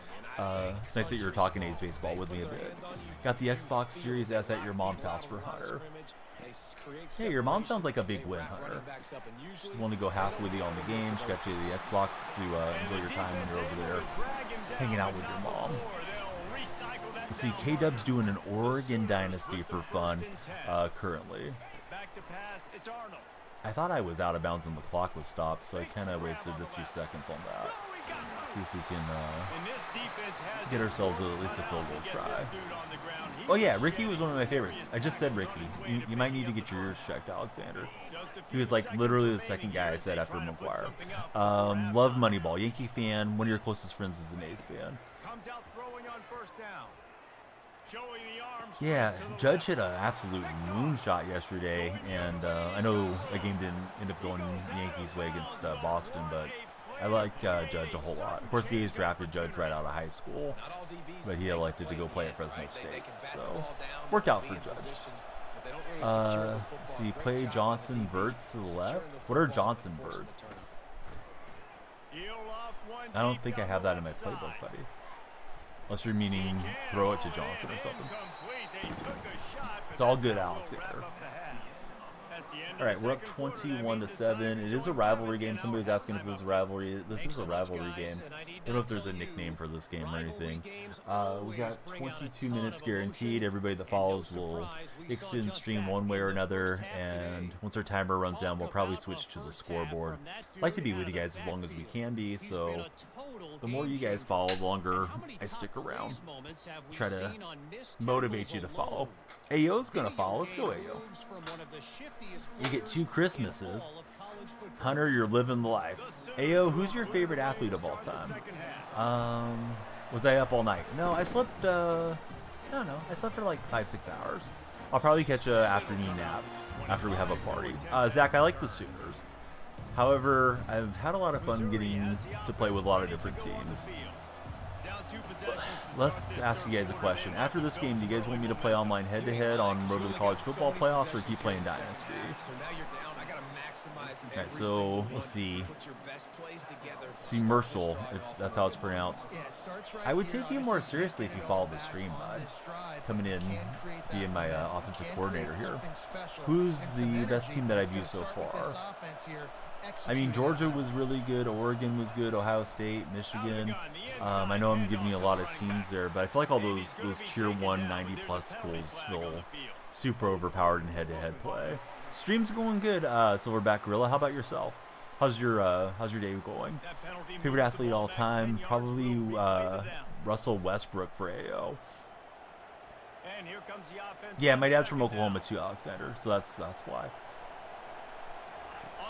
it's nice that you're talking A's baseball with me a bit. Got the Xbox Series S at your mom's house for Hunter. Hey, your mom sounds like a big win, Hunter. She's willing to go half with you on the game. She got you the Xbox to enjoy your time when you're over there hanging out with your mom. See, K-Dub's doing an Oregon Dynasty for fun currently. I thought I was out of bounds and the clock was stopped, so I kind of wasted a few seconds on that. See if we can get ourselves at least a field goal try. Oh yeah, Ricky was one of my favorites. I just said Ricky. You might need to get your ears checked, Alexander. He was like literally the second guy I said after McGuire. Love Moneyball. Yankee fan. One of your closest friends is an A's fan. Yeah, Judge hit an absolute moonshot yesterday, and I know the game didn't end up going Yankees' way against Boston, but I like Judge a whole lot. Of course, the A's drafted Judge right out of high school, but he elected to go play at Fresno State, so worked out for Judge. Let's see, play Johnson Verts to the left. What are Johnson Verts? I don't think I have that in my playbook, buddy. Unless you're meaning throw it to Johnson or something. It's all good, Alexander. All right, we're up 21-7. It is a rivalry game. Somebody was asking if it was a rivalry. This is a rivalry game. I don't know if there's a nickname for this game or anything. We got 22 minutes guaranteed. Everybody that follows will extend stream one way or another, and once our timer runs down, we'll probably switch to the scoreboard. I'd like to be with you guys as long as we can be, so the more you guys follow, the longer I stick around. Try to motivate you to follow. Ayo's gonna follow. Let's go, Ayo. You get 2 Christmases. Hunter, you're living the life. Ayo, who's your favorite athlete of all time? Was I up all night? No, I slept, no, I slept for like 5-6 hours. I'll probably catch an afternoon nap after we have a party. Zach, I like the Sooners. However, I've had a lot of fun getting to play with a lot of different teams. Let's ask you guys a question. After this game, do you guys want me to play online head-to-head on Road to the College Football Playoffs or keep playing Dynasty? Okay, so let's see. Mercial, if that's how it's pronounced. I would take you more seriously if you followed the stream, bud. Coming in, being my offensive coordinator here. Who's the best team that I've used so far? I mean, Georgia was really good. Oregon was good. Ohio State, Michigan. I know I'm giving you a lot of teams there, but I feel like all those tier 1 90+ schools feel super overpowered in head-to-head play. Stream's going good. Silverback Gorilla. How about yourself? How's your day going? Favorite athlete all time? Probably Russell Westbrook for AO. Yeah, my dad's from Oklahoma too, Alexander. So that's why.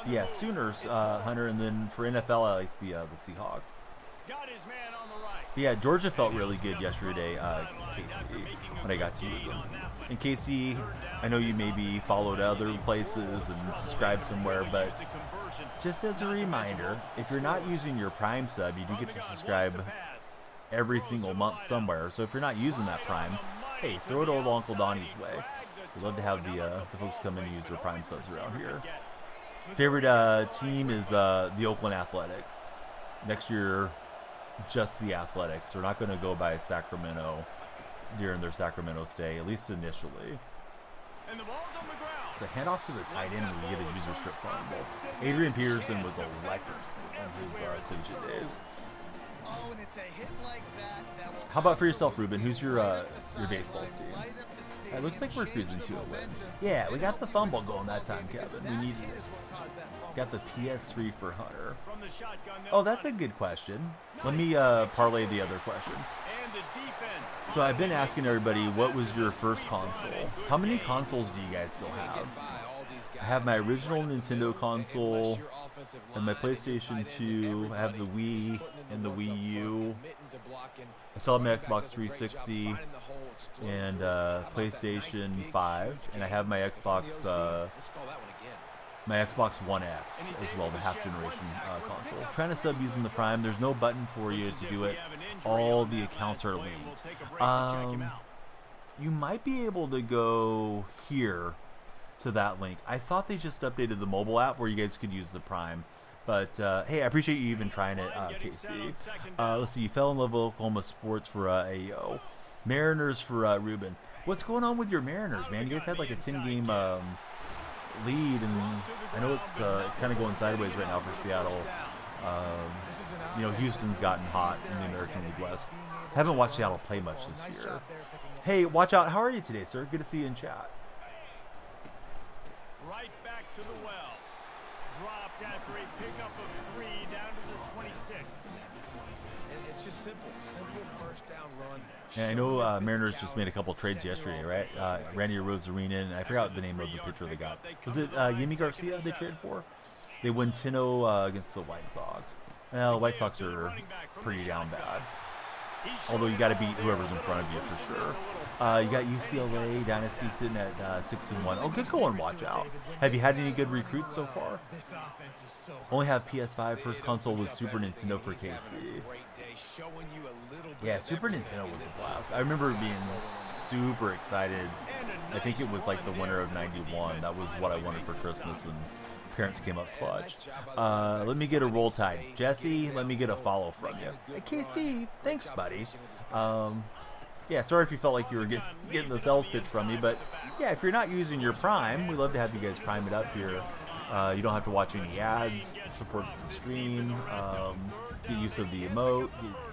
Yeah, Sooners, Hunter, and then for NFL, I like the Seahawks. But yeah, Georgia felt really good yesterday, Casey, when I got to use them. And Casey, I know you maybe followed other places and subscribed somewhere, but just as a reminder, if you're not using your Prime sub, you do get to subscribe every single month somewhere. So if you're not using that Prime, hey, throw it old Uncle Donnie's way. We'd love to have the folks come in and use their Prime subs around here. Favorite team is the Oakland Athletics. Next year, just the Athletics. We're not going to go by Sacramento during their Sacramento stay, at least initially. It's a handoff to the tight end when we get a user strip fumble. Adrian Peterson was electric on his collegiate days. How about for yourself, Ruben? Who's your baseball team? It looks like we're cruising to a win. Yeah, we got the fumble going that time, Kevin. We needed it. Got the PS3 for Hunter. Oh, that's a good question. Let me parlay the other question. So I've been asking everybody, what was your first console? How many consoles do you guys still have? I have my original Nintendo console and my PlayStation 2. I have the Wii and the Wii U. I still have my Xbox 360 and PlayStation 5, and I have my Xbox One X as well, the half-generation console. Trying to sub using the Prime. There's no button for you to do it. All the accounts are linked. You might be able to go here to that link. I thought they just updated the mobile app where you guys could use the Prime. But, hey, I appreciate you even trying it, Casey. Let's see. You fell in love with Oklahoma sports for AO. Mariners for Ruben. What's going on with your Mariners, man? You guys had like a 10-game lead, and I know it's kind of going sideways right now for Seattle. You know, Houston's gotten hot in the American League West. Haven't watched Seattle play much this year. Hey, watch out. How are you today, sir? Good to see you in chat. Right back to the well. Dropped after a pickup of 3 down to the 26. And it's just simple first down run. And I know Mariners just made a couple trades yesterday, right? Randy Arozarena, and I forgot the name of the pitcher they got. Was it Yimi Garcia they traded for? They won 10-0 against the White Sox. Well, the White Sox are pretty down bad. Although you got to beat whoever's in front of you for sure. You got UCLA Dynasty sitting at 6-1. Oh, good going. Watch out. Have you had any good recruits so far? Only have PS5. First console was Super Nintendo for KC. Yeah, Super Nintendo was a blast. I remember being super excited. I think it was like the winter of '91. That was what I wanted for Christmas, and parents came up clutch. Let me get a roll tide. Jesse, let me get a follow from you. Hey, KC, thanks, buddy. Yeah, sorry if you felt like you were getting the sales pitch from me, but yeah, if you're not using your Prime, we'd love to have you guys Prime it up here. You don't have to watch any ads, supports the stream, get use of the emote,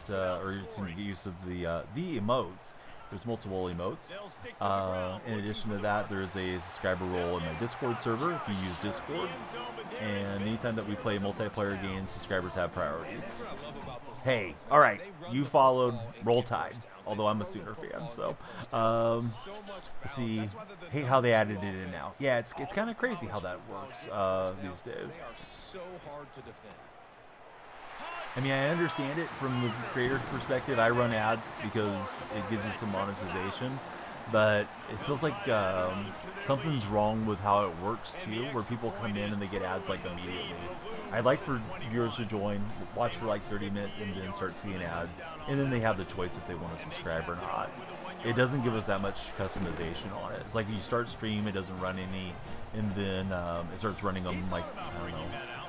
get use of the emotes. There's multiple emotes. In addition to that, there's a subscriber role in my Discord server if you use Discord. And anytime that we play multiplayer games, subscribers have priority. Hey, all right, you followed Roll Tide, although I'm a Sooner fan. So, let's see, hate how they added it in now. Yeah, it's kind of crazy how that works these days. I mean, I understand it from the creator's perspective. I run ads because it gives you some monetization, but it feels like something's wrong with how it works too, where people come in and they get ads like immediately. I'd like for viewers to join, watch for like 30 minutes, and then start seeing ads, and then they have the choice if they want to subscribe or not. It doesn't give us that much customization on it. It's like you start stream, it doesn't run any, and then it starts running them like, I don't know,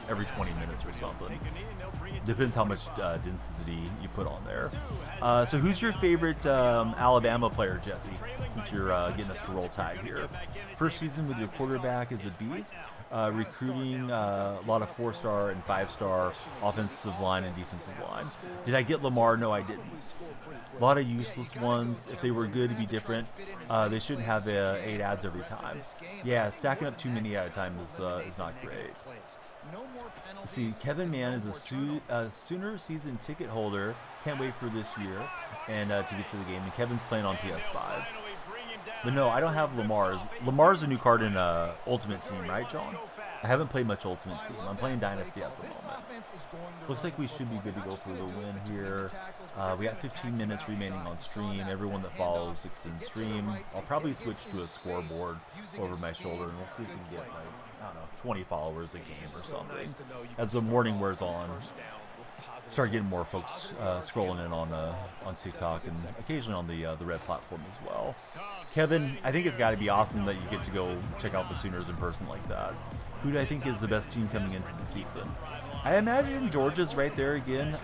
every 20 minutes or something. Depends how much density you put on there. So who's your favorite Alabama player, Jesse, since you're getting us to Roll Tide here? First season with your quarterback is the Bees. Recruiting a lot of 4-star and 5-star offensive line and defensive line. Did I get Lamar? No, I didn't. A lot of useless ones. If they were good, it'd be different. They shouldn't have 8 ads every time. Yeah, stacking up too many at a time is not great. Let's see, Kevin Mann is a Sooner season ticket holder. Can't wait for this year and to get to the game. And Kevin's playing on PS5. But no, I don't have Lamar's. Lamar's a new card in Ultimate Team, right, John? I haven't played much Ultimate Team. I'm playing Dynasty at the moment. Looks like we should be good to go for the win here. We got 15 minutes remaining on stream. Everyone that follows extend stream. I'll probably switch to a scoreboard over my shoulder, and we'll see if we can get, like, I don't know, 20 followers a game or something. As the morning wears on, start getting more folks scrolling in on TikTok and occasionally on the Red platform as well. Kevin, I think it's got to be awesome that you get to go check out the Sooners in person like that. Who do I think is the best team coming into the season? I imagine Georgia's right there again.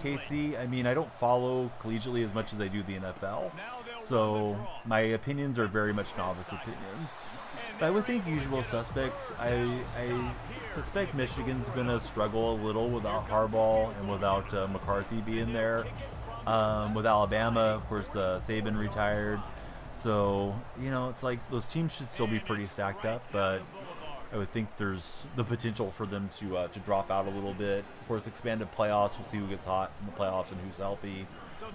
KC, I mean, I don't follow collegiately as much as I do the NFL, so my opinions are very much novice opinions. But I would think usual suspects. I suspect Michigan's going to struggle a little without Harbaugh and without McCarthy being there. With Alabama, of course, Saban retired. So, you know, it's like those teams should still be pretty stacked up, but I would think there's the potential for them to drop out a little bit. Of course, expanded playoffs, we'll see who gets hot in the playoffs and who's healthy.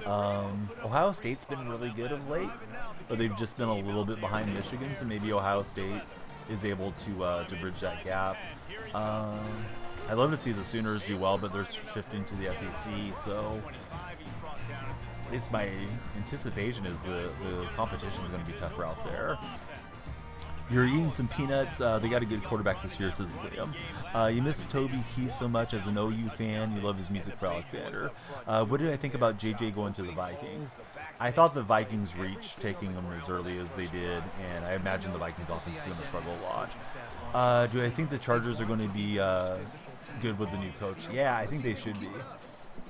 Ohio State's been really good of late, but they've just been a little bit behind Michigan, so maybe Ohio State is able to bridge that gap. I'd love to see the Sooners do well, but they're shifting to the SEC, so at least my anticipation is the competition is going to be tougher out there. You're eating some peanuts. They got a good quarterback this year, says Liam. You miss Toby Keith so much as an OU fan. You love his music for Alexander. What did I think about JJ going to the Vikings? I thought the Vikings reached taking them as early as they did, and I imagine the Vikings offense is going to struggle a lot. Do I think the Chargers are going to be good with the new coach? Yeah, I think they should be.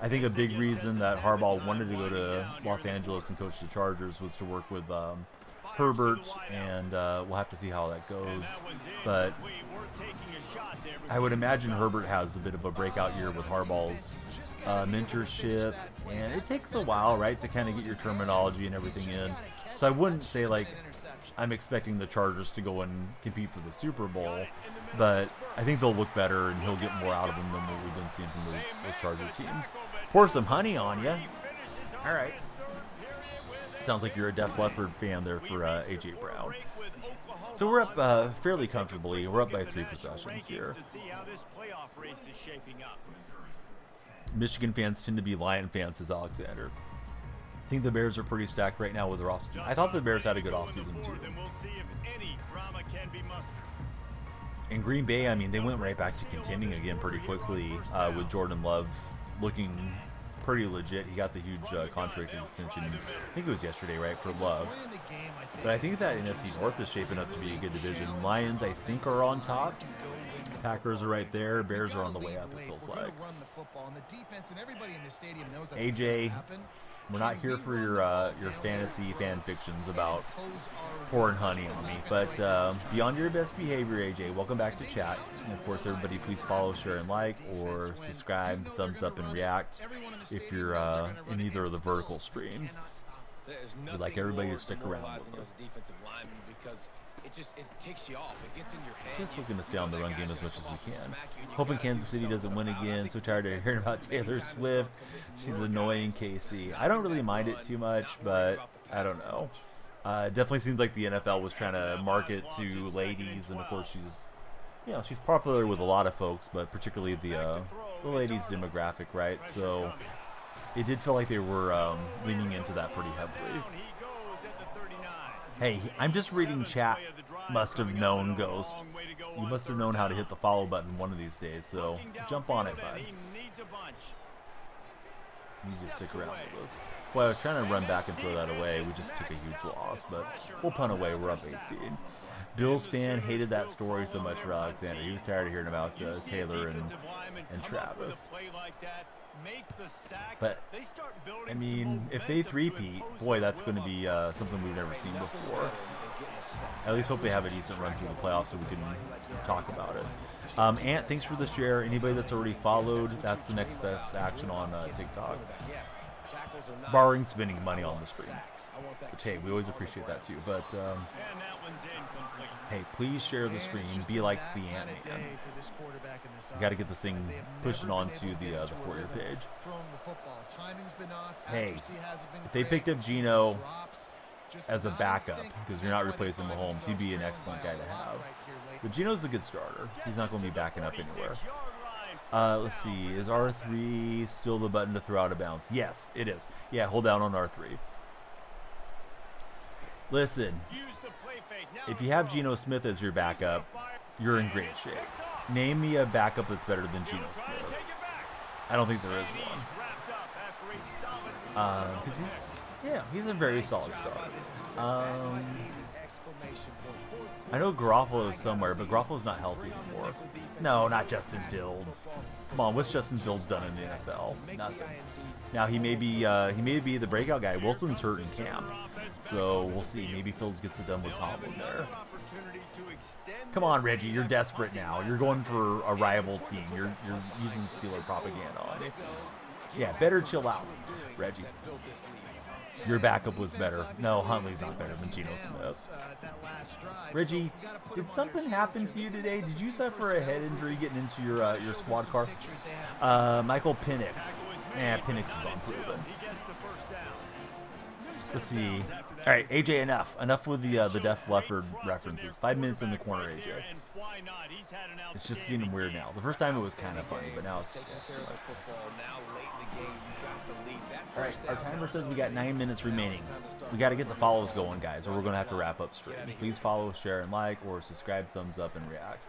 I think a big reason that Harbaugh wanted to go to Los Angeles and coach the Chargers was to work with Herbert, and we'll have to see how that goes. But I would imagine Herbert has a bit of a breakout year with Harbaugh's mentorship, and it takes a while, right, to kind of get your terminology and everything in. So I wouldn't say, like, I'm expecting the Chargers to go and compete for the Super Bowl, but I think they'll look better, and he'll get more out of them than what we've been seeing from those Charger teams. Pour some honey on you. All right. Sounds like you're a Def Leppard fan there for A.J. Brown. So we're up fairly comfortably. We're up by 3 possessions here. Michigan fans tend to be Lion fans, says Alexander. I think the Bears are pretty stacked right now with their offseason. I thought the Bears had a good offseason too. In Green Bay, I mean, they went right back to contending again pretty quickly with Jordan Love looking pretty legit. He got the huge contract extension, I think it was yesterday, right, for Love. But I think that NFC North is shaping up to be a good division. Lions, I think, are on top. Packers are right there. Bears are on the way up, it feels like. AJ, We're not here for your fantasy fan fictions about pouring honey on me. But be on your best behavior, AJ. Welcome back to chat. And of course, everybody, please follow, share, and like, or subscribe, thumbs up, and react if you're in either of the vertical streams. We'd like everybody to stick around with us. It ticks you off. It gets in your head. Just looking to stay on the run game as much as we can. Hoping Kansas City doesn't win again. So tired of hearing about Taylor Swift. She's annoying, Casey. I don't really mind it too much, but I don't know. It definitely seems like the NFL was trying to market to ladies, and of course she's popular with a lot of folks, but particularly the ladies demographic, right? So it did feel like they were leaning into that pretty heavily. Hey, I'm just reading chat. Must have known, Ghost. You must have known how to hit the follow button one of these days, so jump on it, bud. You need to stick around with us. Boy, I was trying to run back and throw that away. We just took a huge loss, but we'll punt away. We're up 18. Bills fan hated that story so much for Alexander. He was tired of hearing about Taylor and Travis. But, I mean, if they three-peat, boy, that's going to be something we've never seen before. I at least hope they have a decent run through the playoffs so we can talk about it. Ant, thanks for the share. Anybody that's already followed, that's the next best action on TikTok. Barring spending money on the stream. Which, hey, we always appreciate that too. But, hey, please share the stream. Be like the Ant-Man. You got to get this thing pushing onto the For You page. Hey, if they picked up Geno as a backup, because you're not replacing Mahomes, he'd be an excellent guy to have. But Geno's a good starter. He's not going to be backing up anywhere. Let's see. Is R3 still the button to throw out of bounds? Yes, it is. Yeah, hold down on R3. Listen, if you have Geno Smith as your backup, you're in great shape. Name me a backup that's better than Geno Smith. I don't think there is one. Because he's a very solid starter. I know Garoppolo is somewhere, but Garoppolo's not healthy anymore. No, not Justin Fields. Come on, what's Justin Fields done in the NFL? Nothing. Now he may be the breakout guy. Wilson's hurt in camp, so we'll see. Maybe Fields gets it done with Tomlin there. Come on, Reggie, you're desperate now. You're going for a rival team. You're using Steeler propaganda on it. Yeah, better chill out, Reggie. Your backup was better. No, Huntley's not better than Geno Smith. Reggie, did something happen to you today? Did you suffer a head injury getting into your squad car? Michael Penix. Penix is unproven. Let's see. All right, AJ, enough with the Def Leppard references. 5 minutes in the corner, AJ. It's just getting weird now. The first time it was kind of funny, but now it's too much. All right, our timer says we got 9 minutes remaining. We got to get the follows going, guys, or we're going to have to wrap up straight. Please follow, share, and like, or subscribe, thumbs up, and react.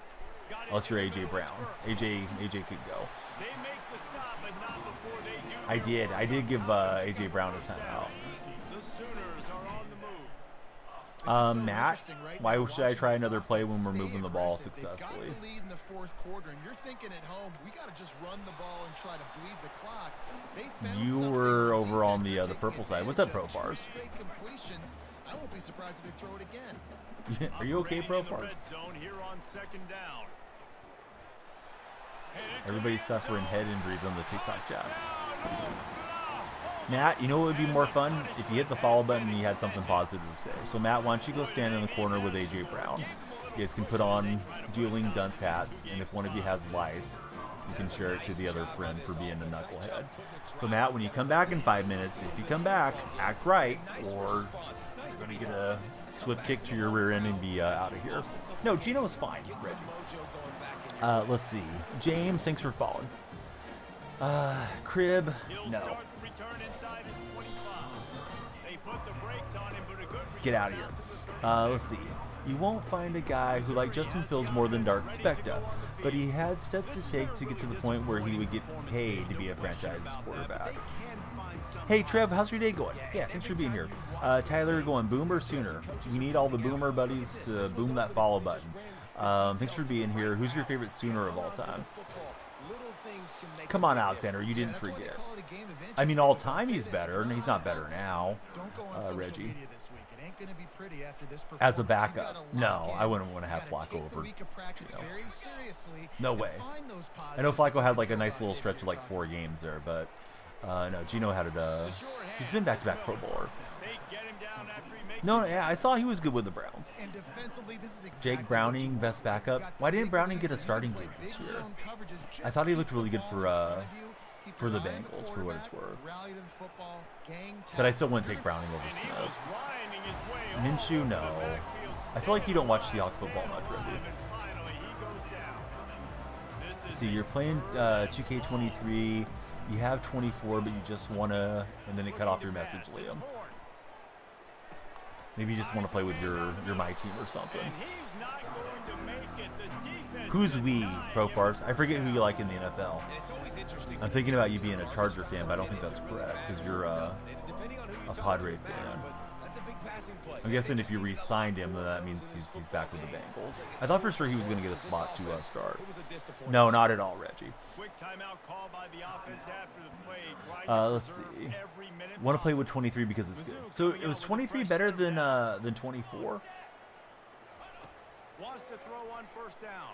Unless you're AJ Brown. AJ could go. I did give AJ Brown a timeout. Matt, why should I try another play when we're moving the ball successfully? In the fourth quarter, and you're thinking at home, we got to just run the ball and try to bleed the clock. You were over on the purple side. What's up, Pro Fars? I won't be surprised if they throw it again. Are you okay, Pro Fars? Everybody's suffering head injuries on the TikTok chat. Matt, you know what would be more fun? If you hit the follow button and you had something positive to say. So, Matt, why don't you go stand in the corner with AJ Brown? You guys can put on dueling dunce hats, and if one of you has lice, you can share it to the other friend for being a knucklehead. So, Matt, when you come back in 5 minutes, if you come back, act right, or you're going to get a swift kick to your rear end and be out of here. No, Geno's fine, Reggie. Let's see. James, thanks for following. Crib, no. Get out of here. Let's see. You won't find a guy who liked Justin Fields more than Dark Specta, but he had steps to take to get to the point where he would get paid to be a franchise quarterback. Hey, Trev, how's your day going? Yeah, thanks for being here. Tyler going boomer sooner. We need all the boomer buddies to boom that follow button. Thanks for being here. Who's your favorite Sooner of all time? things can make Come a on, big Alexander, you didn't That's why they forget. call it a game of inches. I mean, all I'll time say he's this, better, and your he's not better offense, now. Don't go on social Reggie. media this week. It ain't gonna be pretty after this As a performance. backup, You gotta no, lock I in. wouldn't want to You have gotta Flacco take the over. week of practice Gino. very seriously No and way. find those I know positives Flacco that had you like a can nice build little on. stretch of like 4 games there, but no, Gino had it. He's been back-to-back Pro Bowler. They get him down after he makes No, the yeah, I saw he was good with the Browns. And defensively, this is exactly Jake Browning, what you best want. backup. You've got Why the didn't big Browning leads get a and you starting can gig play this big year? zone coverages. I Just thought he keep looked the really good ball for in front of you. Keep for your the eye on Bengals, for what it's quarterback, worth. rally to the football, gang But I tackle. still wouldn't take Browning over And he Smith. was winding his way Minshew, all over no. the backfield, I feel like you don't watch staying Seahawks football much, alive, Reggie. and finally he goes down. This is See, you're playing 2K23. You have 24, but you just wanna, and then it cut off your message, Liam. Maybe you just want to play with your my team or something. And he's not going to make it. The defense Who's we, denying Pro him. Fars? I forget who you like in the NFL. And it's always interesting. I'm thinking about you being a Charger fan, but I don't think that's correct because you're a Padre fan. That's a big passing play. I'm guessing if you re-signed him, then that means he's back with the Bengals. I thought for sure he was going to get a spot to start. No, not at all, Reggie. Quick timeout call by the offense after the play. Trying to Let's preserve see. every minute Want to play with possible. 23 because it's good. So it was 23 better than 24. Wants to throw on first down.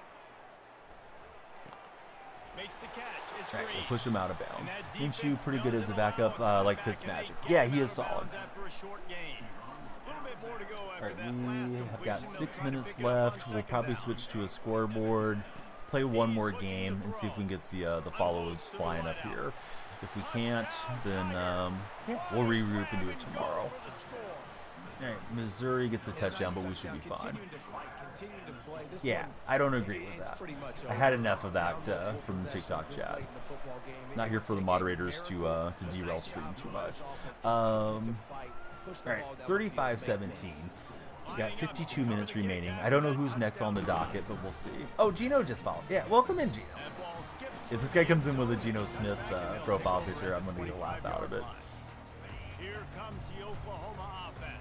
Makes the catch. It's All right, Green. we'll push him out of And bounds. that Minshew defense pretty good does as a it allow backup, a like comeback, and Fitzmagic. they Yeah, get he out is of solid. bounds after a short gain. A little bit more to go All after right, that last we have completion. got They'll 6 try to minutes pick it up on left. We'll second probably down. switch to a scoreboard, play one more game, and see if we can get the follows flying up here. If we can't, then yeah, we'll regroup and do it tomorrow. All right, Missouri gets a touchdown, but we should be fine. Yeah, I don't agree with that. I had enough of that from the TikTok chat. Not here for the moderators to derail stream too much. All right, 35-17. We got 52 minutes remaining. I don't know who's next on the docket, but we'll see. Oh, Gino just followed. Yeah, welcome in, Gino. If this guy comes in with a Geno Smith profile picture, I'm going to get a laugh out of it. Here comes the Oklahoma offense.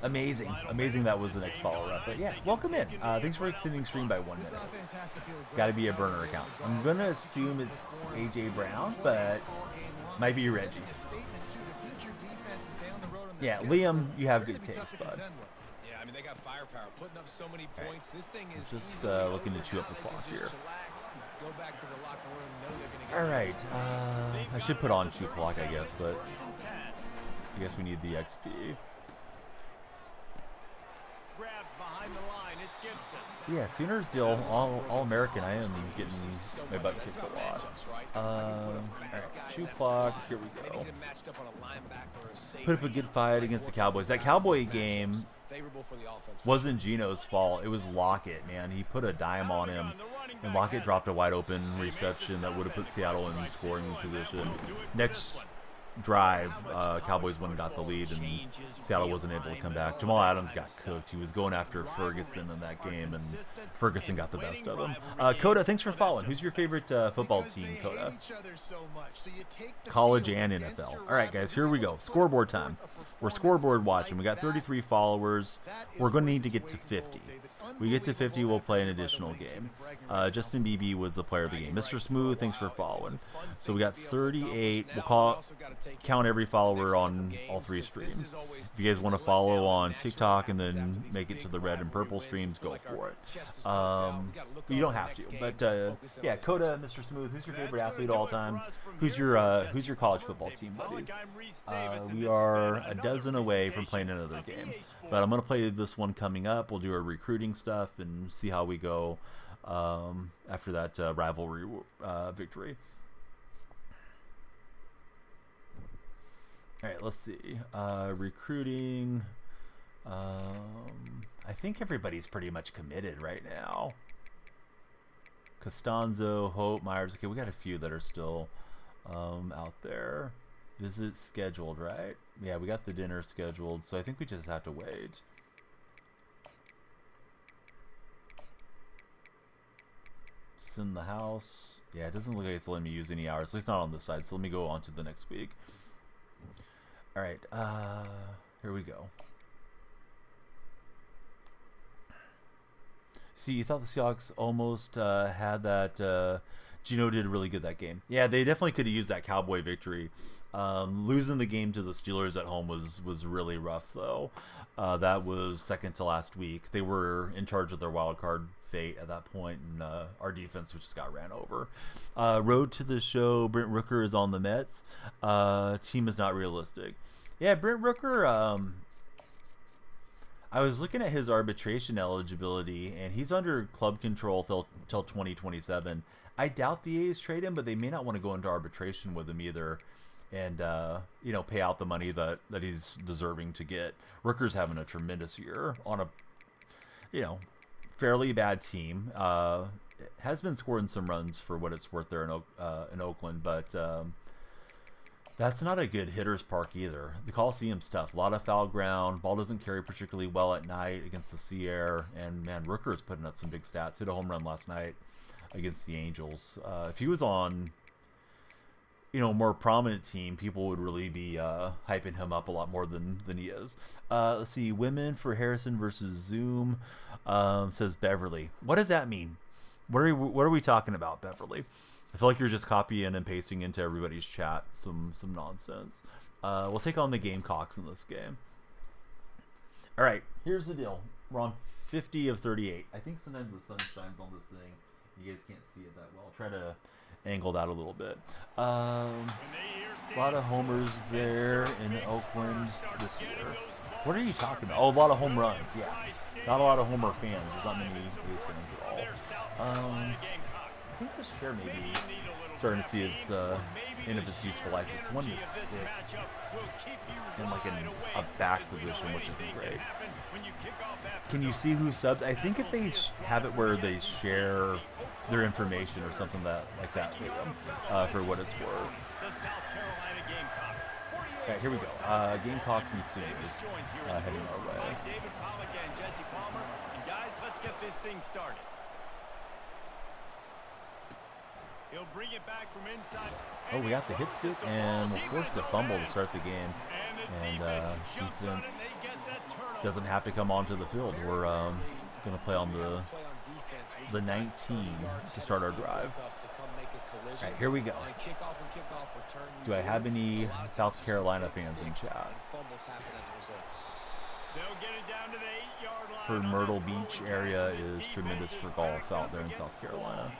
Amazing. Amazing that was the next follow-up. But yeah, welcome in. Thanks for extending stream by 1 This minute. offense has to feel great Got to be a about burner where account. they're I'm going. going to assume it's A.J. Brown, but might be Reggie. Sending a statement to the future defenses down the road on the Yeah, schedule. Liam, you have They're good gonna be tough taste, to bud. contend with. Yeah, I mean, they got firepower, putting up so many All right. points. This thing is Just, easily looking to over chew up now. the They can clock just here. chillax, go back to the locker room, know they're gonna get All right. I should put on 2 o'clock, I guess, but First and 10. I guess we need the XP. Grabbed behind the line. It's Gibson. Yeah, Sooners deal all American. I am getting my butt kicked a lot. All right, 2 o'clock. Here we go. Put up a good fight against the Cowboys. That Cowboy game wasn't Geno's fault. It was Lockett, man. He put a dime on him, and Lockett dropped a wide open reception that would have put Seattle in scoring position. Next drive, Cowboys went and got the lead, and Seattle wasn't able to come back. Jamal Adams got cooked. He was going after Ferguson in that game, and Ferguson got the best of him. Coda, thanks for following. Who's your favorite football Because team, they hate Coda? each other so much. So you take the College field and against NFL. your All right, guys, here we go. rival, Scoreboard put time. forth a We're performance scoreboard watching. We got like 33 that. followers. That is We're going to what need to this get to way 50. David. We get to 50, we'll play an additional Unbelievable game. effort by the way, Jimmy Justin BB was the player of the game. Mr. Smooth, thanks for following. So we got It's a fun thing to be 38. able to We'll accomplish now. count every follower Next on couple all games, 3 'cause this streams. is always If you guys want to a follow letdown, on natural TikTok and happens after then these make it big to the red and rivalry purple wins. We streams, feel go like our for it. chest is puffed out. We gotta look You on don't to the have next to, game but and focus on yeah, what's Coda, Mr. Smooth, who's your favorite That's athlete gonna of all do it for time? us from Who's here. your Jesse college Howard, football David team, Pollock, buddies? I'm Reese Davis, and We this has are been a another dozen away from playing presentation another of game, EA Sports. but I'm gonna play this one coming up. We'll do our recruiting stuff and see how we go after that rivalry victory. All right, let's see. Recruiting. I think everybody's pretty much committed right now. Costanzo, Hope, Myers. Okay, we got a few that are still out there. Visit scheduled, right? Yeah, we got the dinner scheduled, so I think we just have to wait. Send the house. Yeah, it doesn't look like it's letting me use any hours, at least not on this side, so let me go on to the next week. Alright, here we go. See, you thought the Seahawks almost had that Gino did really good that game. Yeah, they definitely could have used that Cowboy victory. Losing the game to the Steelers at home was really rough, though. That was second to last week. They were in charge of their wild card fate at that point, and our defense just got ran over. Road to the show. Brent Rooker is on the Mets. Team is not realistic. Yeah, Brent Rooker. I was looking at his arbitration eligibility, and he's under club control till 2027. I doubt the A's trade him, but they may not want to go into arbitration with him either, and pay out the money that he's deserving to get. Rooker's having a tremendous year on a fairly bad team. Has been scoring some runs for what it's worth there in Oakland, but that's not a good hitter's park either. The Coliseum's tough. A lot of foul ground. Ball doesn't carry particularly well at night against the sea air. And, man, Rooker's putting up some big stats. Hit a home run last night against the Angels. If he was on, a more prominent team, people would really be hyping him up a lot more than he is. Let's see. Women for Harrison versus Zoom, says Beverly. What does that mean? What are we talking about, Beverly? I feel like you're just copying and pasting into everybody's chat some nonsense. We'll take on the Gamecocks in this game. All right, here's the deal. We're on 50 of 38. I think sometimes the sun shines on this thing. You guys can't see it that well. I'll try to angle that a little bit. A lot of homers there in Oakland this year. What are you talking about? Oh, a lot of home runs, yeah. Not a lot of homer fans. There's not many A's fans at all. I think this chair may be starting to see its end of its useful life. It's one to sit in like a back position, which isn't great. Can you see who subs? I think if they have it where they share their information or something like that with them, for what it's worth. All right, here we go. Gamecocks and Sooners heading our way. Let's get this thing started. He'll bring it back from inside. Oh, we got the hit stick, and we'll force the fumble to start the game. And defense doesn't have to come onto the field. We're going to play on the 19 to start our drive. All right, here we go. Do I have any South Carolina fans in chat? For Myrtle Beach area is tremendous for golf out there in South Carolina.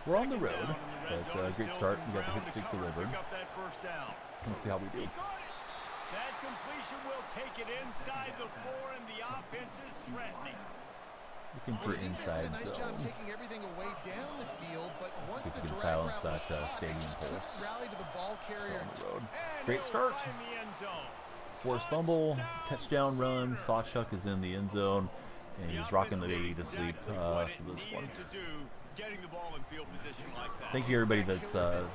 We're on the road, but great start. We got the hit stick delivered. Let's see how we do. That completion will take it inside the 4, and the offense is threatening. Looking for inside nice zone. job taking everything away down the field, but once See if the we can drag silence route was that caught, stadium they just pulse. couldn't rally to the ball carrier. On the road. Great start. Forced fumble, touchdown run. Sawchuck is in the end zone, and he's rocking the baby to sleep for this one. Thank you, everybody that's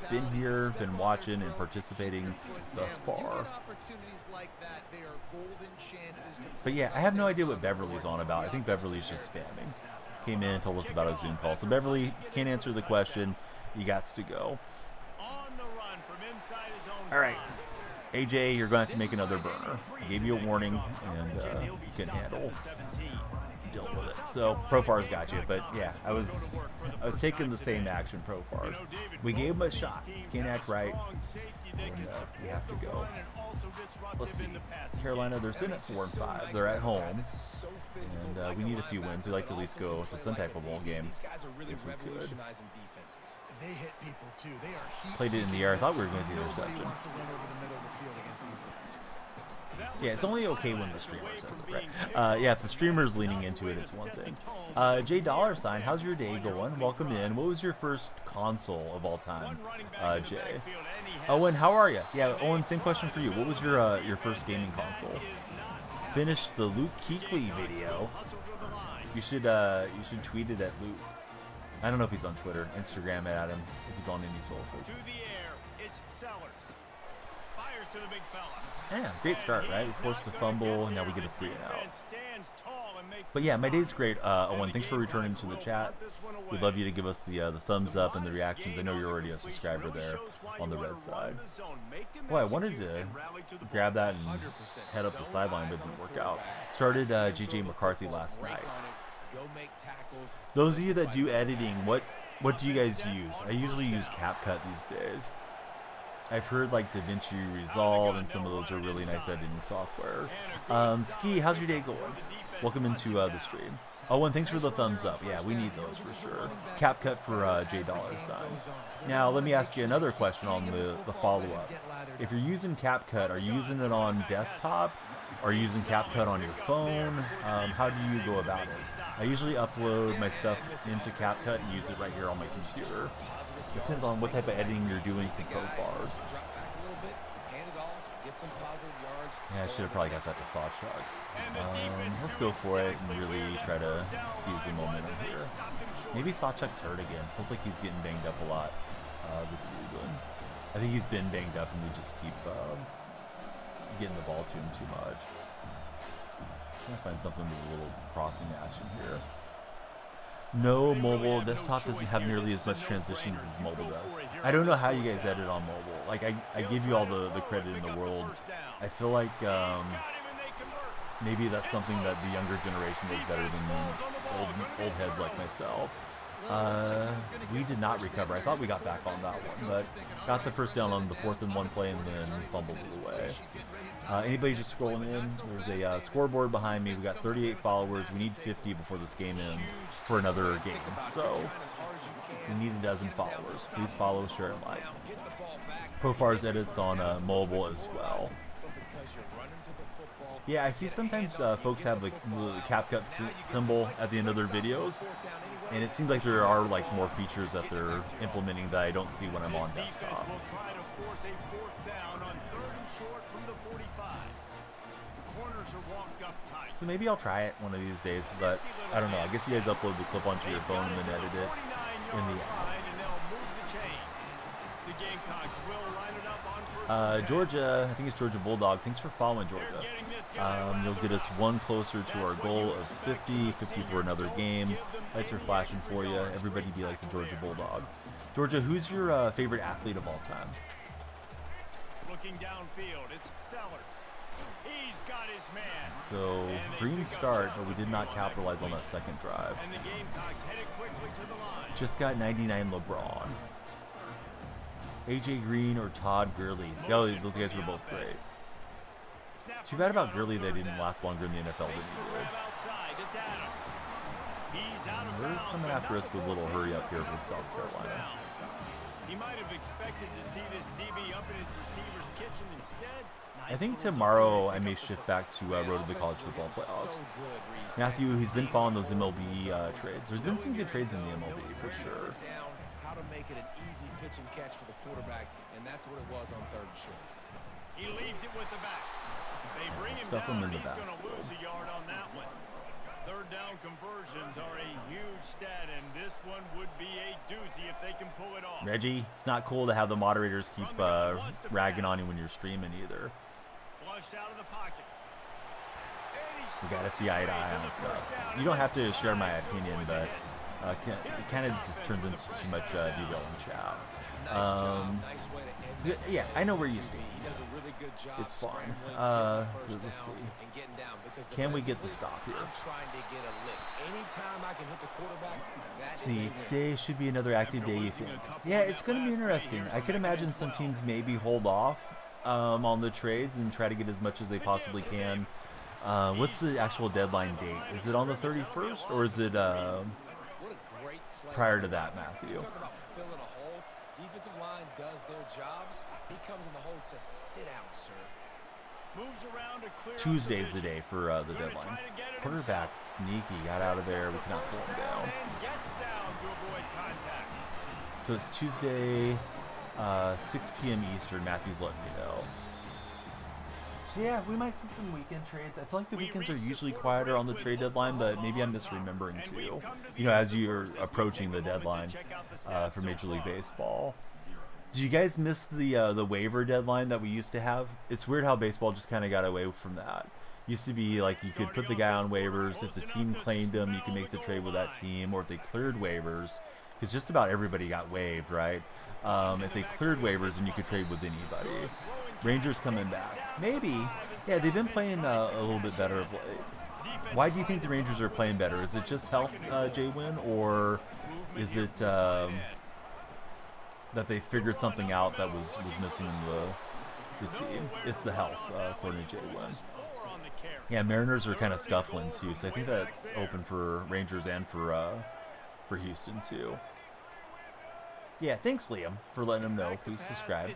been here, been watching, and participating thus far. But yeah, I have no idea what Beverly's on about. I think Beverly's just spamming. Came in and told us about a Zoom call. So Beverly, if you can't answer the question, you got to go. All right. AJ, you're going to have to make another burner. I gave you a warning, and you can handle deal with it. So Profar's got you, but yeah, I was taking the same action Profar's. We gave him a shot. Can't act right, and we have to go. Let's see. Carolina, they're sitting at 4-5. They're at home, and we need a few wins. We like to at least go to some type of bowl game if we could. They hit people too. They are Played it in the air. I thought we were going to the interception. Yeah, it's only okay when the streamer says it, right? Yeah, if the streamer's leaning into it, it's one thing. J $, how's your day going? Welcome in. What was your first console of all time, Jay? Owen, how are you? Yeah, Owen, same question for you. What was your first gaming console? Finished the Luke Kuechly video. You should tweet it at Luke. I don't know if he's on Twitter, Instagram at him, if he's on any socials. To the air, it's Sellers. Fires to the big fella. Yeah, great start, right? We forced the fumble, and now we get a 3 and out. But yeah, my day's great. Owen, thanks for returning to the chat. We'd love you to give us the thumbs up and the reactions. I know you're already a subscriber there on the red side. Boy, I wanted to grab that and head up the sideline, but it didn't work out. Started J.J. McCarthy last night. Those of you that do editing, what What do you guys use? I usually use CapCut these days. I've heard like DaVinci Resolve, and some of those are really nice editing software. Ski, how's your day going? Welcome into the stream. Oh, and thanks for the thumbs up. Yeah, we need those for sure. CapCut for J$. Now, let me ask you another question on the follow-up. If you're using CapCut, are you using it on desktop? Are you using CapCut on your phone? How do you go about it? I usually upload my stuff into CapCut and use it right here on my computer. Depends on what type of editing you're doing for profars. Yeah, I should have probably got that to Sawchuck. Let's go for it and really try to seize the momentum here. Maybe Sawchuck's hurt again. Feels like he's getting banged up a lot this season. I think he's been banged up and we just keep getting the ball to him too much. Trying to find something with a little crossing action here. No, mobile desktop doesn't have nearly as much transitions as mobile does. I don't know how you guys edit on mobile. Like I give you all the credit in the world. I feel like maybe that's something that the younger generation does better than old heads like myself. We did not recover. I thought we got back on that one, but got the first down on the 4th and 1 play and then fumbled it away. Anybody just scrolling in? There's a scoreboard behind me. We got 38 followers. We need 50 before this game ends for another game. So we need a dozen followers. Please follow, share, and like. Profars edits on mobile as well. Yeah, I see sometimes folks have like the CapCut symbol at the end of their videos, and it seems like there are like more features that they're implementing that I don't see when I'm on desktop. So maybe I'll try it one of these days, but I don't know. I guess you guys upload the clip onto your phone and then edit it in the app. Georgia, I think it's Georgia Bulldog. Thanks for following, Georgia. You'll get us one closer to our goal of 50 for another game. Lights are flashing for you. Everybody be like the Georgia Bulldog. Georgia, who's your favorite athlete of all time? Looking downfield, it's Sellers. He's got his man. So, green start, but we did not capitalize on that second drive. And the Gamecocks headed quickly to the line. Just got 99 LeBron. AJ Green or Todd Gurley. Yeah, those guys were both great. Too bad about Gurley they didn't last longer in the NFL than he did. They're coming after us with a little hurry up here with South Carolina. He might have expected to see this DB up in his receiver's kitchen instead. I think tomorrow I may shift back to Road to the College Football Playoffs. Matthew, he's been following those MLB trades. There's been some good trades in the MLB for sure. How to make it an easy pitch and catch for the quarterback, and that's what it was on 3rd and short. He leaves it with the back. They bring him Stuff down, him in the he's going to backfield. lose a yard on that one. 3rd down conversions are a huge stat, and this one would be a doozy if they can pull it off. Reggie, it's not cool to have the moderators keep ragging on you when you're streaming either. Flushed out of the pocket. We gotta see eye to eye on stuff. You don't have to share my opinion, but it kind of just turns into too much derailing chat. Yeah, I know where you stand. It's fine. Let's see. Can we get the stop here? See, today should be another active day, you think? Yeah, it's going to be interesting. I could imagine some teams maybe hold off on the trades and try to get as much as they possibly can. What's the actual deadline date? Is it on the 31st, or is it prior to that, Matthew? Defensive line does their jobs. He comes in the hole and says, sit out, sir. Moves around to clear Tuesday's the day for the deadline. Quarterback sneaky, got out of there. We cannot pull him down. So it's Tuesday, 6 p.m. Eastern. Matthew's letting me know. So yeah, we might see some weekend trades. I feel like the weekends are usually quieter on the trade deadline, but maybe I'm misremembering too. You know, as you're approaching the deadline for Major League Baseball. Do you guys miss the waiver deadline that we used to have? It's weird how baseball just kind of got away from that. Used to be like you could put the guy on waivers. If the team claimed him, you could make the trade with that team. Or if they cleared waivers, because just about everybody got waived, right? If they cleared waivers, then you could trade with anybody. Rangers coming back. Maybe. Yeah, they've been playing a little bit better of late. why do you think the Rangers are playing better? Is it just health, Jay Wynn, or is it that they figured something out that was missing in the team? It's the health, according to Jay Wynn. Yeah, Mariners are kind of scuffling too, so I think that's open for Rangers and for Houston too. Yeah, thanks Liam for letting them know. Please subscribe.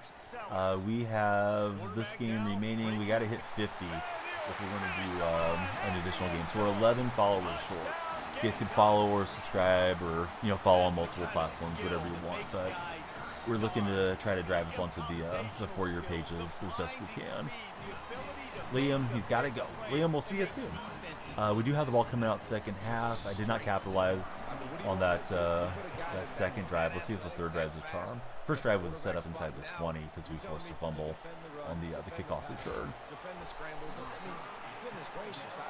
We have this game remaining. We got to hit 50 if we're going to do an additional game. So we're 11 followers short. You guys can follow or subscribe, or follow on multiple platforms, whatever you want. But we're looking to try to drive us onto the for-your pages as best we can. Liam, he's got to go. Liam, we'll see you soon. We do have the ball coming out second half. I did not capitalize on that second drive. Let's see if the third drive is a charm. First drive was set up inside the 20 because we forced a fumble on the kickoff return.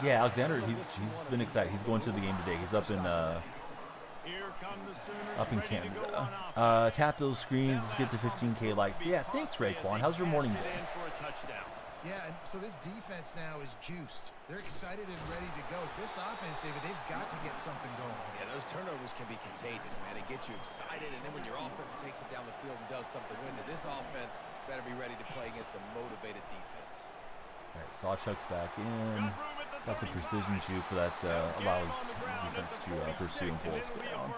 Yeah, Alexander, he's been excited. He's going to the game today. He's up in Canada. Tap those screens. Let's get to 15K likes. Yeah, thanks, Raekwon. How's your morning going? Yeah, and so this defense now is juiced. They're excited and ready to go. So this offense, David, they've got to get something going. Yeah, those turnovers can be contagious, man. It gets you excited, and then when your offense takes it down the field and does something with it, this offense better be ready to play against a motivated defense. All right, Sawchuk's back in. Got the precision juke that allows defense to pursue and pull us down.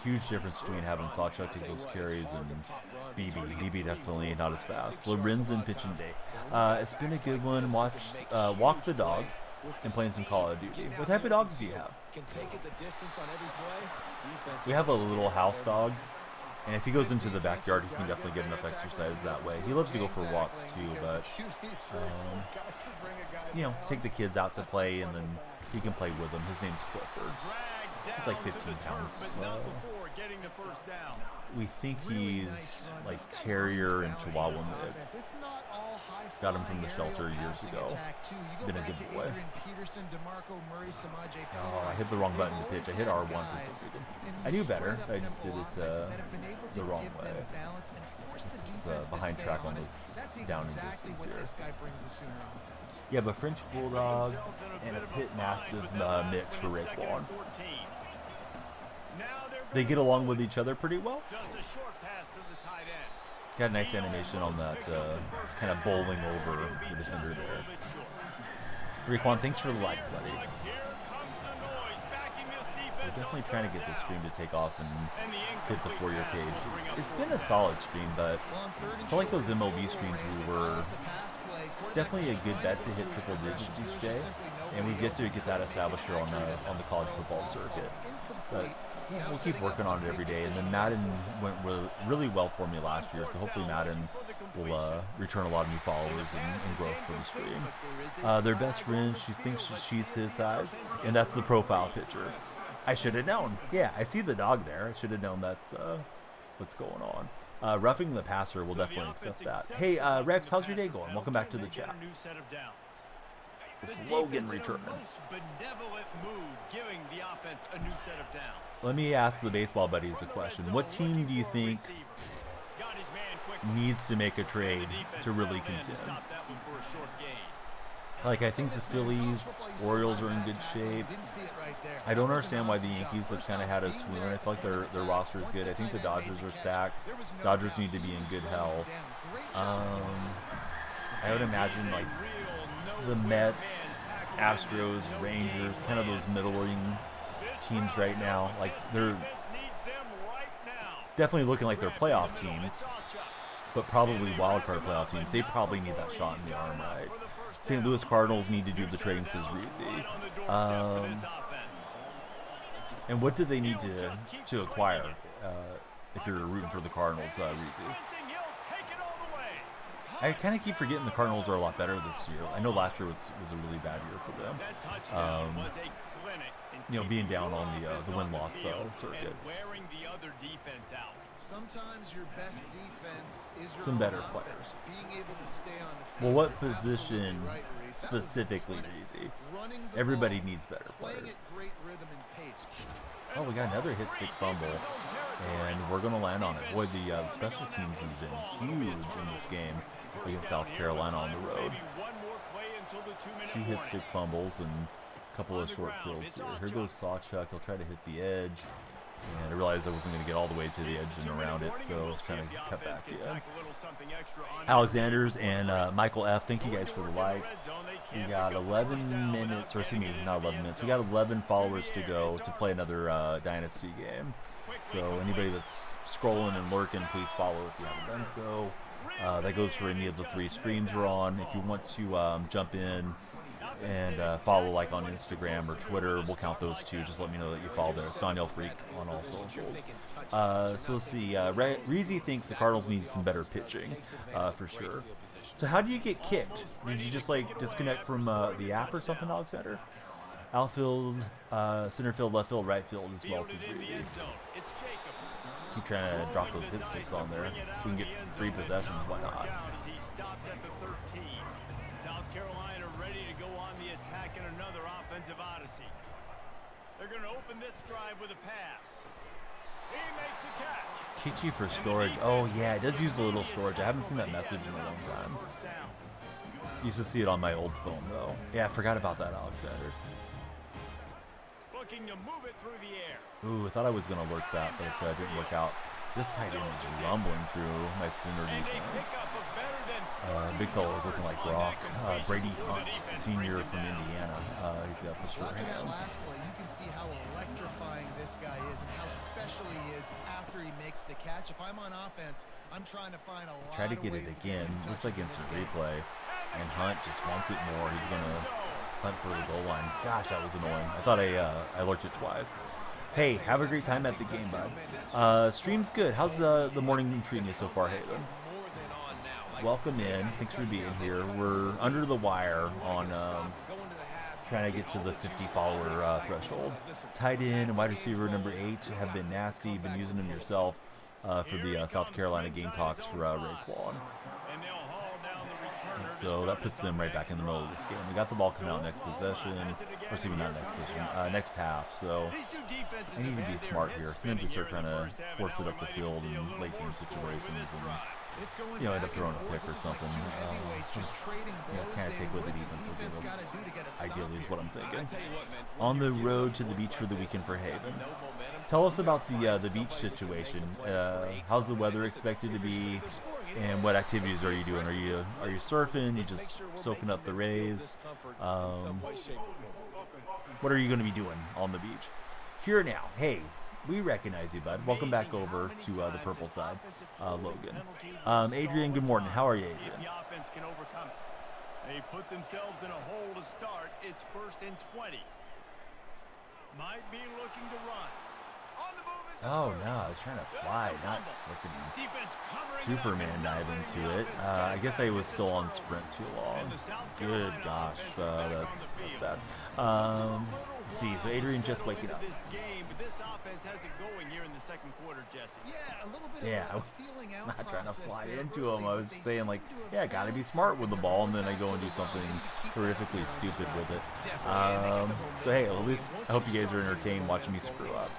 Huge difference between having Sawchuk take those carries and BB. BB definitely not as fast. Lorenzen pitching day. It's been a good one. Walk the dogs and playing some Call of Duty. What type of dogs do you have? We have a little house dog, and if he goes into the backyard, he can definitely get enough exercise that way. He loves to go for walks too, but take the kids out to play, and then he can play with them. His name's Clifford. He's like 15 pounds. We think he's like terrier and chihuahua mix. Got him from the shelter years ago. Been a good boy. Oh, I hit the wrong button to pitch. I hit R1 for some reason. I knew better. I just did it the wrong way. It's behind track on this down and distance here. You have a French Bulldog and a Pit Mastiff mix for Raekwon. They get along with each other pretty well. Got a nice animation on that kind of bowling over the defender there. Raekwon, thanks for the likes, buddy. We're definitely trying to get this stream to take off and hit the for-your page. It's been a solid stream, but I feel like those MLB streams we were definitely a good bet to hit triple digits each day, and we get to get that established here on the college football circuit. But yeah, we'll keep working on it every day. And then Madden went really well for me last year, so hopefully Madden will return a lot of new followers and growth for the stream. Their best friend, she thinks she's his size, and that's the profile picture. I should have known. Yeah, I see the dog there. I should have known that's what's going on. Roughing the passer will definitely accept that. Hey, Rex, how's your day going? Welcome back to the chat. It's Logan returning. Let me ask the baseball buddies a question. What team do you think needs to make a trade to really contend? Like, I think the Phillies, Orioles are in good shape. I don't understand why the Yankees have kind of had a swoon. I feel like their roster is good. I think the Dodgers are stacked. Dodgers need to be in good health. I would imagine, like, the Mets, Astros, Rangers, kind of those middling teams right now. Like, they're definitely looking like they're playoff teams, but probably wildcard playoff teams. They probably need that shot in the arm, right? St. Louis Cardinals need to do the trading Rizzi. And what do they need to acquire if you're rooting for the Cardinals, Rizzi? I kind of keep forgetting the Cardinals are a lot better this year. I know last year was a really bad year for them. Being down on the win-loss circuit. Sometimes your best defense is your some better offense. players. Being able to stay on the field. Well, what position specifically, Rizzi? Everybody needs better players. Oh, we got another hit stick fumble, and we're going to land on it. Boy, the special teams has been huge in this game against South Carolina on the road. 2 hit stick fumbles and a couple of short fields here. Here goes Sawchuck. He'll try to hit the edge. And I realized I wasn't going to get all the way to the edge and around it, so I was trying to cut back in. Alexander's and Michael F., thank you guys for the likes. We got 11 minutes, or excuse me, not 11 minutes. We got 11 followers to go to play another Dynasty game. So anybody that's scrolling and lurking, please follow if you haven't done so. That goes for any of the 3 streams we're on. If you want to jump in and follow like on Instagram or Twitter, we'll count those too. Just let me know that you follow there. It's Daniel Freak on all socials. So let's see. Reezy thinks the Cardinals need some better pitching, for sure. So how do you get kicked? Did you just like disconnect from the app or something, Alexander? Outfield, center field, left field, right field as well. Keep trying to drop those hit sticks on there. If we can get 3 possessions, why not? South Carolina ready to go on the attack in another offensive odyssey. They're going to open this drive with a pass. He makes a catch. Kichi for storage. Oh yeah, it does use a little storage. I haven't seen that message in a long time. Used to see it on my old phone though. Yeah, I forgot about that, Alexander. Looking to move it through the air. Ooh, I thought I was going to work that, but it didn't work out. This tight end is rumbling through my center defense. Big fellow is looking like rock. Brady Hunt, senior from Indiana. He's got the short hands. Last play, you can see how electrifying this guy is and how special he is after he makes the catch. If I'm on offense, I'm trying to find a lot Try to get it again. Looks like instant replay. And Hunt just wants it more. He's going to hunt for the goal line. Gosh, that was annoying. I thought I lurked it twice. Hey, have a great time at the game, bud. Stream's good. How's the morning treating you so far, Hayden? Welcome in. Thanks for being here. We're under the wire on trying to get to the 50 follower threshold. Tight end and wide receiver number 8 have been nasty. You've been using them yourself for the South Carolina Gamecocks for Raekwon. So that puts them right back in the middle of this game. We got the ball coming out next possession. Or excuse me, not next possession. Next half. So I need to be smart here. Sometimes just start trying to force it up the field in late game situations and end up throwing a pick or something. Just kind of take what the defense will give us. Ideally is what I'm thinking. On the road to the beach for the weekend for Haven. Tell us about the beach situation. How's the weather expected to be? And what activities are you doing? Are you surfing? You just soaking up the rays? What are you going to be doing on the beach? Here now. Hey, we recognize you, bud. Welcome back over to the purple side, Logan. Adrian, good morning. How are you, Adrian? They put themselves in a hole to start. It's 1st and 20. Might be looking to run. Oh no, I was trying to slide, not freaking Superman dive into it. I guess I was still on sprint too long. Good gosh, that's bad. Let's see, so Adrian just waking up. This offense has it going here in the second quarter, Jesse. Yeah, a little bit Yeah, of a feeling out not trying to fly there. into him. I was saying like, yeah, gotta be smart with the ball, and then I go and do something horrifically stupid with it. So hey, at least I hope you guys are entertained watching me screw up.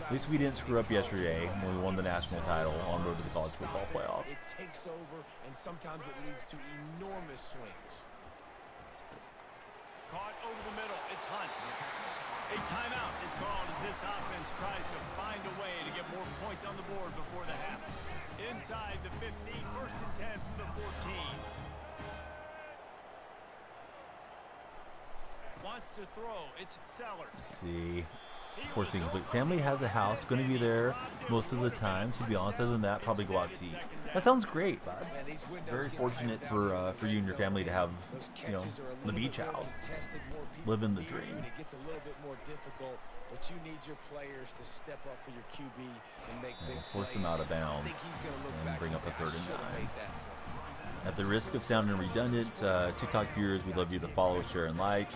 At least we didn't screw up yesterday when we won the national title on road to the college football playoffs. It takes over, and sometimes it leads to enormous swings. Caught over the middle. It's Hunt. A timeout is called as this offense tries to find a way to get more points on the board before the half. Inside the 15, 1st and 10 from the 14. Wants to throw. It's Sellers. Let's see. Forcing complete. Family has a house. Going to be there most of the time. To be honest, other than that, probably go out to eat. That sounds great, bud. Very fortunate for you and your family to have, the beach house. Living the dream. It gets a little bit more difficult, but you need your players to step up for your QB and make big plays. Force them out of bounds and bring up a 3rd and 9. At the risk of sounding redundant, TikTok viewers, we'd love you to follow, share, and like.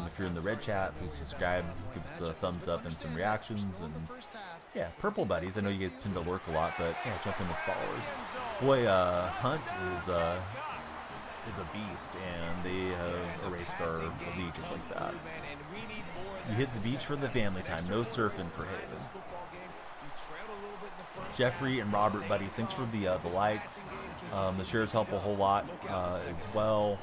If you're in the red chat, please subscribe, give us a thumbs up and some reactions, and yeah, purple buddies. I know you guys tend to lurk a lot, but yeah, jump in as followers. Boy, Hunt is a beast, and they have erased our lead just like that. You hit the beach for the family time. No surfing for Haven. Jeffrey and Robert, buddies, thanks for the likes. The shares help a whole lot as well.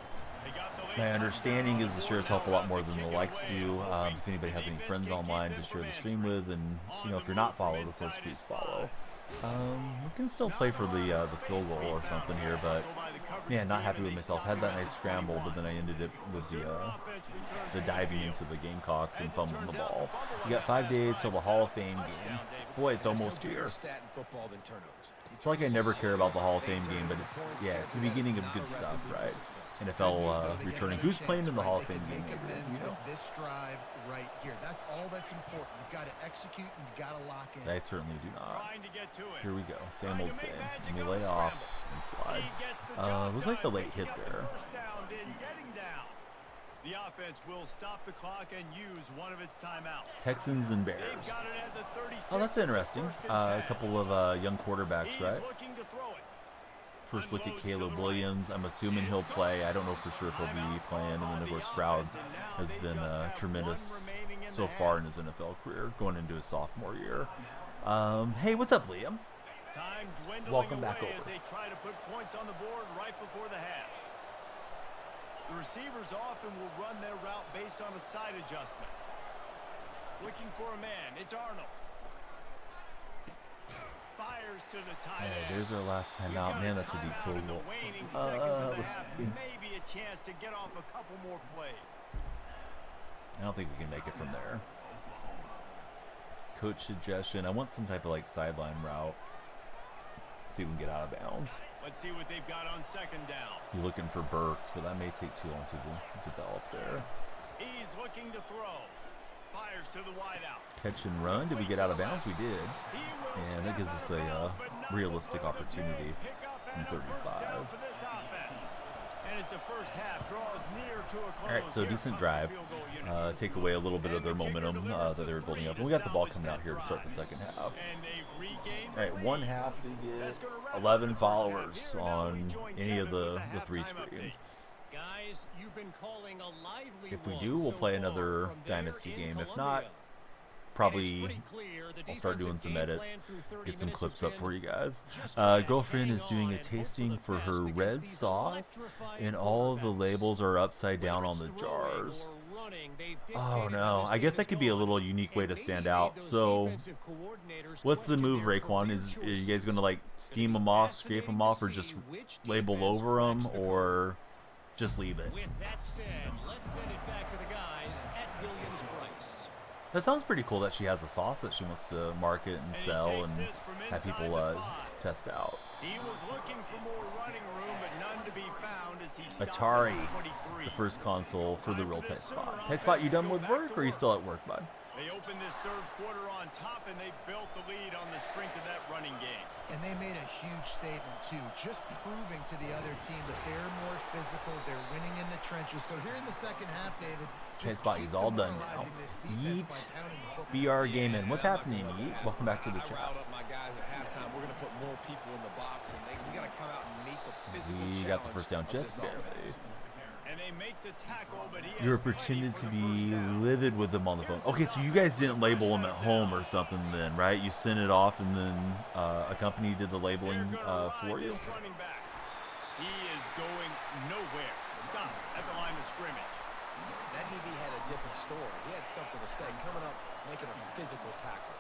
My understanding is the shares help a lot more than the likes do. If anybody has any friends online to share the stream with, and if you're not followed, of course, please follow. We can still play for the field goal or something here, but man, not happy with myself. Had that nice scramble, but then I ended it with the diving into the Gamecocks and fumbling the ball. We got 5 days till the Hall of Fame game. Boy, it's almost here. It's like I never care about the Hall of Fame game, but it's the beginning of good stuff, right? NFL returning. Who's playing in the Hall of Fame game? This drive right here. That's all that's important. You've got to execute and you've got to lock in. I certainly do not. Here we go. Same old same. Let me lay off and slide. Looks like a late hit there. The offense will stop the clock and use one of its timeouts. Texans and Bears. Oh, that's interesting. A couple of young quarterbacks, right? First look at Caleb Williams. I'm assuming he'll play. I don't know for sure if he'll be playing. And then, of course, Stroud has been tremendous so far in his NFL career, going into his sophomore year. Hey, what's up, Liam? Welcome back over. As they try to put points on the board right before the half. The receivers often will run their route based on a side adjustment. Looking for a man. It's Arnold. Fires to the tight end. There's our last time out. Man, that's a deep field goal. Maybe a chance to get off a couple more plays. I don't think we can make it from there. Coach suggestion. I want some type of sideline route. See if we can get out of bounds. Let's see what they've got on second down. You're looking for Burks, but that may take too long to develop there. He's looking to throw. Fires to the wideout. Catch and run. Did we get out of bounds? We did. And that gives us a realistic opportunity from 35. And as the first half draws near to a close. All right, so decent drive. Take away a little bit of their momentum that they were building up. And we got the ball coming out here to start the second half. All right, one half to get 11 followers on any of the three screens. Guys, you've been calling a lively If we do, we'll play another Dynasty game. If not, probably I'll start doing some edits, get some clips up for you guys. Girlfriend is doing a tasting for her red sauce, and all of the labels are upside down on the jars. Oh no, I guess that could be a little unique way to stand out. So what's the move, Raekwon? Are you guys going to steam them off, scrape them off, or just label over them, or just leave it? With that said, let's send it back to the guys at Williams-Brice. That sounds pretty cool that she has a sauce that she wants to market and sell and have people test out. He was looking for more running room, but none to be found as he Atari, the first console for the real Tight Spot. Tight Spot, you done with work, or are you still at work, bud? They opened this third quarter on top, and they built the lead on the strength of that running game. And they made a huge statement, too, just proving to the other team that they're more physical, they're winning in the trenches. So here in the second half, David, Tight Spot is all done now. Yeet, BR Gaming. What's happening, Yeet? Welcome back to the chat. My guys at halftime, we're going to put more people in the box, and we got to come out and meet the physical challenge. We got the first down just barely. And they make the tackle, but you were pretending to be livid with them on the phone. Okay, so you guys didn't label them at home or something then, right? You sent it off and then a company did the labeling for you? He is going nowhere. Stop at the line of scrimmage. That DB had a different story. He had something to say. Coming up, making a physical tackle.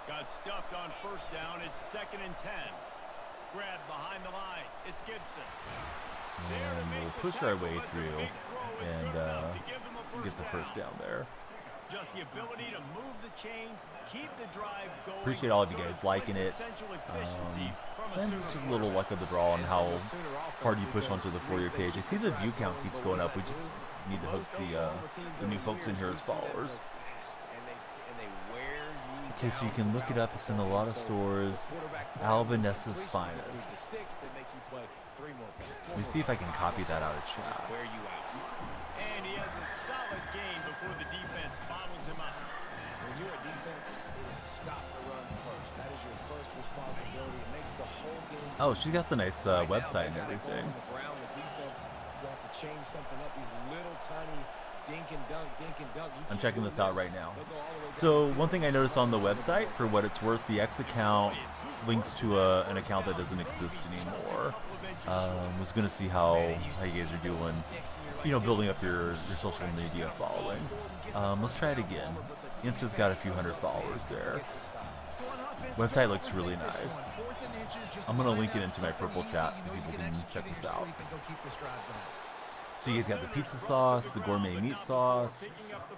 Got stuffed on first down. It's 2nd and 10. Grab behind the line. It's Gibson. And we'll push our way through and get the first down there. Just the ability to move the chains, keep the drive going. Appreciate all of you guys liking it. Sometimes it's just a little luck of the draw on how hard you push onto the For You page. I see the view count keeps going up. We just need to host the new folks in here as followers. Okay, so you can look it up. It's in a lot of stores. Albanessa's Finest. Let me see if I can copy that out of chat. And he has a solid gain before the defense bottles him up. When you're a defense, it is stop the run first. That is your first responsibility. It makes the whole game. Oh, she's got the nice website and everything. The defense is going to have to change something up. These little tiny dink and dunk, dink and dunk. You I'm keep checking doing this out right now. they'll go all the way down So the one thing I noticed on the website, for what it's worth, the X account links to an account that doesn't exist anymore. Was gonna see how you guys are doing, you know, building up your social media following. Let's try it again. Insta's got a few hundred followers there. Website looks really nice. I'm gonna link it into my purple chat so people can check this out. So you guys got the pizza sauce, the gourmet meat sauce,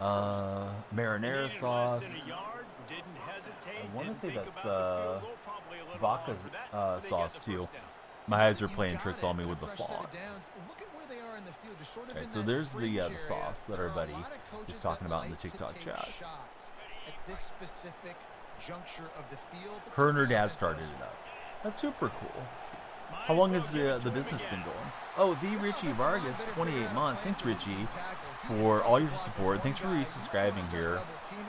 marinara sauce. I want to say that's vodka sauce too. My eyes are playing tricks on me with the font. Okay, so there's the sauce that our buddy is talking about in the TikTok chat. Her and her dad started it up. That's super cool. How long has the business been going? Oh, the Richie Vargas, 28 months. Thanks, Richie, for all your support. Thanks for resubscribing here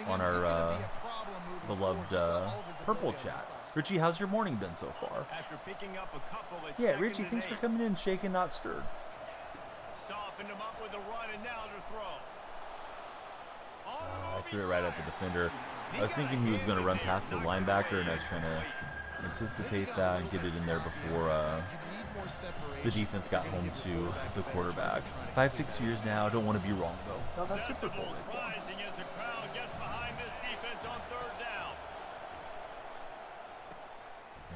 on our beloved purple chat. Richie, how's your morning been so far? Yeah, Richie, thanks for coming in, shaken, not stirred. Softened him up with a run and now to throw. I threw it right at the defender. I was thinking he was going to run past the linebacker, and I was trying to anticipate that and get it in there before the defense got home to the quarterback. 5-6 years now. I don't want to be wrong, though. No, that's Super Bowl. Rising as the crowd gets behind this defense on third down.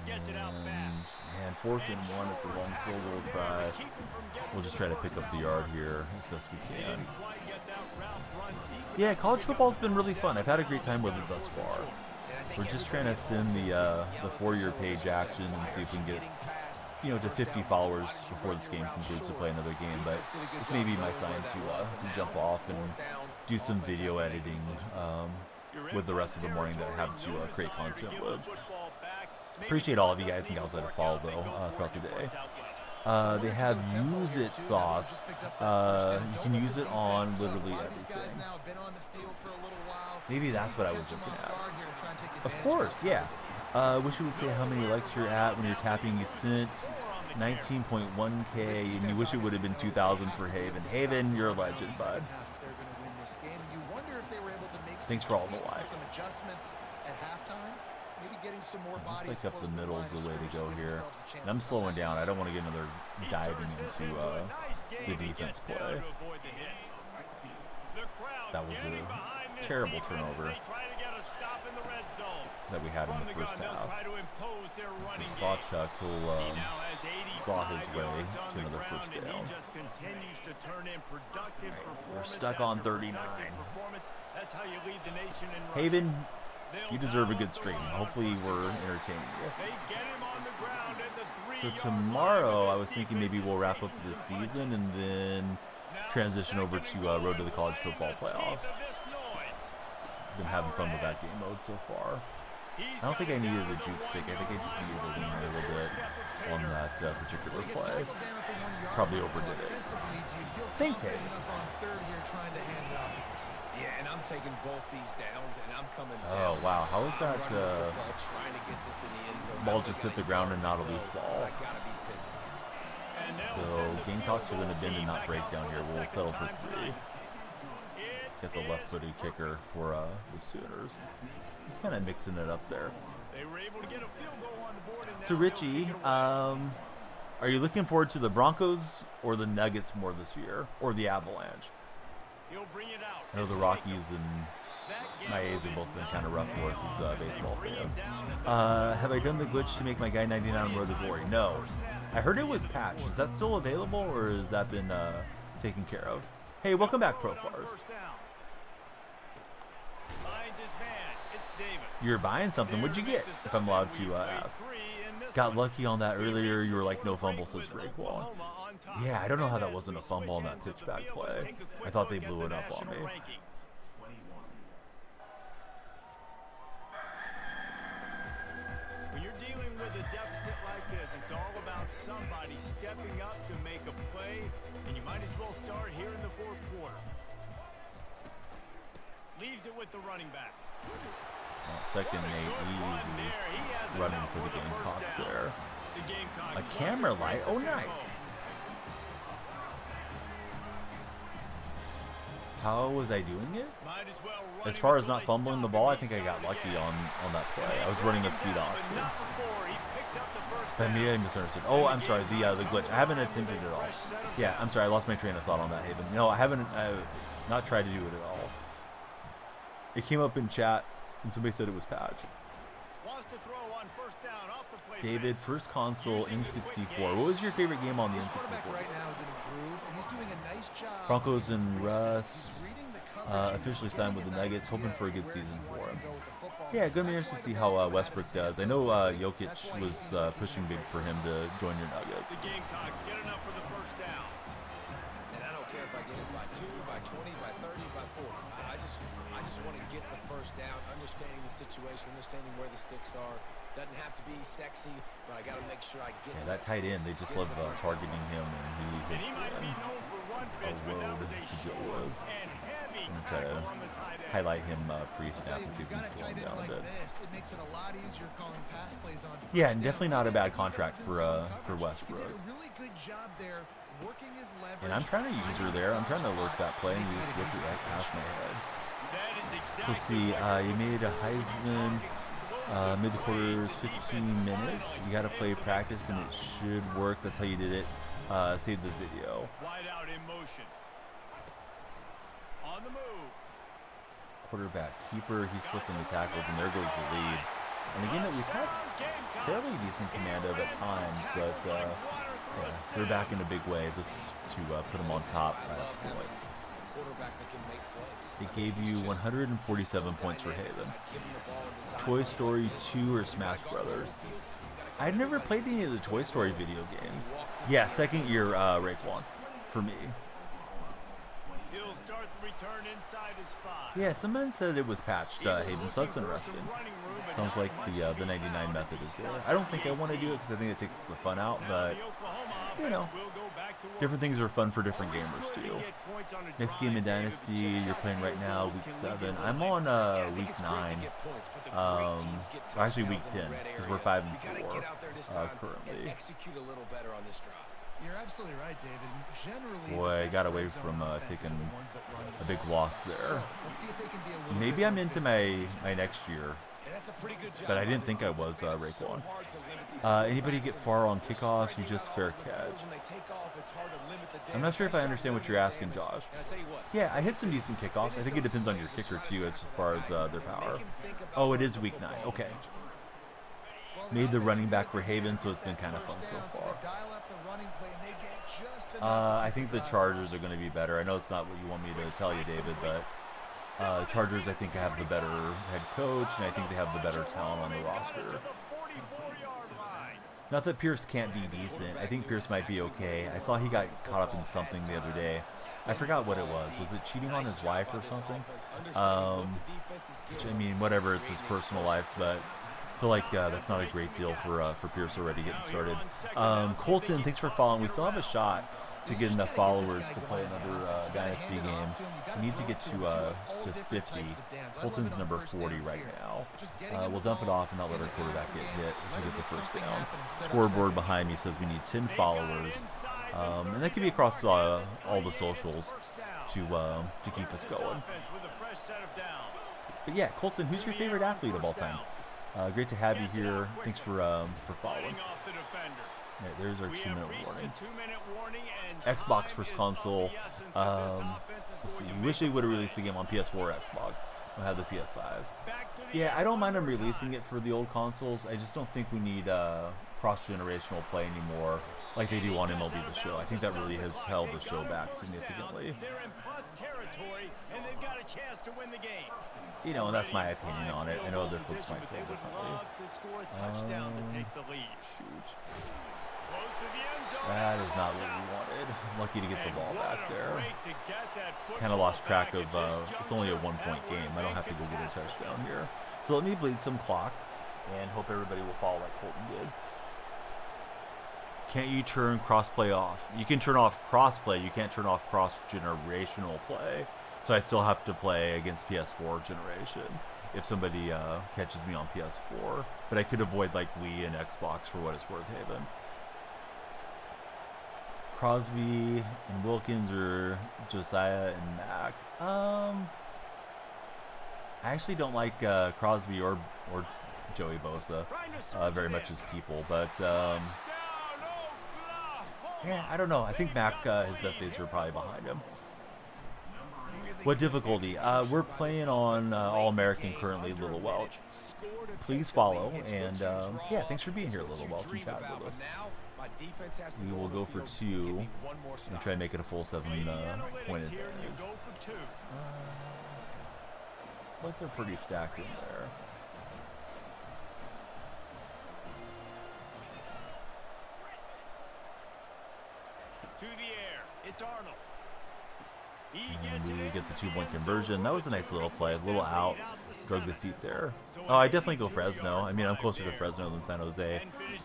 Gets it out fast. And 4th and 1, it's a long field goal try. We'll just try to pick up the yard here as best we can. Yeah, college football's been really fun. I've had a great time with it thus far. We're just trying to send the for-your page action and see if we can get, you know, to 50 followers before this game concludes to play another game. But this may be my sign to jump off and do some video editing with the rest of the morning that I have to create content with. Appreciate all of you guys and gals that have followed though throughout the day. They have Use It sauce. You can use it on literally everything. Maybe that's what I was looking at. Of course, yeah. Wish you would say how many likes you're at when you're tapping. You sent 19.1K, and you wish it would have been 2,000 for Haven. Haven, you're a legend, bud. Thanks for all the likes. Looks like up the middle is the way to go here. And I'm slowing down. I don't want to get another diving into the defense play. That was a terrible turnover that we had in the first half. So Sawchuck will saw his way to another first down. We're stuck on 39. Haven, you deserve a good stream. Hopefully we're entertaining you. So tomorrow I was thinking maybe we'll wrap up this season and then transition over to Road to the College Football Playoffs. Been having fun with that game mode so far. I don't think I needed the juke stick. I think I just needed to lean a little bit on that particular play. Probably overdid it. Thanks, Hayden. Yeah, and I'm taking both these downs, and I'm coming down. Oh, wow. How is that ball just hit the ground and not a loose ball? So Gamecocks are going to bend and not break down here. We'll settle for 3. Get the left-footed kicker for the Sooners. He's kind of mixing it up there. So Richie, are you looking forward to the Broncos or the Nuggets more this year, or the Avalanche? I know the Rockies and my A's have both been kind of rough for us as baseball fans. Have I done the glitch to make my guy 99 on Road to Glory? No. I heard it was patched. Is that still available, or has that been taken care of? Hey, welcome back, Profars. You're buying something. What'd you get, if I'm allowed to ask? Got lucky on that earlier. You were like, no fumble, says Raekwon. Yeah, I don't know how that wasn't a fumble on that pitchback play. I thought they blew it up on me. When you're dealing with a deficit like this, it's all about somebody stepping up to make a play, and you might as well start here in the fourth quarter. Leaves it with the running back. Second and 8, easy running for the Gamecocks there. A camera light, oh nice. How was I doing it? Might as well run As him far as until not they fumbling the stop ball, I him think I this got time lucky again. on that play. They I was track running a him speed down, but option. not before he picks up the first But maybe I down. misunderstood. Oh, I'm sorry. The glitch. I haven't attempted it at all. Yeah, I'm sorry. I lost my train of thought on that, Haven. No, I haven't. Not tried to do it at all. It came up in chat, and somebody said it was patched. Wants to throw on first down off the play David, fake. first console N64. What was your favorite game on the This quarterback N64? right now is in a groove, and he's doing a nice job. Broncos and He's Russ reading the coverage, officially he's signed with getting the an Nuggets, hoping idea for a good where season he for wants to him. go with the football. Yeah, gonna be That's interested to why see the how guys come out Westbrook of this does. I know game. Jokic That's why he was seems like he's pushing in big great for him to join your Nuggets. The Gamecocks get enough for the first down. And I don't care if I get it by 2, by 20, by 30, by 40. I just want to get the first down, understanding the situation, understanding where the sticks are. Doesn't have to be sexy, but I got to make sure I get Yeah, to that tight end, they just love targeting him, and he And hits he might be known for run fits, but that road was a to short Joe. and heavy I'm trying tackle to on the tight end. highlight him pre-snap Tell you, and if see if you've we got can a slow tight him end down a like bit. this, it makes it a lot easier calling pass plays on first Yeah, and down. definitely not a Even bad if the contract defense is in zone for coverage. He Westbrook. did a really good job there, working his leverage. And I'm trying to use her finding there. the I'm trying to soft lurk spot, that play and making just it whip easy it right to past my finish. head. That is exactly Let's see. You made a Heisman mid quarters, 15 minutes. You got to play practice, and it should work. That's how you did it. Save the video. Wide out in motion. On the move. Quarterback keeper. He slipped in the tackles, and there goes the lead. And a game that we've had fairly decent command of at times, but yeah, they're back in a big way. This to put them on top at a point. quarterback that can make plays. It gave you 147 points for Haven. Toy Story 2 or Smash Brothers. I'd never played any of the Toy Story video games. Yeah, second year Raekwon for me. He'll start the return inside his spot. Yeah, someone said it was patched, Haven, so that's interesting. Sounds like the 99 method is there. I don't think I want to do it because I think it takes the fun out, but you know, different things are fun for different gamers too. Next game in Dynasty, you're playing right now, week 7. I'm on week 9. Actually week 10 because we're 5 and 4 currently. Execute a little better on this drive. You're absolutely right, David. Generally, Boy, I the got best away red zone from offenses taking are the ones that run a the big ball. loss there. So, let's see if they can be a little Maybe bit I'm more into physical. my next year, And that's a pretty good job but I on didn't this think I defense, was man. It's so Raekwon. hard to limit these Anybody quarterbacks get and far on they're kickoffs? You striking just out fair all over the field. catch. When they take off, it's hard to limit the I'm not sure if I damage. understand what you're asking, Josh. And I tell you what, Yeah, I hit some decent kickoffs. I think it depends on your kicker too, as far as their power. Oh, it is week 9. Okay. Made the running back for Haven, so it's been kind of fun so far. I think the Chargers are going to be better. I know it's not what you want me to tell you, David, but Chargers, I think, have the better head coach, and I think they have the better talent on the roster. Not that Pierce can't be decent. I think Pierce might be okay. I saw he got caught up in something the other day. I forgot what it was. Was it cheating on his wife or something? Which, I mean, whatever. It's his personal life, but I feel like that's not a great deal for Pierce already getting started. Colton, thanks for following. We still have a shot to get enough followers to play another Dynasty game. We need to get to 50. Colton's number 40 right now. We'll dump it off and not let our quarterback get hit as we get the first down. Scoreboard behind me says we need 10 followers. And that could be across all the socials to keep us going. But yeah, Colton, who's your favorite athlete of all time? Great to have you here. Thanks for following. Yeah, there's our 2-minute warning. Xbox first console. Let's see. Wish they would have released the game on PS4 or Xbox. I have the PS5. Yeah, I don't mind them releasing it for the old consoles. I just don't think we need cross-generational play anymore like they do on MLB The Show. I think that really has held the show back significantly. You know, and that's my opinion on it. I know other folks might feel differently. Shoot. That is not what we wanted. Lucky to get the ball back there. Kind of lost track of, it's only a 1-point game. I don't have to go get a touchdown here. So let me bleed some clock and hope everybody will follow like Colton did. Can't you turn crossplay off? You can turn off crossplay. You can't turn off cross-generational play. So I still have to play against PS4 generation if somebody catches me on PS4. But I could avoid like Wii and Xbox for what it's worth, Haven. Crosby and Wilkins or Josiah and Mack. I actually don't like Crosby or Joey Bosa very much as people, but yeah, I don't know. I think Mack, his best days are probably behind him. What difficulty? We're playing on All-American currently, Little Welch. Please follow, and yeah, thanks for being here, Little Welch, and chatting with us. We will go for 2 and try and make it a full 7-point advantage. I think they're pretty stacked in there. To the air, it's Arnold. And we get the 2-point conversion. That was a nice little play. A little out. Drug the feet there. Oh, I definitely go Fresno. I mean, I'm closer to Fresno than San Jose.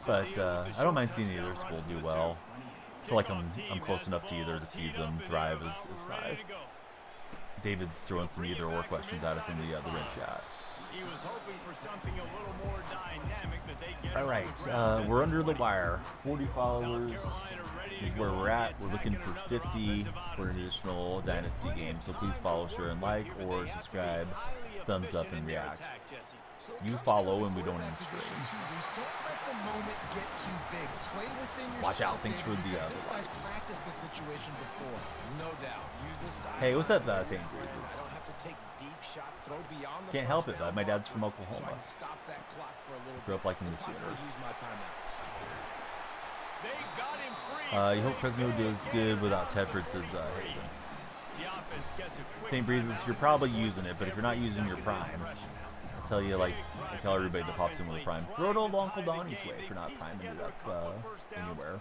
But I don't mind seeing either school do well. I feel like I'm close enough to either to see them thrive as guys. David's throwing some either or questions at us in the red chat. He was hoping for something a little more dynamic that they get. All right, we're under the wire. 40 followers is where we're at. We're looking for 50 for an additional Dynasty game. So please follow, share, and like, or subscribe, thumbs up, and react. You follow, and we don't end stream. Don't let the moment get too big. Play within yourself. Watch out! Thanks for the. This guy's practiced the situation before. No doubt. Use the side. Hey, what's up, St. Breezes? I don't have to take deep shots, throw beyond the Can't help it, bud. My dad's from Oklahoma. Stop that clock for a little Grew up liking the bit. Sooners. Use my timeouts. They got him free. You hope Fresno does good without Tedford, says Hayden. The offense gets a quick St. Breezes, you're probably using it, but if you're not using your prime, I tell you, like, I tell everybody that pops in with a prime, throw it old Uncle Donnie's way if you're not priming it up anywhere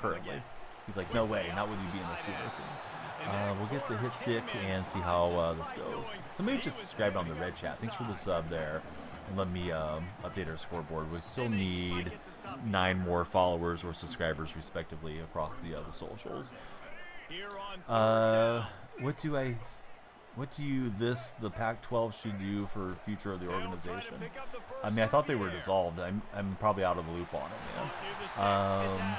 currently. He's like, no way, not with you being a Sooner fan. We'll get the hit stick and see how this goes. Somebody just subscribed on the red chat. Thanks for the sub there. And let me update our scoreboard. We still need 9 more followers or subscribers, respectively, across the socials. What do the Pac-12 should do for future of the organization? I mean, I thought they were dissolved. I'm probably out of the loop on it, man.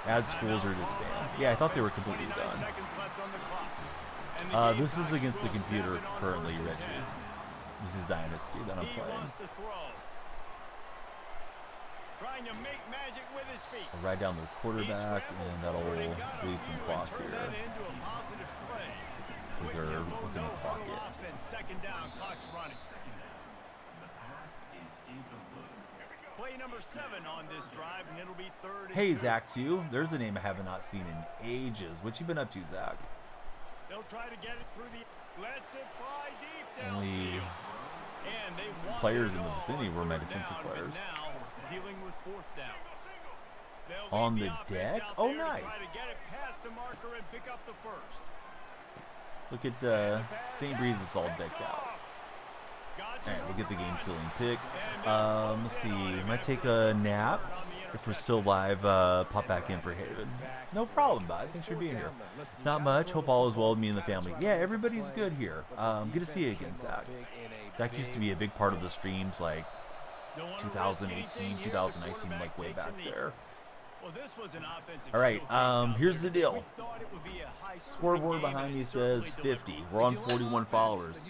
Add schools or disband. Yeah, I thought they were completely done. This is against the computer currently, Reggie. This is Dynasty that I'm playing. Trying to make magic with his feet. I'll ride down the quarterback, and that'll bleed some clock here. So they're looking to clock it. Second down, clock's running. Play number 7 on this drive, and it'll be 3rd. Hey, Zach, too. There's a name I have not seen in ages. What you been up to, Zach? They'll try to get it through the. Lets it fly deep down. Only players in the vicinity were my defensive players. Now, dealing with 4th down. On the deck? Oh, nice. Look at St. Breeze, it's all decked out. Alright, we'll get the game sealing pick. Let's see. Might take a nap. If we're still live, pop back in for Haven. No problem, bud. Thanks for being here. Not much. Hope all is well with me and the family. Yeah, everybody's good here. Good to see you again, Zach. Zach used to be a big part of the streams, like 2018, 2019, like way back there. All right, here's the deal. Scoreboard behind me says 50. We're on 41 followers.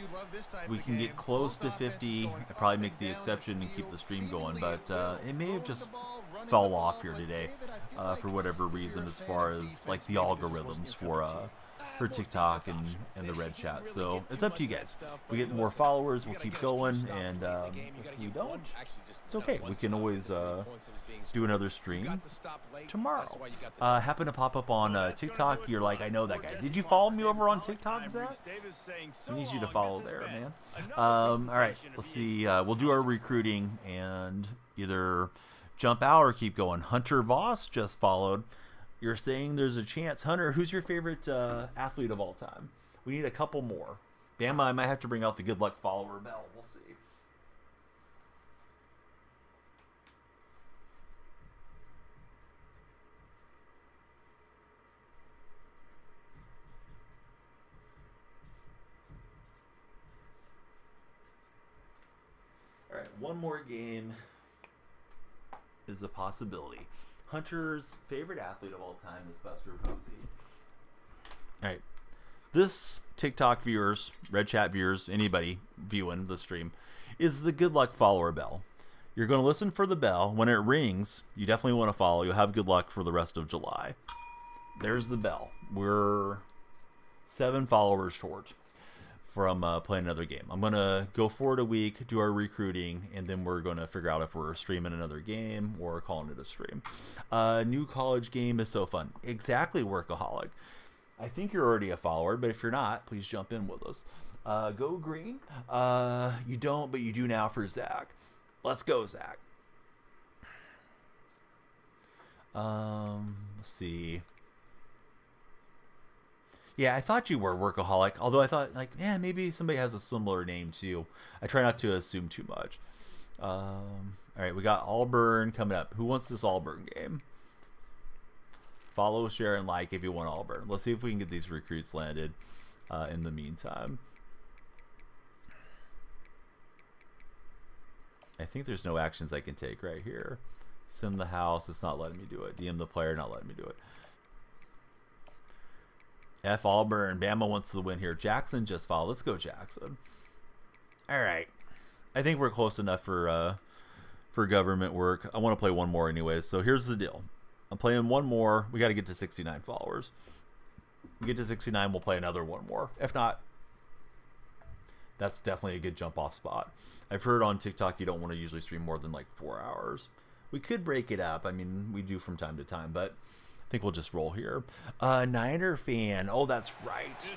We can get close to 50. I probably make the exception and keep the stream going, but it may have just fell off here today for whatever reason, as far as like the algorithms for TikTok and the red chat. So it's up to you guys. If we get more followers, we'll keep going, and if we don't, it's okay. We can always do another stream tomorrow. Happen to pop up on TikTok. You're like, I know that guy. Did you follow me over on TikTok, Zach? I need you to follow there, man. All right, let's see. We'll do our recruiting and either jump out or keep going. Hunter Voss just followed. You're saying there's a chance. Hunter, who's your favorite athlete of all time? We need a couple more. Bama, I might have to bring out the good luck follower bell. We'll see. All right, one more game is a possibility. Hunter's favorite athlete of all time is Buster Posey. All right. This TikTok viewers, Red Chat viewers, anybody viewing the stream, is the good luck follower bell. You're going to listen for the bell. When it rings, you definitely want to follow. You'll have good luck for the rest of July. There's the bell. We're 7 followers short from playing another game. I'm going to go forward a week, do our recruiting, and then we're going to figure out if we're streaming another game or calling it a stream. New college game is so fun. Exactly, Workaholic. I think you're already a follower, but if you're not, please jump in with us. Go green. You don't, but you do now for Zach. Let's go, Zach. Let's see. Yeah, I thought you were Workaholic, although I thought, like, yeah, maybe somebody has a similar name, too. I try not to assume too much. All right, we got Auburn coming up. Who wants this Auburn game? Follow, share, and like if you want Auburn. Let's see if we can get these recruits landed in the meantime. I think there's no actions I can take right here. Sim the house, it's not letting me do it. DM the player, not letting me do it. F Auburn. Bama wants to win here. Jackson just followed. Let's go, Jackson. All right. I think we're close enough for government work. I want to play one more anyways. So here's the deal. I'm playing one more. We got to get to 69 followers. We get to 69, we'll play another one more. If not, that's definitely a good jump off spot. I've heard on TikTok you don't want to usually stream more than like 4 hours. We could break it up. I mean, we do from time to time, but I think we'll just roll here. Niner fan. Oh, that's right.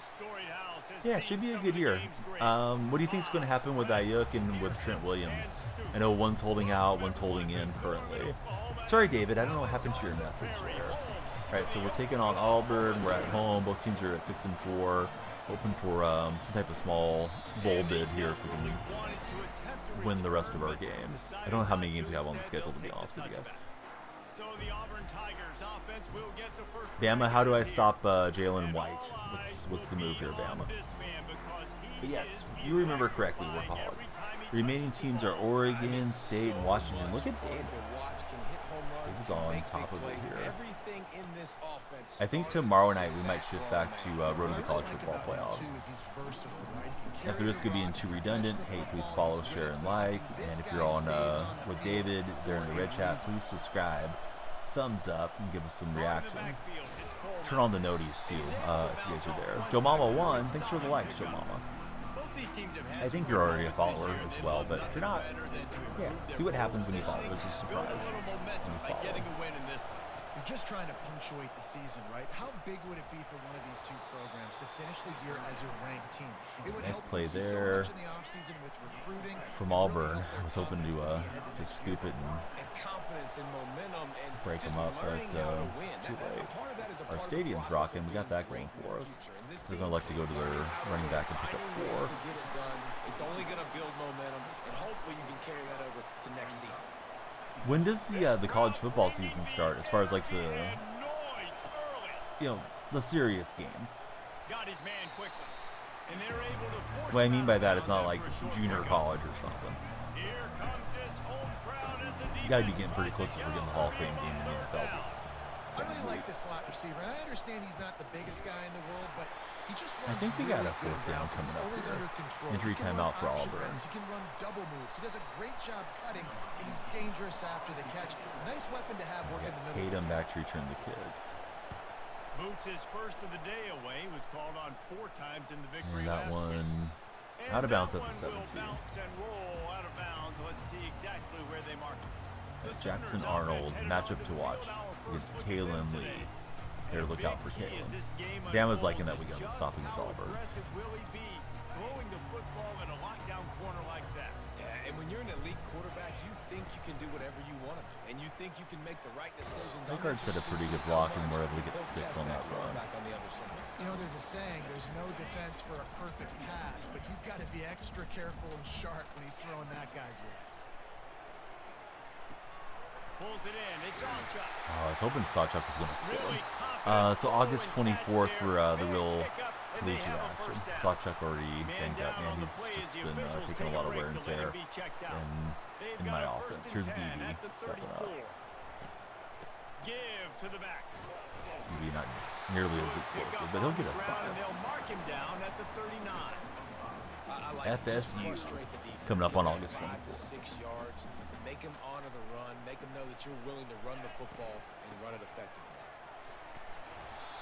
Yeah, it should be a good year. What do you think is going to happen with Ayuk and with Trent Williams? I know one's holding out, one's holding in currently. Sorry, David. I don't know what happened to your message there. All right, so we're taking on Auburn. We're at home. Both teams are at 6-4. Hoping for some type of small bowl bid here if we can win the rest of our games. I don't know how many games we have on the schedule, to be honest with you guys. Bama, how do I stop Jalen White? What's the move here, Bama? But yes, you remember correctly, Workaholic. The remaining teams are Oregon, State, and Washington. Look at Dave. Dave's on top of it here. I think tomorrow night we might shift back to Road to the College Football Playoffs. If the risk of being too redundant, hey, please follow, share, and like. And if you're on with David, they're in the red chat, please subscribe. Thumbs up and give us some reactions. Turn on the noties too if you guys are there. Joe Mama 1, thanks for the likes, Joe Mama. I think you're already a follower as well, but if you're not, yeah, see what happens when you follow. It's a surprise when you follow. You're just trying to punctuate the season, right? How big would it be for one of these two programs to finish the year as a ranked team? It would nice help play so there much in the offseason with recruiting. From Auburn. I was hoping to just scoop it and confidence and momentum and break them up, but it's too late. Our stadium's rocking. We got that going for us. They're going to like to go to their running back and pick up 4. It's only going to build momentum, and hopefully you can carry that over to next season. When does the college football season start? As far as like the the serious games. What I mean by that, it's not like junior college or something. You got to be getting pretty close to forgetting the Hall of Fame game in the NFL. I really like this slot receiver, and I understand he's not the biggest guy in the world, but he just I think we got a 4th down coming up here. Injury timeout for Auburn. He can run double moves. He does a great job cutting, and he's dangerous after the catch. Nice weapon to have working the middle. Tatum back to return the kick. Boots his first of the day away, was called on 4 times in the victory. And that one out of bounds at the 17. Let's see exactly where they mark it. Jackson Arnold, matchup to watch against Kalen Lee. There, look out for Kalen. Bama's liking that we got stopping this Auburn. Yeah, and when you're an elite quarterback, you think you can do whatever you want to do, and you think you can make the right decisions. Nygaard set a pretty good block, and we're able to get 6 on that run. You know, there's a saying, there's no defense for a perfect pass, but he's got to be extra careful and sharp when he's throwing that guy's way. Pulls it in. It's I was hoping Sawchuck was going to score. So August 24th for the real collegiate action. Sawchuck already banged up. Man, he's just been taking a lot of wear and tear in my offense. Here's BB stepping up. Give to the back. Maybe not nearly as explosive, but he'll get us 5. And they'll mark him down at the 39. I like to just FSU frustrate the defense. coming up on August 5 to 24th. 6 yards. Make them honor the run. Make them know that you're willing to run the football and run it effectively.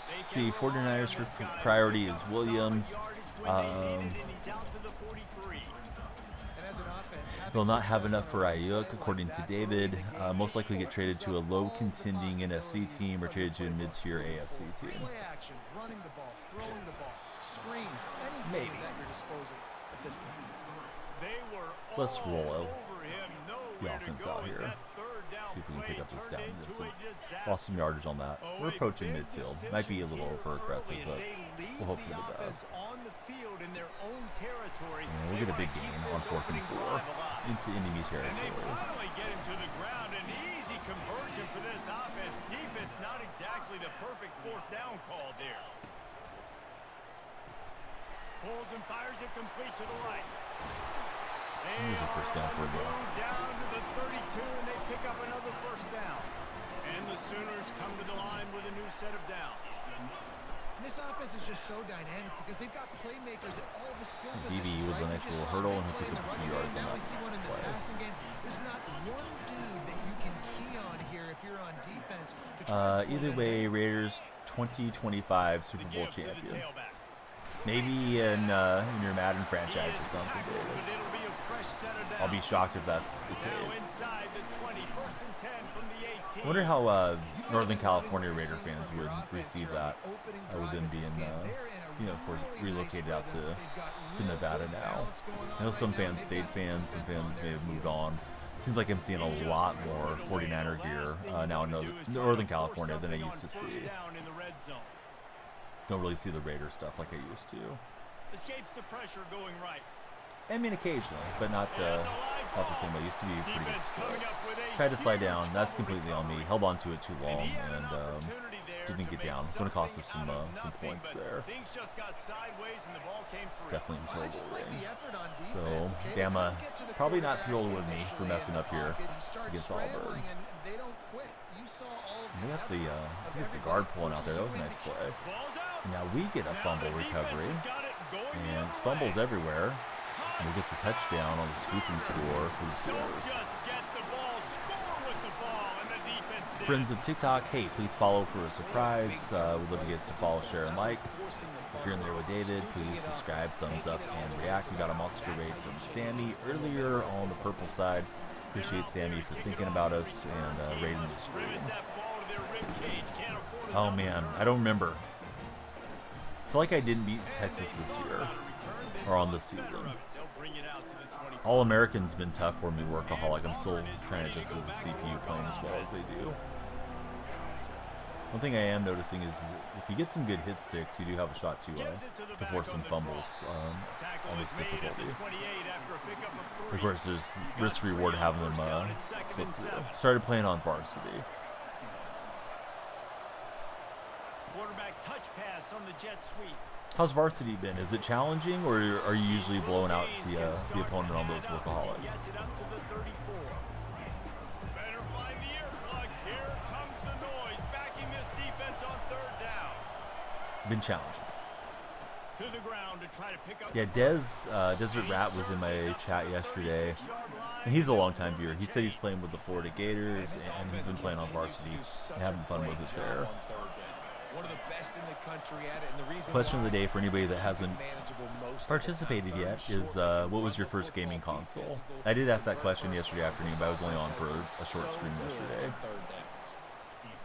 They See, can rely 49ers on for this guy to priority pick is up Williams. solid yardage when they need it, and he's out to the 43. And as an offense, having They'll not have success enough on for a play Ayuk, like according to that David. early in the game, Most likely it get traded opens to a up low all the contending NFC possibilities team or of traded to a the mid-tier playbook AFC moving team. forward. Play action, running the ball, throwing the ball, screens, anything Maybe. is at your disposal at this point. They were Let's all roll over him. the Nowhere to offense go out as here. that third down See if we can pick play up this turned down into a distance. disaster. Lost some yardage on that. Oh, We're a approaching big midfield. decision Might be a little here over aggressive, early as but they leave we'll hope for the offense best. on the field in their own territory. And we'll They get a big wanna keep gain on this 4th and opening 4 drive alive. into enemy And they territory. finally get him to the ground. An easy conversion for this offense. Defense not exactly the perfect 4th down call there. Pulls and fires it complete to the right. Here's a first down for the offense. Down to the 32, and they pick up another first down. And the Sooners come to the line with a new set of downs. And this offense is just so dynamic because they've got playmakers at all the skill DB positions. with a right? We nice just little saw hurdle, big and he'll play pick in up the a few running yards game. on Now we that see one in the play. passing game. There's not one dude that you can key on here if you're on defense. To try and slow Either them way, down. Raiders 2025 Super The Bowl give to the champions. tailback. Maybe in your Madden franchise or something, Tackled, David. but it'll be a fresh set of I'll be downs. shocked if that's the Now case. inside the 20, 1st and 10 from the 18. I wonder how Northern California Raider fans would receive that with them being, of course, relocated out to Nevada now. I know some fans stayed fans, some fans may have moved on. Seems like I'm seeing a lot more 49er gear now in Northern California than I used to see. Don't really see the Raider stuff like I used to. Escapes the pressure going right. I mean, occasionally, but not the same way. It used to be a pretty good Defense split. coming up with a Tried to slide huge down. That's fumble completely on me. recovery. Held on to it too long And he had an and opportunity there didn't to get make down. It's going to cost us something out of some nothing, points but there. Things just got sideways and the ball came free. Definitely in I field just goal like the range. effort on defense. So, Okay? They Bama couldn't get to the probably not quarterback thrilled with me for initially messing in up the here pocket. He starts against scrambling, Auburn. and they don't quit. You saw all of They got the effort I of think it's the everybody guard pulling out there. That was a pursuing nice the play. Ball's out. And now we get a Now fumble the defense recovery. has got it going the And other it's fumbles way. everywhere. And we get the touchdown on the swooping score for the Don't Sooners. just get the ball, score with the ball, and the defense did. Friends of TikTok, hey, please follow for a surprise. We'd love you guys to follow, share, and like. If you're in there with David, please subscribe, thumbs up, and react. We got a monster raid from Sammy earlier on the purple side. Appreciate Sammy for thinking about us and raiding the stream. Rivet that ball to their rib cage. Can't afford Oh another man, turn. I don't remember. I feel like I didn't beat Texas this year, or on this season. They'll bring it out to the 25. All American's been tough for me, workaholic. I'm still trying to adjust to the CPU playing as well as they do. One thing I am noticing is if you get some good hit sticks, you do have a shot to force some fumbles on this difficulty. Of course, there's risk reward having them slip through. Started playing on varsity. Quarterback touch pass on the jet sweep. How's varsity been? Is it challenging, or are you usually blowing out the opponent on those workaholic? Gets it up to the 34. Better find the earplugs. Here comes the noise, backing this defense on 3rd down. Been challenging. To the ground to try to pick up. Yeah, Desert Rat was in my chat yesterday, and he's a longtime viewer. He said he's playing with the Florida Gators, and he's been playing on varsity and having fun with it there. One of the best in the country at it, and the reason Question of the why day for anybody that hasn't manageable most of the participated time. yet is what was your first gaming console? I did ask that question yesterday afternoon, but I was only on for a short stream yesterday.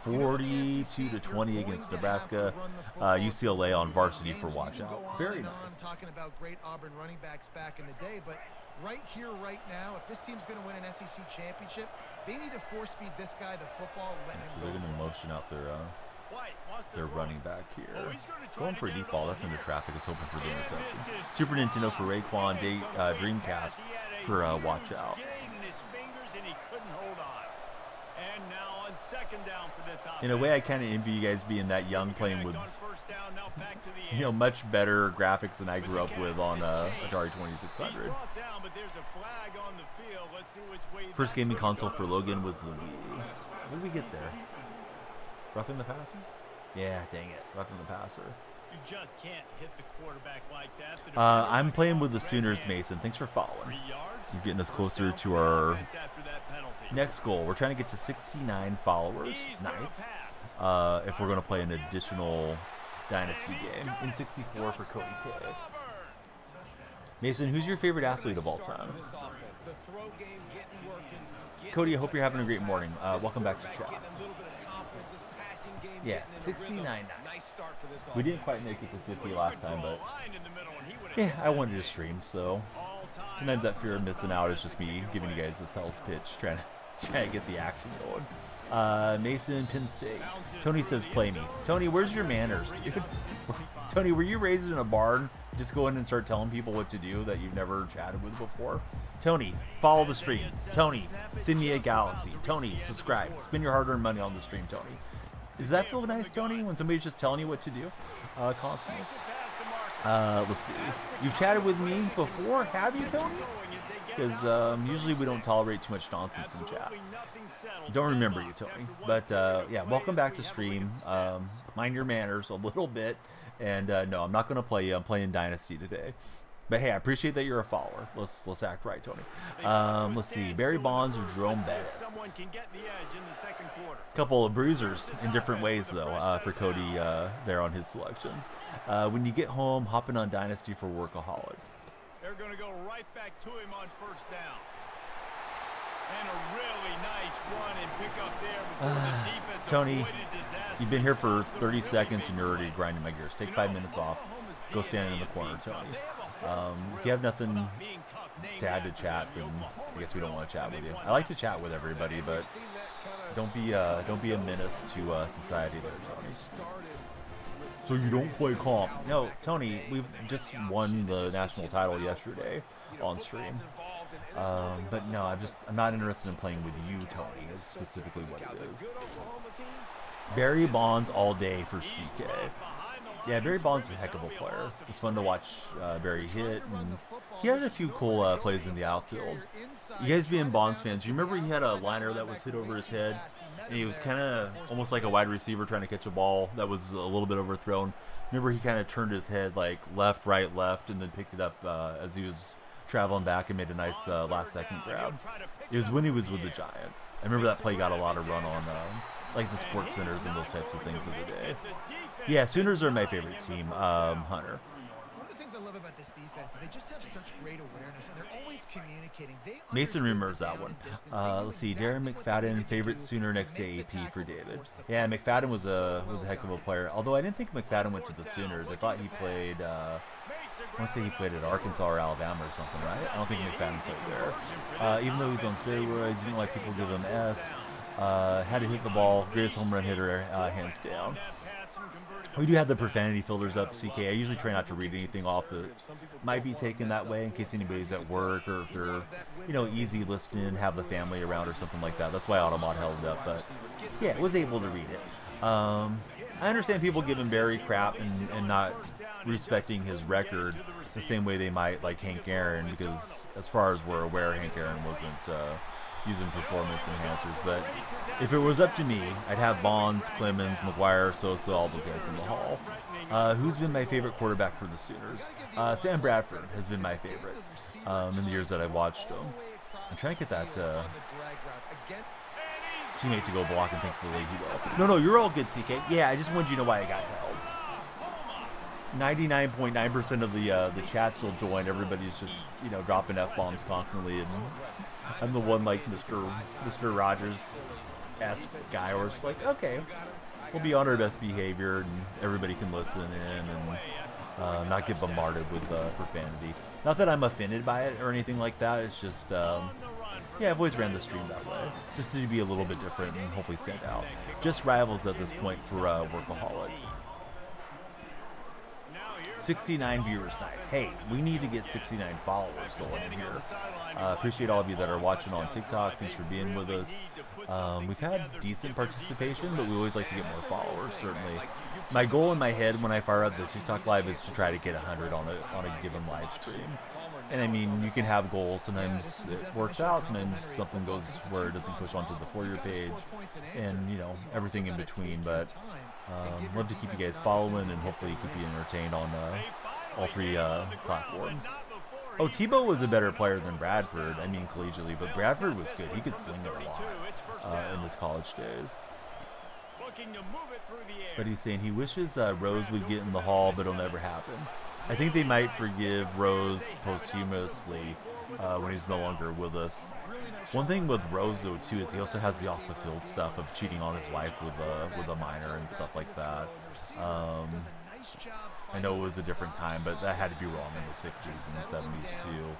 42-20 against Nebraska. UCLA on varsity for watch out. Very nice. Talking about great Auburn running backs back in the day, but right here, right now, if this team's going to win an SEC championship, they need to force feed this guy the football, let him So go. they're going to motion out their running back here. Oh, he's gonna try Going to for a get deep it ball. all That's under here. traffic. I was hoping for the And interception. this is Super Nintendo for too Raekwon. incomplete Dreamcast pass. He had a for huge watch out. gain in his fingers, and he couldn't hold on. And now on 2nd down for this offense. In a way, I kind of envy you guys being that young, playing with On 1st down, now back to the end. much better graphics than I With grew the up with catch, on it's Atari He's 2600. brought down, but there's a flag on the field. Let's see which way First that's gaming gonna console go. for Logan was the Wii. When did we get there? Roughing the passer? Yeah, dang it. Roughing the passer. You just can't hit the quarterback like that. I'm playing with the Sooners, Mason. Thanks for following. You're getting us closer to our next goal. We're trying to get to 69 followers. Nice. If we're going to play an additional Dynasty game. In 64 for Cody K. Mason, who's your favorite athlete of all time? Cody, I hope you're having a great morning. Welcome back to chat. Yeah, 69 nice. We didn't quite make it to 50 last time, but yeah, I wanted to stream, so sometimes that fear of missing out is just me giving you guys the sales pitch, trying to get the action going. Mason, Penn State. Tony says, play me. Tony, where's your manners, dude? Tony, were you raised in a barn? Just go in and start telling people what to do that you've never chatted with before? Tony, follow the stream. Tony, send me a galaxy. Tony, subscribe. Spend your hard-earned money on the stream, Tony. Does that feel nice, Tony, when somebody's just telling you what to do constantly? Let's see. You've chatted with me before, have you, Tony? Because usually we don't tolerate too much nonsense in chat. Don't remember you, Tony. But yeah, welcome back to stream. Mind your manners a little bit. And no, I'm not going to play you. I'm playing Dynasty today. But hey, I appreciate that you're a follower. Let's act right, Tony. Let's see. Barry Bonds or Jerome Bettis. A couple of bruisers in different ways, though, for Cody there on his selections. When you get home, hopping on Dynasty for Workaholic. They're going to go right back to him on first down. And a really nice run and pick up there before the defense. Tony, you've been here for 30 seconds and you're already grinding my gears. Take 5 minutes off. Go stand in the corner, Tony. If you have nothing to add to chat, then I guess we don't want to chat with you. I like to chat with everybody, but don't be a menace to society there, Tony. So you don't play comp? No, Tony. We just won the national title yesterday on stream. But no, I'm not interested in playing with you, Tony. Is specifically what it is. Barry Bonds all day for CK. Yeah, Barry Bonds is a heck of a player. It's fun to watch Barry hit, and he had a few cool plays in the outfield. You guys being Bonds fans, you remember he had a liner that was hit over his head, and he was kind of almost like a wide receiver trying to catch a ball that was a little bit overthrown. Remember he kind of turned his head like left, right, left, and then picked it up as he was traveling back and made a nice last-second grab. It was when he was with the Giants. I remember that play got a lot of run on like the sports centers and those types of things of the day. Yeah, Sooners are my favorite team, Hunter. One of the things I love about this defense is they just have such great awareness, and they're always communicating. Mason remembers that one. Let's see, Darren McFadden, favorite Sooner next to AP for David. Yeah, McFadden was a heck of a player. Although I didn't think McFadden went to the Sooners. I thought he played. I want to say he played at Arkansas or Alabama or something, right? I don't think McFadden played there. Even though he's on steroids, you know why people give him S. Had to hit the ball. Greatest home run hitter, hands down. We do have the profanity filters up, CK. I usually try not to read anything off that might be taken that way in case anybody's at work or if they're, you know, easy listening, have the family around or something like that. That's why Automod held it up. But yeah, was able to read it. I understand people giving Barry crap and not respecting his record the same way they might like Hank Aaron, because as far as we're aware, Hank Aaron wasn't using performance enhancers. But if it was up to me, I'd have Bonds, Clemens, McGuire, Sosa, all those guys in the hall. Who's been my favorite quarterback for the Sooners? Sam Bradford has been my favorite in the years that I've watched him. I'm trying to get that teammate to go block, and thankfully he will. No, you're all good, CK. Yeah, I just wanted you to know why I got held. 99.9% of the chat still joined. Everybody's just, you know, dropping F-bombs constantly, and I'm the one like Mr. Rogers-esque guy where it's like, okay, we'll be on our best behavior and everybody can listen in and not get bombarded with profanity. Not that I'm offended by it or anything like that. It's just, yeah, I've always ran the stream that way, just to be a little bit different and hopefully stand out. Just rivals at this point for Workaholic. 69 viewers, nice. Hey, we need to get 69 followers going in here. Appreciate all of you that are watching on TikTok. Thanks for being with us. We've had decent participation, but we always like to get more followers, certainly. My goal in my head when I fire up the TikTok live is to try to get 100 on a given live stream. And I mean, you can have goals. Sometimes it works out. Sometimes something goes where it doesn't push onto the For You page, and you know, everything in between. But love to keep you guys following, and hopefully keep you entertained on all three platforms. Oh, Tebow was a better player than Bradford. I mean, collegiately, but Bradford was good. He could sling it a lot in his college days. But he's saying he wishes Rose would get in the Hall, but it'll never happen. I think they might forgive Rose posthumously when he's no longer with us. One thing with Rose, though, too, is he also has the off-the-field stuff of cheating on his wife with a minor and stuff like that. I know it was a different time, but that had to be wrong in the 60s and 70s, too.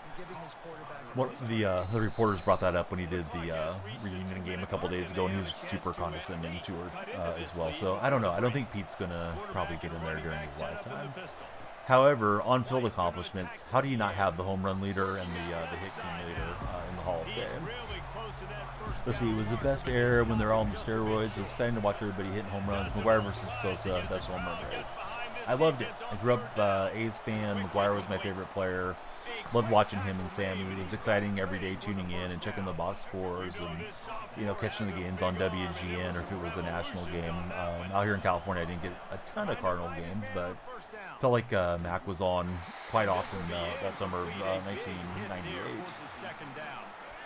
The reporters brought that up when he did the reunion game a couple days ago, and he was super condescending to her as well. So, I don't know. I don't think Pete's going to probably get in there during his lifetime. However, on-field accomplishments, how do you not have the home run leader and the hit king leader in the Hall of Fame? Let's see, it was the best era when they're all on the steroids. It was exciting to watch everybody hitting home runs. McGuire versus Sosa, best home run race. I loved it. I grew up A's fan. McGuire was my favorite player. Loved watching him and Sammy. It was exciting every day tuning in and checking the box scores and, you know, catching the games on WGN or if it was a national game. Out here in California, I didn't get a ton of Cardinal games, but felt like Mac was on quite often that summer of 1998.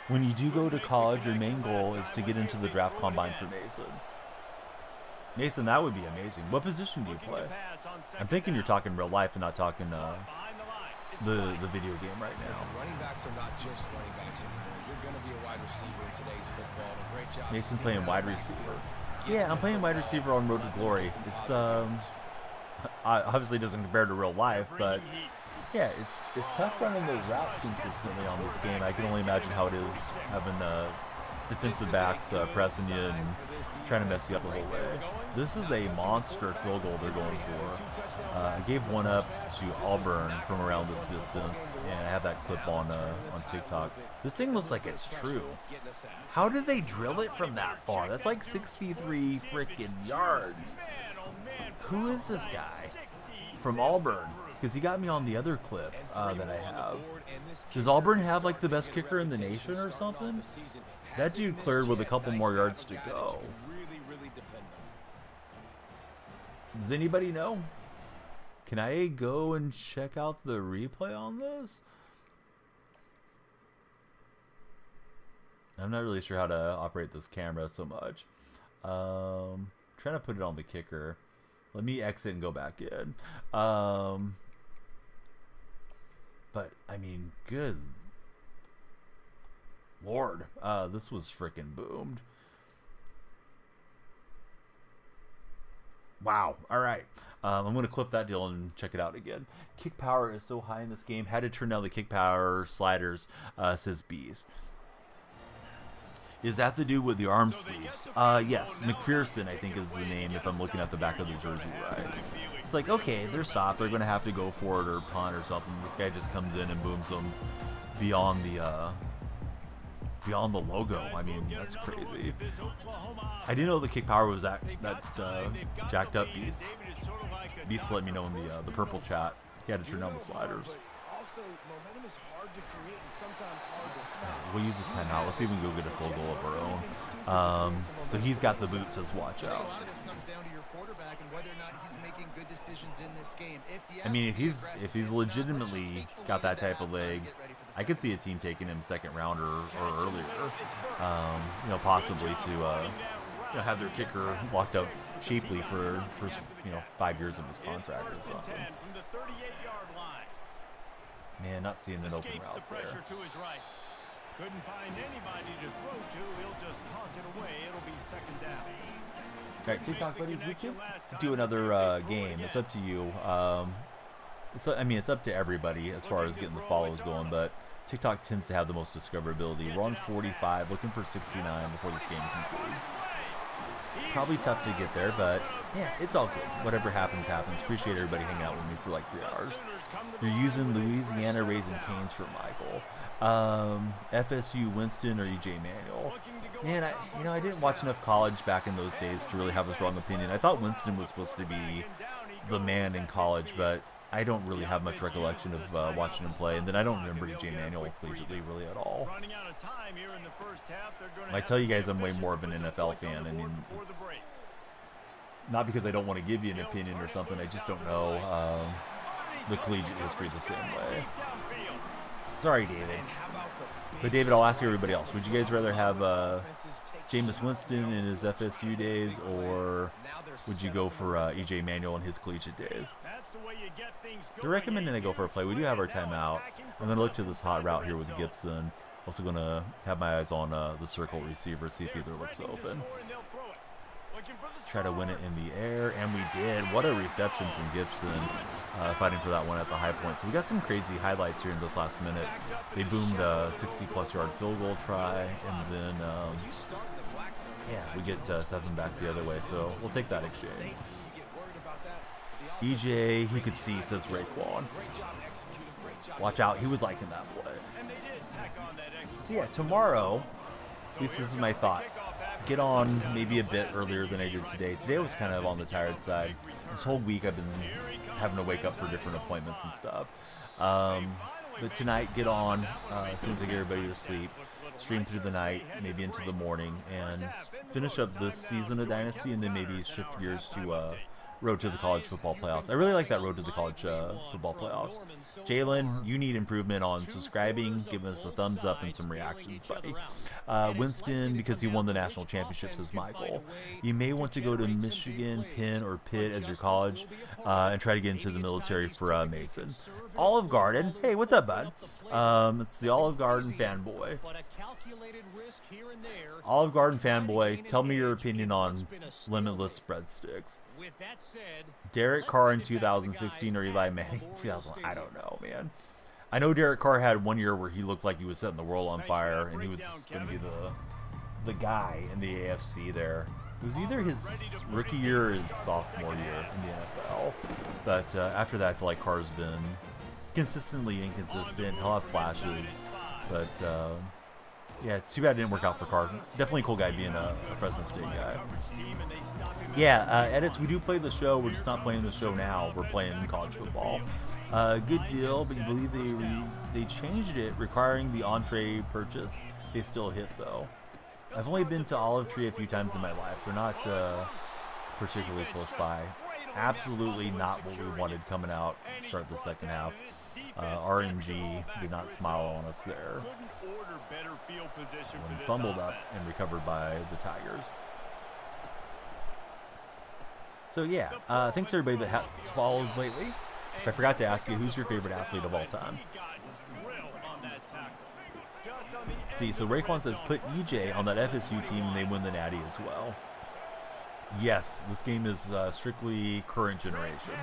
When you do go to college, your main goal is to get into the draft combine for Mason. Mason, that would be amazing. What position do you play? I'm thinking you're talking real life and not talking the video game right now. Listen, running backs are not just running backs anymore. You're going to be a wide receiver in today's football. A great job. Mason's playing wide receiver. Yeah, I'm playing wide receiver on Road to Glory. It's obviously doesn't compare to real life, but yeah, it's tough running those routes consistently on this game. I can only imagine how it is having defensive backs pressing you and trying to mess you up the whole way. This is a monster field goal they're going for. I gave one up to Auburn from around this distance, and I have that clip on TikTok. This thing looks like it's true. How did they drill it from that far? That's like 63 freaking yards. Who is this guy from Auburn? Because he got me on the other clip that I have. Does Auburn have like the best kicker in the nation or something? That dude cleared with a couple more yards to go. Does anybody know? Can I go and check out the replay on this? I'm not really sure how to operate this camera so much. Trying to put it on the kicker. Let me exit and go back in. But I mean, good Lord, this was freaking boomed. Wow. All right. I'm going to clip that deal and check it out again. Kick power is so high in this game. Had to turn down the kick power sliders, says Beast. Is that the dude with the arm sleeves? Yes. McPherson, I think, is the name if I'm looking at the back of the jersey right. It's like, okay, they're stopped. They're going to have to go for it or punt or something. This guy just comes in and booms them beyond the logo. I mean, that's crazy. I didn't know the kick power was that jacked up. Beast let me know in the purple chat. He had to turn down the sliders. Also, momentum is hard to create and sometimes hard to stop. We'll use a 10 out. Let's see if we can go get a field goal of our own. So he's got the boot, says watch out. A lot of this comes down to your quarterback and whether or not he's making good decisions in this game. I mean, if he's legitimately got that type of leg, I could see a team taking him second round or earlier. You know, possibly to have their kicker locked up cheaply for 5 years of his contract or something. Man, not seeing an open route there. Couldn't find anybody to throw to. He'll just toss it away. It'll be second down. All right, TikTok buddies, we could do another game. It's up to you. It's up to everybody as far as getting the follows going, but TikTok tends to have the most discoverability. We're on 45, looking for 69 before this game concludes. Probably tough to get there, but yeah, it's all good. Whatever happens, happens. Appreciate everybody hanging out with me for like 3 hours. You're using Louisiana Raising Canes for Michael. FSU Winston or EJ Manuel. Man, I didn't watch enough college back in those days to really have a strong opinion. I thought Winston was supposed to be the man in college, but I don't really have much recollection of watching him play, and then I don't remember EJ Manuel collegiately really at all. Running out of time here in the first half. They're gonna I tell you guys, I'm way more of an NFL fan. I mean, not because I don't want to give you an opinion or something. I just don't know the collegiate history the same way. Sorry, David. But David, I'll ask everybody else. Would you guys rather have Jameis Winston in his FSU days, or would you go for EJ Manuel in his collegiate days? They're recommending I go for a play. We do have our timeout. I'm going to look to this hot route here with Gibson. Also going to have my eyes on the circle receiver, see if either looks open. Try to win it in the air, and we did. What a reception from Gibson, fighting for that one at the high point. So we got some crazy highlights here in this last minute. They boomed a 60-plus yard field goal try, and then yeah, we get 7 back the other way. So we'll take that exchange. EJ, he could see, says Raekwon. Watch out, he was liking that play. So yeah, tomorrow, at least this is my thought, get on maybe a bit earlier than I did today. Today I was kind of on the tired side. This whole week I've been having to wake up for different appointments and stuff. But tonight, get on as soon as I get everybody to sleep. Stream through the night, maybe into the morning, and finish up this season of Dynasty, and then maybe shift gears to Road to the College Football Playoffs. I really like that Road to the College Football Playoffs. Jalen, you need improvement on subscribing, giving us a thumbs up and some reactions, buddy. Winston, because he won the national championships, is my goal. You may want to go to Michigan, Penn, or Pitt as your college and try to get into the military for Mason. Olive Garden, hey, what's up, bud? It's the Olive Garden fanboy. Olive Garden fanboy, tell me your opinion on limitless breadsticks. Derek Carr in 2016 or Eli Manning in 2000? I don't know, man. I know Derek Carr had one year where he looked like he was setting the world on fire, and he was going to be the guy in the AFC there. It was either his rookie year or his sophomore year in the NFL. But after that, I feel like Carr's been consistently inconsistent. He'll have flashes, but yeah, too bad it didn't work out for Carr. Definitely a cool guy being a Fresno State guy. Yeah, edits, we do play the show. We're just not playing the show now. We're playing college football. Good deal, but you believe they changed it, requiring the entree purchase. They still hit, though. I've only been to Olive Tree a few times in my life. They're not particularly close by. Absolutely not what we wanted coming out to start the second half. RNG did not smile on us there. And fumbled up and recovered by the Tigers. So yeah, thanks everybody that has followed lately. If I forgot to ask you, who's your favorite athlete of all time? See, so Raekwon says put EJ on that FSU team and they win the Natty as well. Yes, this game is strictly current generation.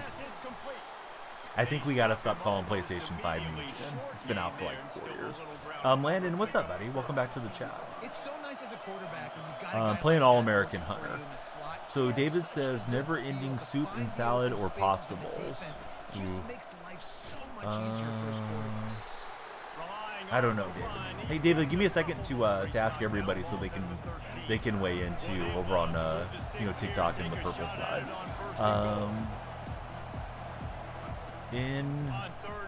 I think we got to stop calling PlayStation 5 new gen. It's been out for like 4 years. Landon, what's up, buddy? Welcome back to the chat. It's so nice as a quarterback when you've got playing All-American Hunter. So David says never-ending soup and salad or pasta bowls. I don't know, David. Hey, David, give me a second to ask everybody so they can weigh in too over on TikTok and the purple side. In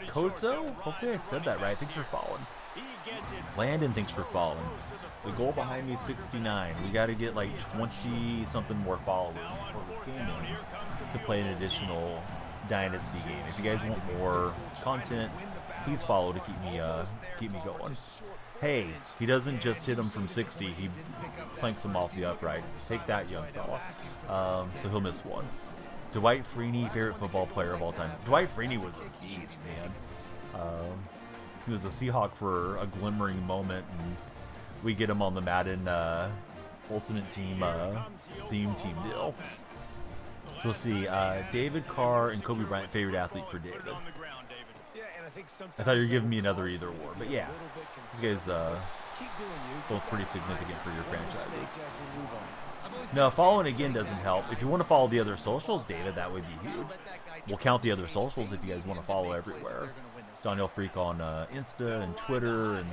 Koso, hopefully I said that right. Thanks for following. Landon, thanks for following. The goal behind me is 69. We got to get like 20 something more followers before this game ends to play an additional Dynasty game. If you guys want more content, please follow to keep me going. Hey, he doesn't just hit him from 60. He planks him off the upright. Take that, young fella. So he'll miss one. Dwight Freeney, favorite football player of all time. Dwight Freeney was a beast, man. He was a Seahawk for a glimmering moment, and we get him on the Madden Ultimate Team theme team deal. So let's see, David Carr and Kobe Bryant, favorite athlete for David. I thought you were giving me another either or, but yeah, these guys both pretty significant for your franchises. No, following again doesn't help. If you want to follow the other socials, David, that would be huge. We'll count the other socials if you guys want to follow everywhere. It's Daniel Freak on Insta and Twitter and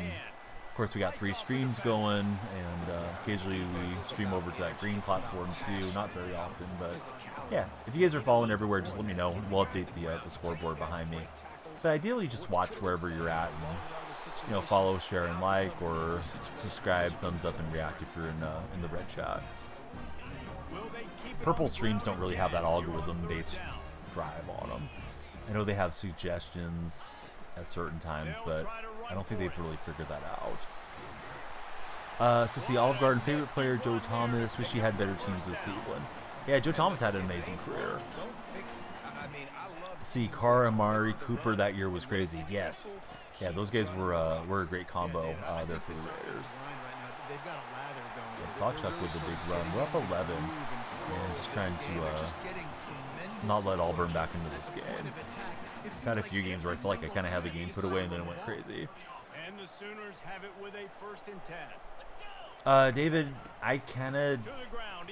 course, we got 3 streams going, and occasionally we stream over to that green platform too. Not very often, but yeah. If you guys are following everywhere, just let me know. We'll update the scoreboard behind me. But ideally, just watch wherever you're at, and follow, share, and like, or subscribe, thumbs up, and react if you're in the red chat. Purple streams don't really have that algorithm-based drive on them. I know they have suggestions at certain times, but I don't think they've really figured that out. Sissy Olive Garden, favorite player, Joe Thomas. Wish he had better teams with Cleveland. Yeah, Joe Thomas had an amazing career. See, Carr, Amari, Cooper that year was crazy. Yes. Yeah, those guys were a great combo there for the Raiders. Yeah, Sawchuck with a big run. We're up 11, and just trying to not let Auburn back into this game. Had a few games where I felt like I kind of had the game put away, and then it went crazy. And the Sooners have it with a 1st and 10. David, I kind of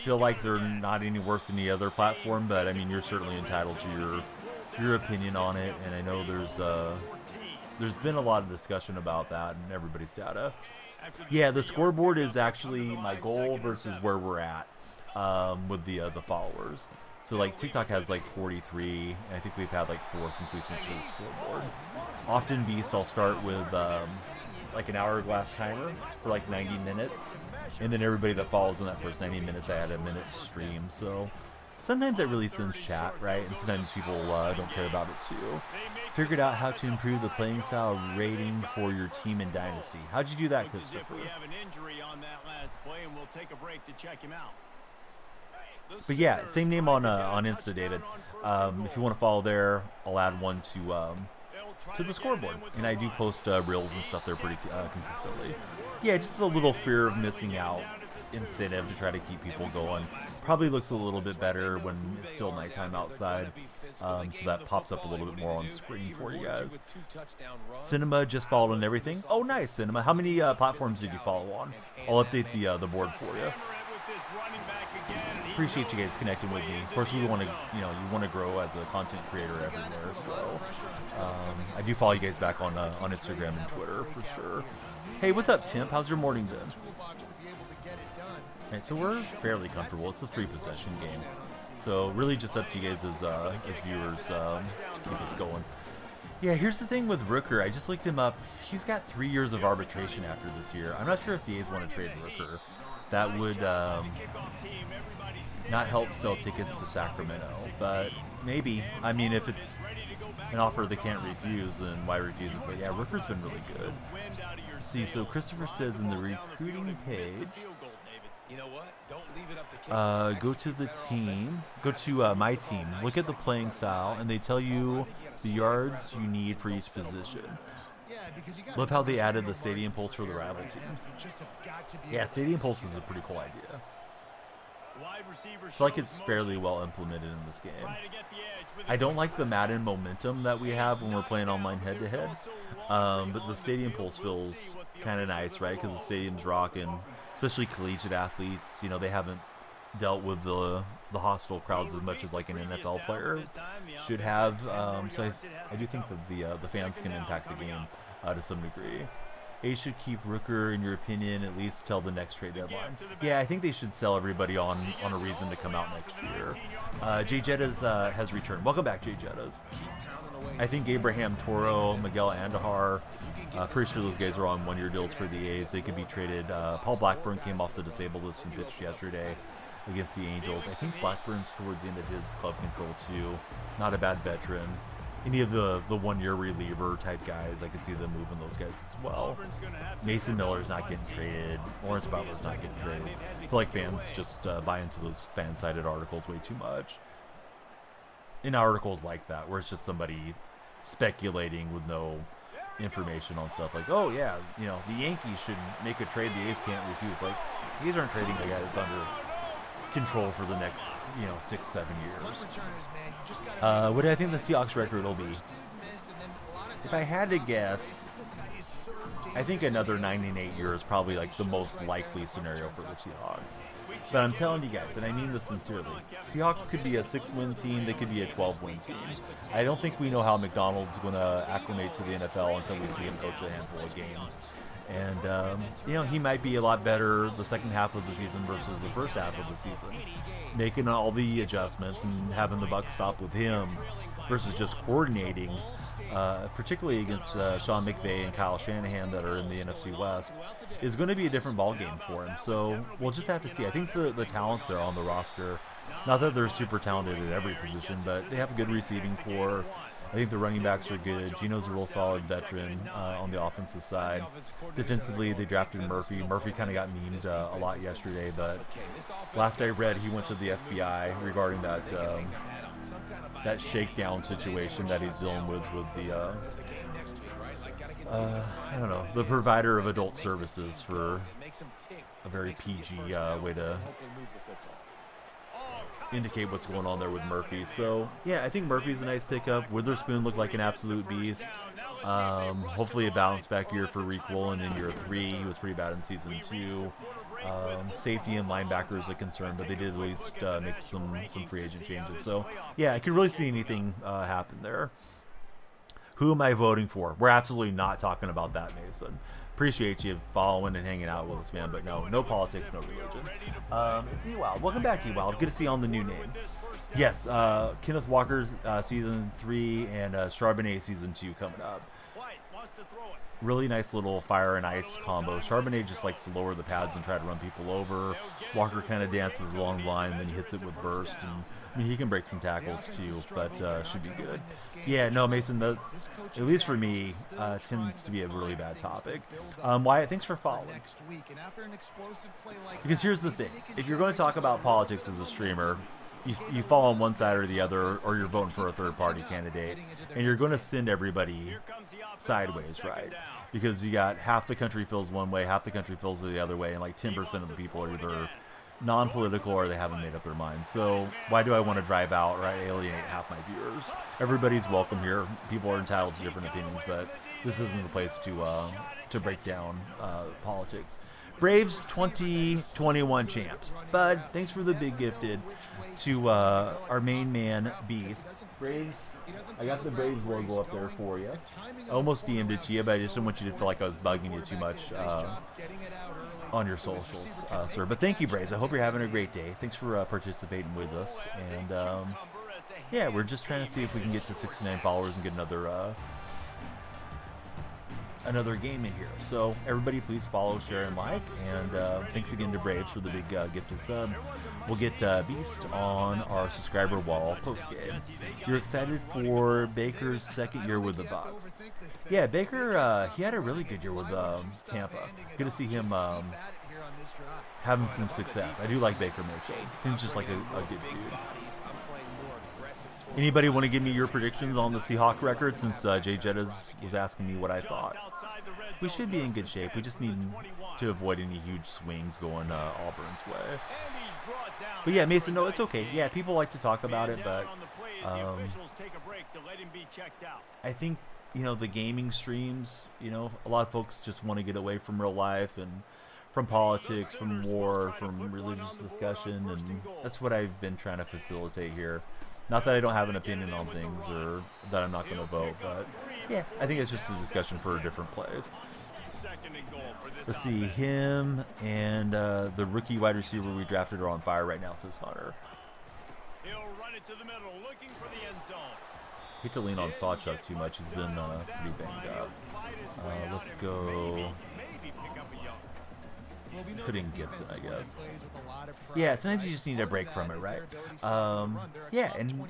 feel like they're not any worse than the other platform, but I mean, you're certainly entitled to your opinion on it, and I know there's been a lot of discussion about that and everybody's data. Yeah, the scoreboard is actually my goal versus where we're at with the followers. So like TikTok has like 43, and I think we've had like 4 since we switched to the scoreboard. Often Beast, I'll start with like an hourglass timer for like 90 minutes, and then everybody that follows in that first 90 minutes, I add a minute to stream. So sometimes that really sends chat, right? And sometimes people don't care about it too. Figured out how to improve the playing style rating for your team in Dynasty. How'd you do that, Christopher? We have an injury on that last play, and we'll take a break to check him out. But yeah, same name on Insta, David. If you want to follow there, I'll add one to the scoreboard, and I do post reels and stuff there pretty consistently. Yeah, just a little fear of missing out incentive to try to keep people going. Probably looks a little bit better when it's still nighttime outside, so that pops up a little bit more on screen for you guys. Cinema just followed on everything. Oh, nice, Cinema. How many platforms did you follow on? I'll update the board for you. Appreciate you guys connecting with me. Of course, we want to, you want to grow as a content creator everywhere. So I do follow you guys back on Instagram and Twitter for sure. Hey, what's up, Timp? How's your morning been? Okay, so we're fairly comfortable. It's a 3-possession game, so really just up to you guys as viewers to keep us going. Yeah, here's the thing with Rooker. I just looked him up. He's got 3 years of arbitration after this year. I'm not sure if the A's want to trade Rooker. That would not help sell tickets to Sacramento, but maybe. I mean, if it's an offer they can't refuse, then why refuse it? But yeah, Rooker's been really good. Let's see, so Christopher says in the recruiting page, go to the team, go to my team, look at the playing style, and they tell you the yards you need for each position. Love how they added the Stadium Pulse for the rival teams. Yeah, Stadium Pulse is a pretty cool idea. I feel like it's fairly well implemented in this game. I don't like the Madden momentum that we have when we're playing online head-to-head, but the Stadium Pulse feels kind of nice, right? Because the stadium's rocking, especially collegiate athletes. They haven't dealt with the hostile crowds as much as like an NFL player should have. So I do think that the fans can impact the game to some degree. They should keep Rooker, in your opinion, at least till the next trade deadline. Yeah, I think they should sell everybody on a reason to come out next year. Jay Jettas has returned. Welcome back, Jay Jettas. I think Abraham Toro, Miguel Andahar, pretty sure those guys are on 1-year deals for the A's. They could be traded. Paul Blackburn came off the disabled list and pitched yesterday against the Angels. I think Blackburn's towards the end of his club control too. Not a bad veteran. Any of the 1-year reliever type guys, I could see them moving those guys as well. Mason Miller's not getting traded. Lawrence Butler's not getting traded. I feel like fans just buy into those fan-sided articles way too much. In articles like that, where it's just somebody speculating with no information on stuff like, oh yeah, the Yankees should make a trade the A's can't refuse. Like, the A's aren't trading a guy that's under control for the next 6-7 years. What do I think the Seahawks record will be? If I had to guess, I think another 9-8 year is probably like the most likely scenario for the Seahawks. But I'm telling you guys, and I mean this sincerely, Seahawks could be a 6-win team, they could be a 12-win team. I don't think we know how McDonald's going to acclimate to the NFL until we see him coach a handful of games. And, you know, he might be a lot better the second half of the season versus the first half of the season. Making all the adjustments and having the buck stop with him versus just coordinating, particularly against Sean McVay and Kyle Shanahan that are in the NFC West, is going to be a different ballgame for him. So we'll just have to see. I think the talents there on the roster, not that they're super talented at every position, but they have a good receiving core. I think the running backs are good. Gino's a real solid veteran on the offensive side. Defensively, they drafted Murphy. Murphy kind of got memed a lot yesterday, but last I read, he went to the FBI regarding that shakedown situation that he's dealing with the I don't know, the provider of adult services, for a very PG way to indicate what's going on there with Murphy. So yeah, I think Murphy's a nice pickup. Witherspoon looked like an absolute beast. Hopefully a bounce back year for Reek Woolen in year 3. He was pretty bad in season 2. Safety and linebacker is a concern, but they did at least make some free agent changes. So yeah, I could really see anything happen there. Who am I voting for? We're absolutely not talking about that, Mason. Appreciate you following and hanging out with us, man. But no politics, no religion. It's Ewald. Welcome back, Ewald. Good to see you on the new name. Yes, Kenneth Walker's season 3 and Charbonnet season 2 coming up. Really nice little fire and ice combo. Charbonnet just likes to lower the pads and try to run people over. Walker kind of dances along the line, and then he hits it with burst. And I mean, he can break some tackles too, but should be good. Yeah, no, Mason, does, at least for me, tends to be a really bad topic. Wyatt, thanks for following. Because here's the thing. If you're going to talk about politics as a streamer, you fall on one side or the other, or you're voting for a third-party candidate, and you're going to send everybody sideways, right? Because you got half the country feels one way, half the country feels the other way, and like 10% of the people are either non-political or they haven't made up their minds. So why do I want to drive out or alienate half my viewers? Everybody's welcome here. People are entitled to different opinions, but this isn't the place to break down politics. Braves 2021 champs. Bud, thanks for the big gifted to our main man, Beast. Braves, I got the Braves logo up there for you. I almost DM'd it to you, but I just didn't want you to feel like I was bugging you too much on your socials, sir. But thank you, Braves. I hope you're having a great day. Thanks for participating with us. And yeah, we're just trying to see if we can get to 69 followers and get another game in here. So everybody please follow, share, and like. And thanks again to Braves for the big gifted sub. We'll get Beast on our subscriber wall post game. You're excited for Baker's second year with the Bucs? Yeah, Baker, he had a really good year with Tampa. Good to see him having some success. I do like Baker Mayfield. Seems just like a good dude. Anybody want to give me your predictions on the Seahawk record, since Jay Jettas was asking me what I thought? We should be in good shape. We just need to avoid any huge swings going Auburn's way. But yeah, Mason, no, it's okay. Yeah, people like to talk about it, but I think, the gaming streams, a lot of folks just want to get away from real life and from politics, from war, from religious discussion, and that's what I've been trying to facilitate here. Not that I don't have an opinion on things or that I'm not going to vote, but yeah, I think it's just a discussion for different plays. Let's see, him and the rookie wide receiver we drafted are on fire right now, says Hunter. He'll run it to the middle, looking for the end zone. Hate to lean on Sawchuck too much. He's been pretty banged up. Let's go. Put in Gibson, I guess. Yeah, sometimes you just need a break from it, right? Yeah, and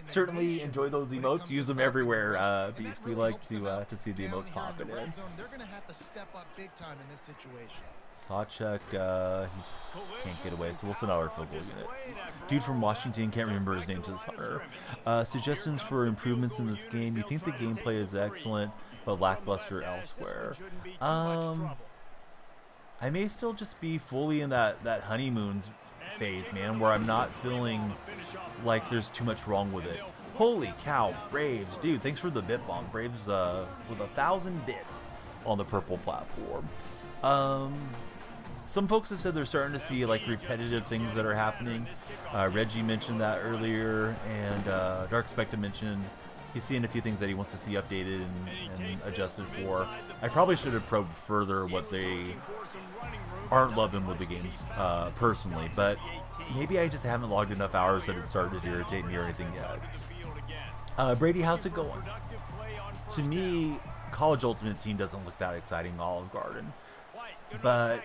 certainly enjoy those emotes. Use them everywhere, Beast. We like to see the emotes popping in. Sawchuck, he just can't get away, so we'll send out our field goal unit. Dude from Washington, can't remember his name, says Hunter. Suggestions for improvements in this game. You think the gameplay is excellent, but lackluster elsewhere. I may still just be fully in that honeymoon phase, man, where I'm not feeling like there's too much wrong with it. Holy cow, Braves. Dude, thanks for the bit bomb. Braves with 1,000 bits. on the purple platform. Some folks have said they're starting to see like repetitive things that are happening. Reggie mentioned that earlier, and Dark Spectre mentioned he's seeing a few things that he wants to see updated and adjusted for. I probably should have probed further what they aren't loving with the games personally, but maybe I just haven't logged enough hours that it started to irritate me or anything yet. Brady, how's it going? To me, College Ultimate Team doesn't look that exciting, Olive Garden, but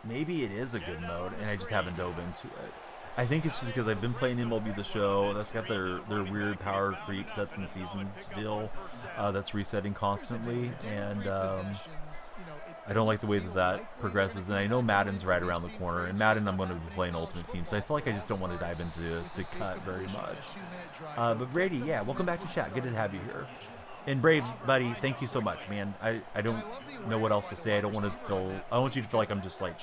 maybe it is a good mode, and I just haven't dove into it. I think it's just because I've been playing MLB The Show. That's got their weird power creep sets and seasons deal that's resetting constantly, and I don't like the way that progresses. And I know Madden's right around the corner, and Madden I'm going to be playing Ultimate Team, so I feel like I just don't want to dive into cut very much. But Brady, yeah, welcome back to chat. Good to have you here. And Braves, buddy, thank you so much, man. I don't know what else to say. I want you to feel like I'm just like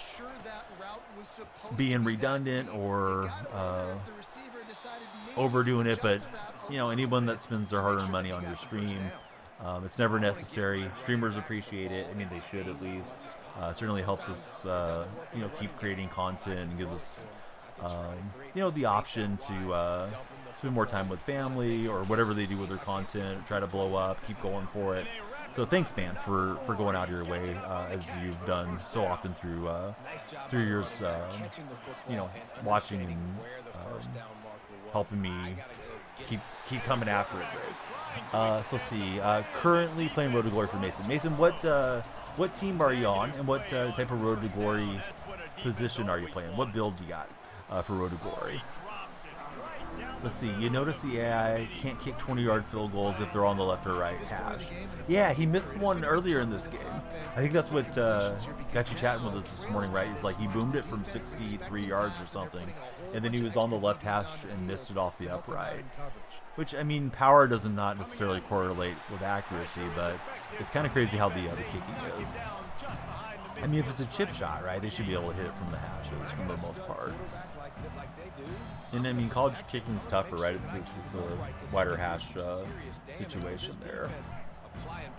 being redundant or overdoing it, but you know, anyone that spends their hard-earned money on your stream, it's never necessary. Streamers appreciate it. I mean, they should at least. Certainly helps us, keep creating content and gives us, the option to spend more time with family or whatever they do with their content. Try to blow up, keep going for it. So thanks, man, for going out of your way as you've done so often through years, watching and helping me keep coming after it, Brave. So see, currently playing Road to Glory for Mason. Mason, what team are you on, and what type of Road to Glory position are you playing? What build you got for Road to Glory? Let's see, you notice the AI can't kick 20-yard field goals if they're on the left or right hash. Yeah, he missed one earlier in this game. I think that's what got you chatting with us this morning, right? He's like, he boomed it from 63 yards or something, and then he was on the left hash and missed it off the upright. Which, I mean, power does not necessarily correlate with accuracy, but it's kind of crazy how the kicking is. I mean, if it's a chip shot, right, they should be able to hit it from the hashes for the most part. And I mean, college kicking is tougher, right? It's a wider hash situation there.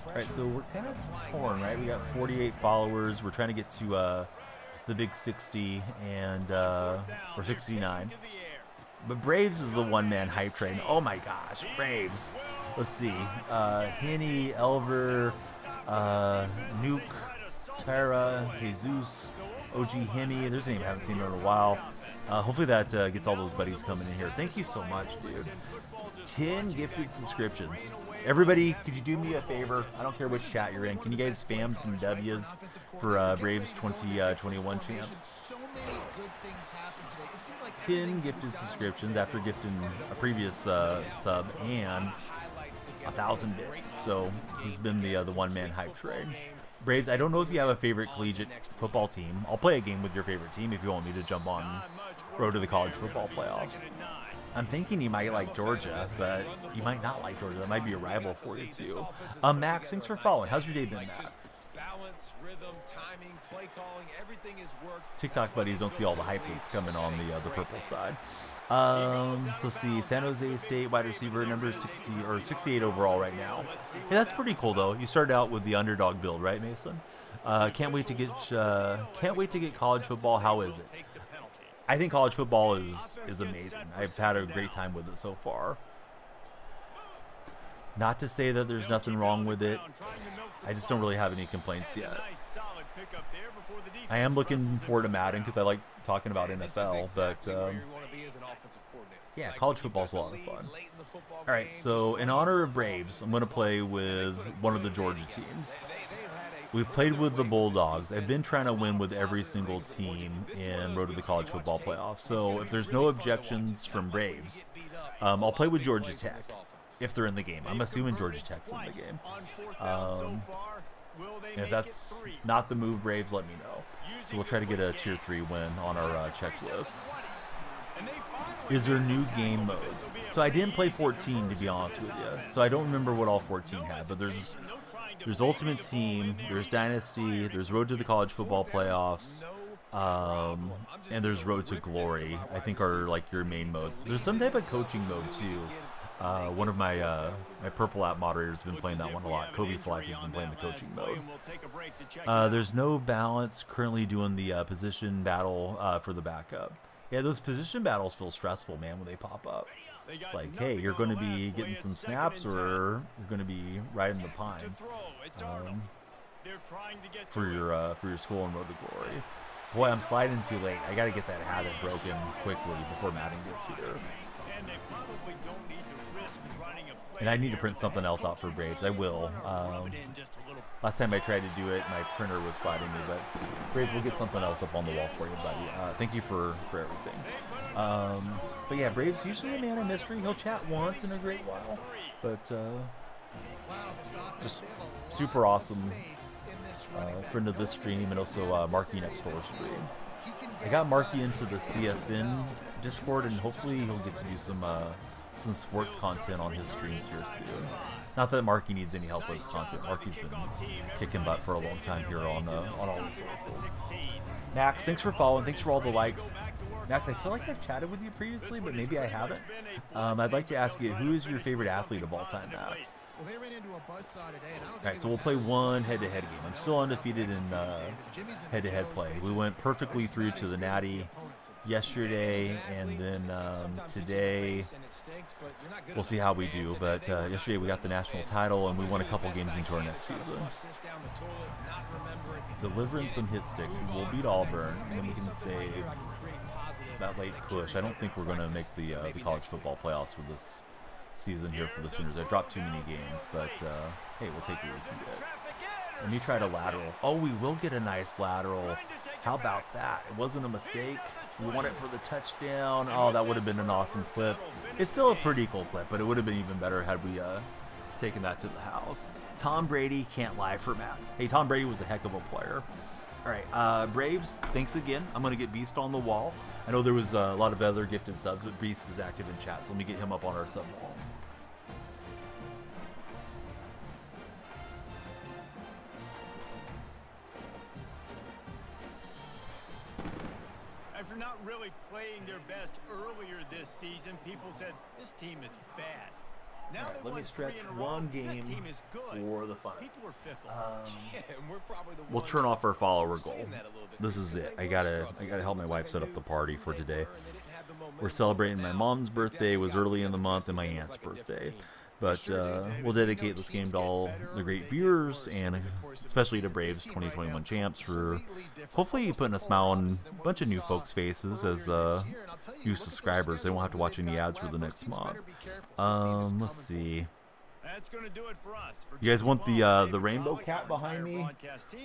All right, so we're kind of torn, right? We got 48 followers. We're trying to get to the big 60 and or 69. But Braves is the one-man hype train. Oh my gosh, Braves. Let's see. Henny, Elver, Nuke, Tara, Jesus, OG Hemi. There's a name I haven't seen in a while. Hopefully that gets all those buddies coming in here. Thank you so much, dude. 10 gifted subscriptions. Everybody, could you do me a favor? I don't care which chat you're in. Can you guys spam some W's for Braves 2021 champs? 10 gifted subscriptions after gifting a previous sub and 1,000 bits. So he's been the one-man hype train. Braves, I don't know if you have a favorite collegiate football team. I'll play a game with your favorite team if you want me to jump on Road to the College Football Playoffs. I'm thinking you might like Georgia, but you might not like Georgia. That might be a rival for you, too. Max, thanks for following. How's your day been, Max? Balance, rhythm, timing, play calling, everything is work. TikTok buddies don't see all the hype that's coming on the purple side. So let's see, San Jose State wide receiver number 60 or 68 overall right now. Hey, that's pretty cool though. You started out with the underdog build, right, Mason? Can't wait to get college football. How is it? I think college football is amazing. I've had a great time with it so far. Not to say that there's nothing wrong with it. I just don't really have any complaints yet. I am looking forward to Madden because I like talking about NFL, but yeah, college football's a lot of fun. All right, so in honor of Braves, I'm going to play with one of the Georgia teams. We've played with the Bulldogs. I've been trying to win with every single team in Road to the College Football Playoffs. So if there's no objections from Braves, I'll play with Georgia Tech if they're in the game. I'm assuming Georgia Tech's in the game. And if that's not the move, Braves, let me know. So we'll try to get a Tier 3 win on our checklist. Is there new game modes? So I didn't play 14, to be honest with you. So I don't remember what all 14 had, but there's Ultimate Team, there's Dynasty, there's Road to the College Football Playoffs, and there's Road to Glory, I think are like your main modes. There's some type of coaching mode too. One of my my Purple app moderators has been playing that one a lot. Kobe for Life has been playing the coaching mode. There's no balance. Currently doing the position battle for the backup. Yeah, those position battles feel stressful, man, when they pop up. It's like, hey, you're going to be getting some snaps, or you're going to be riding the pine for your school and Road to Glory. Boy, I'm sliding too late. I got to get that habit broken quickly before Madden gets here. And I need to print something else out for Braves. I will. Last time I tried to do it, my printer was sliding me, but Braves will get something else up on the wall for you, buddy. Thank you for everything. But yeah, Braves usually a man of mystery. He'll chat once in a great while, but just super awesome friend of this stream, and also Marky next door stream. I got Marky into the CSN Discord, and hopefully he'll get to do some sports content on his streams here soon. Not that Marky needs any help with his content. Marky's been kicking butt for a long time here on all the socials. Max, thanks for following. Thanks for all the likes. Max, I feel like I've chatted with you previously, but maybe I haven't. I'd like to ask you, who is your favorite athlete of all time, Max? Alright, so we'll play one head-to-head game. I'm still undefeated in head-to-head play. We went perfectly through to the Natty yesterday, and then today we'll see how we do. But yesterday we got the national title, and we won a couple games into our next season. Delivering some hit sticks. We will beat Auburn, and then we can save that late push. I don't think we're going to make the college football playoffs for this season here for the Sooners. I dropped too many games, but hey, we'll take what we can get. Let me try to lateral. Oh, we will get a nice lateral. How about that? It wasn't a mistake. We won it for the touchdown. Oh, that would have been an awesome clip. It's still a pretty cool clip, but it would have been even better had we taken that to the house. Tom Brady can't lie for Max. Hey, Tom Brady was a heck of a player. All right, Braves, thanks again. I'm going to get Beast on the wall. I know there was a lot of other gifted subs, but Beast is active in chat, so let me get him up on our sub wall. After not really playing their best earlier this season, people said this team is bad. Now right, let me stretch one game for the fun. People are fickle. We'll turn off our follower goal. This is it. I gotta help my wife set up the party for today. We're celebrating my mom's birthday. It was early in the month, and my aunt's birthday. But we'll dedicate this game to all the great viewers, and especially to Braves 2021 champs, for hopefully putting a smile on a bunch of new folks' faces as new subscribers. They won't have to watch any ads for the next month. Let's see. You guys want the rainbow cat behind me,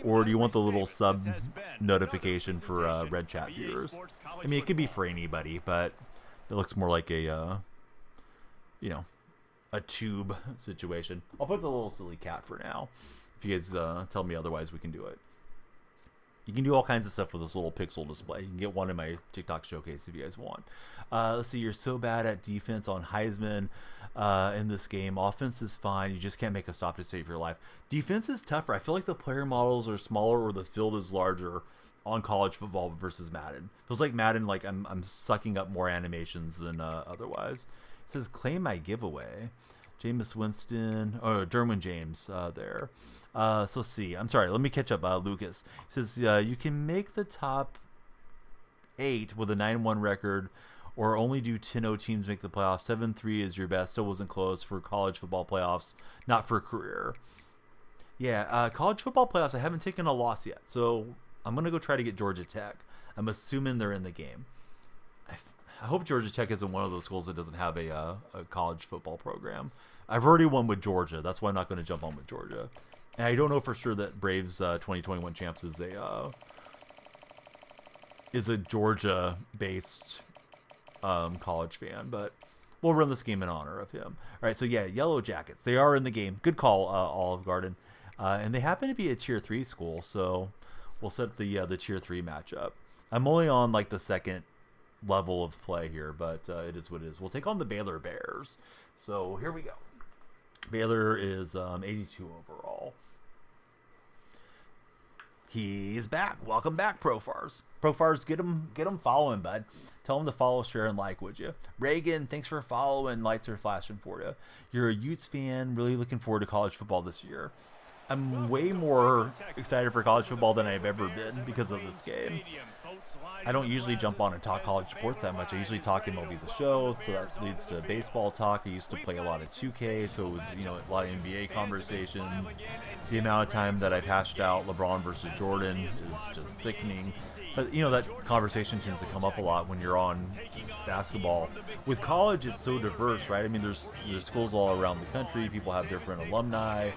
or do you want the little sub notification for red chat viewers? I mean, it could be for anybody, but it looks more like a a tube situation. I'll put the little silly cat for now. If you guys tell me otherwise, we can do it. You can do all kinds of stuff with this little pixel display. You can get one in my TikTok showcase if you guys want. Let's see. You're so bad at defense on Heisman in this game. Offense is fine. You just can't make a stop to save your life. Defense is tougher. I feel like the player models are smaller or the field is larger on college football versus Madden. Feels like Madden, like I'm sucking up more animations than otherwise. It says claim my giveaway. Jameis Winston or Derwin James there. So let's see. I'm sorry. Let me catch up. Lucas he says you can make the top 8 with a 9-1 record, or only do 10-0 teams make the playoffs. 7-3 is your best. Still wasn't close for college football playoffs, not for career. Yeah, college football playoffs. I haven't taken a loss yet, so I'm gonna go try to get Georgia Tech. I'm assuming they're in the game. I hope Georgia Tech isn't one of those schools that doesn't have a college football program. I've already won with Georgia. That's why I'm not going to jump on with Georgia. And I don't know for sure that Braves 2021 champs is a Georgia-based college fan, but we'll run this game in honor of him. All right, so yeah, Yellow Jackets. They are in the game. Good call, Olive Garden. And they happen to be a Tier 3 school, so we'll set the Tier 3 matchup. I'm only on like the second level of play here, but it is what it is. We'll take on the Baylor Bears. So here we go. Baylor is 82 overall. He's back. Welcome back, Profars. Profars, get him following, bud. Tell him to follow, share, and like, would you? Reagan, thanks for following. Lights are flashing for you. You're a Utes fan. Really looking forward to college football this year. I'm way more excited for college football than I've ever been because of this game. I don't usually jump on and talk college sports that much. I usually talk MLB The Show, so that leads to baseball talk. I used to play a lot of 2K, so it was, a lot of NBA conversations. The amount of time that I've hashed out LeBron versus Jordan is just sickening. But, that conversation tends to come up a lot when you're on basketball. With college, it's so diverse, right? I mean, there's schools all around the country. People have different alumni.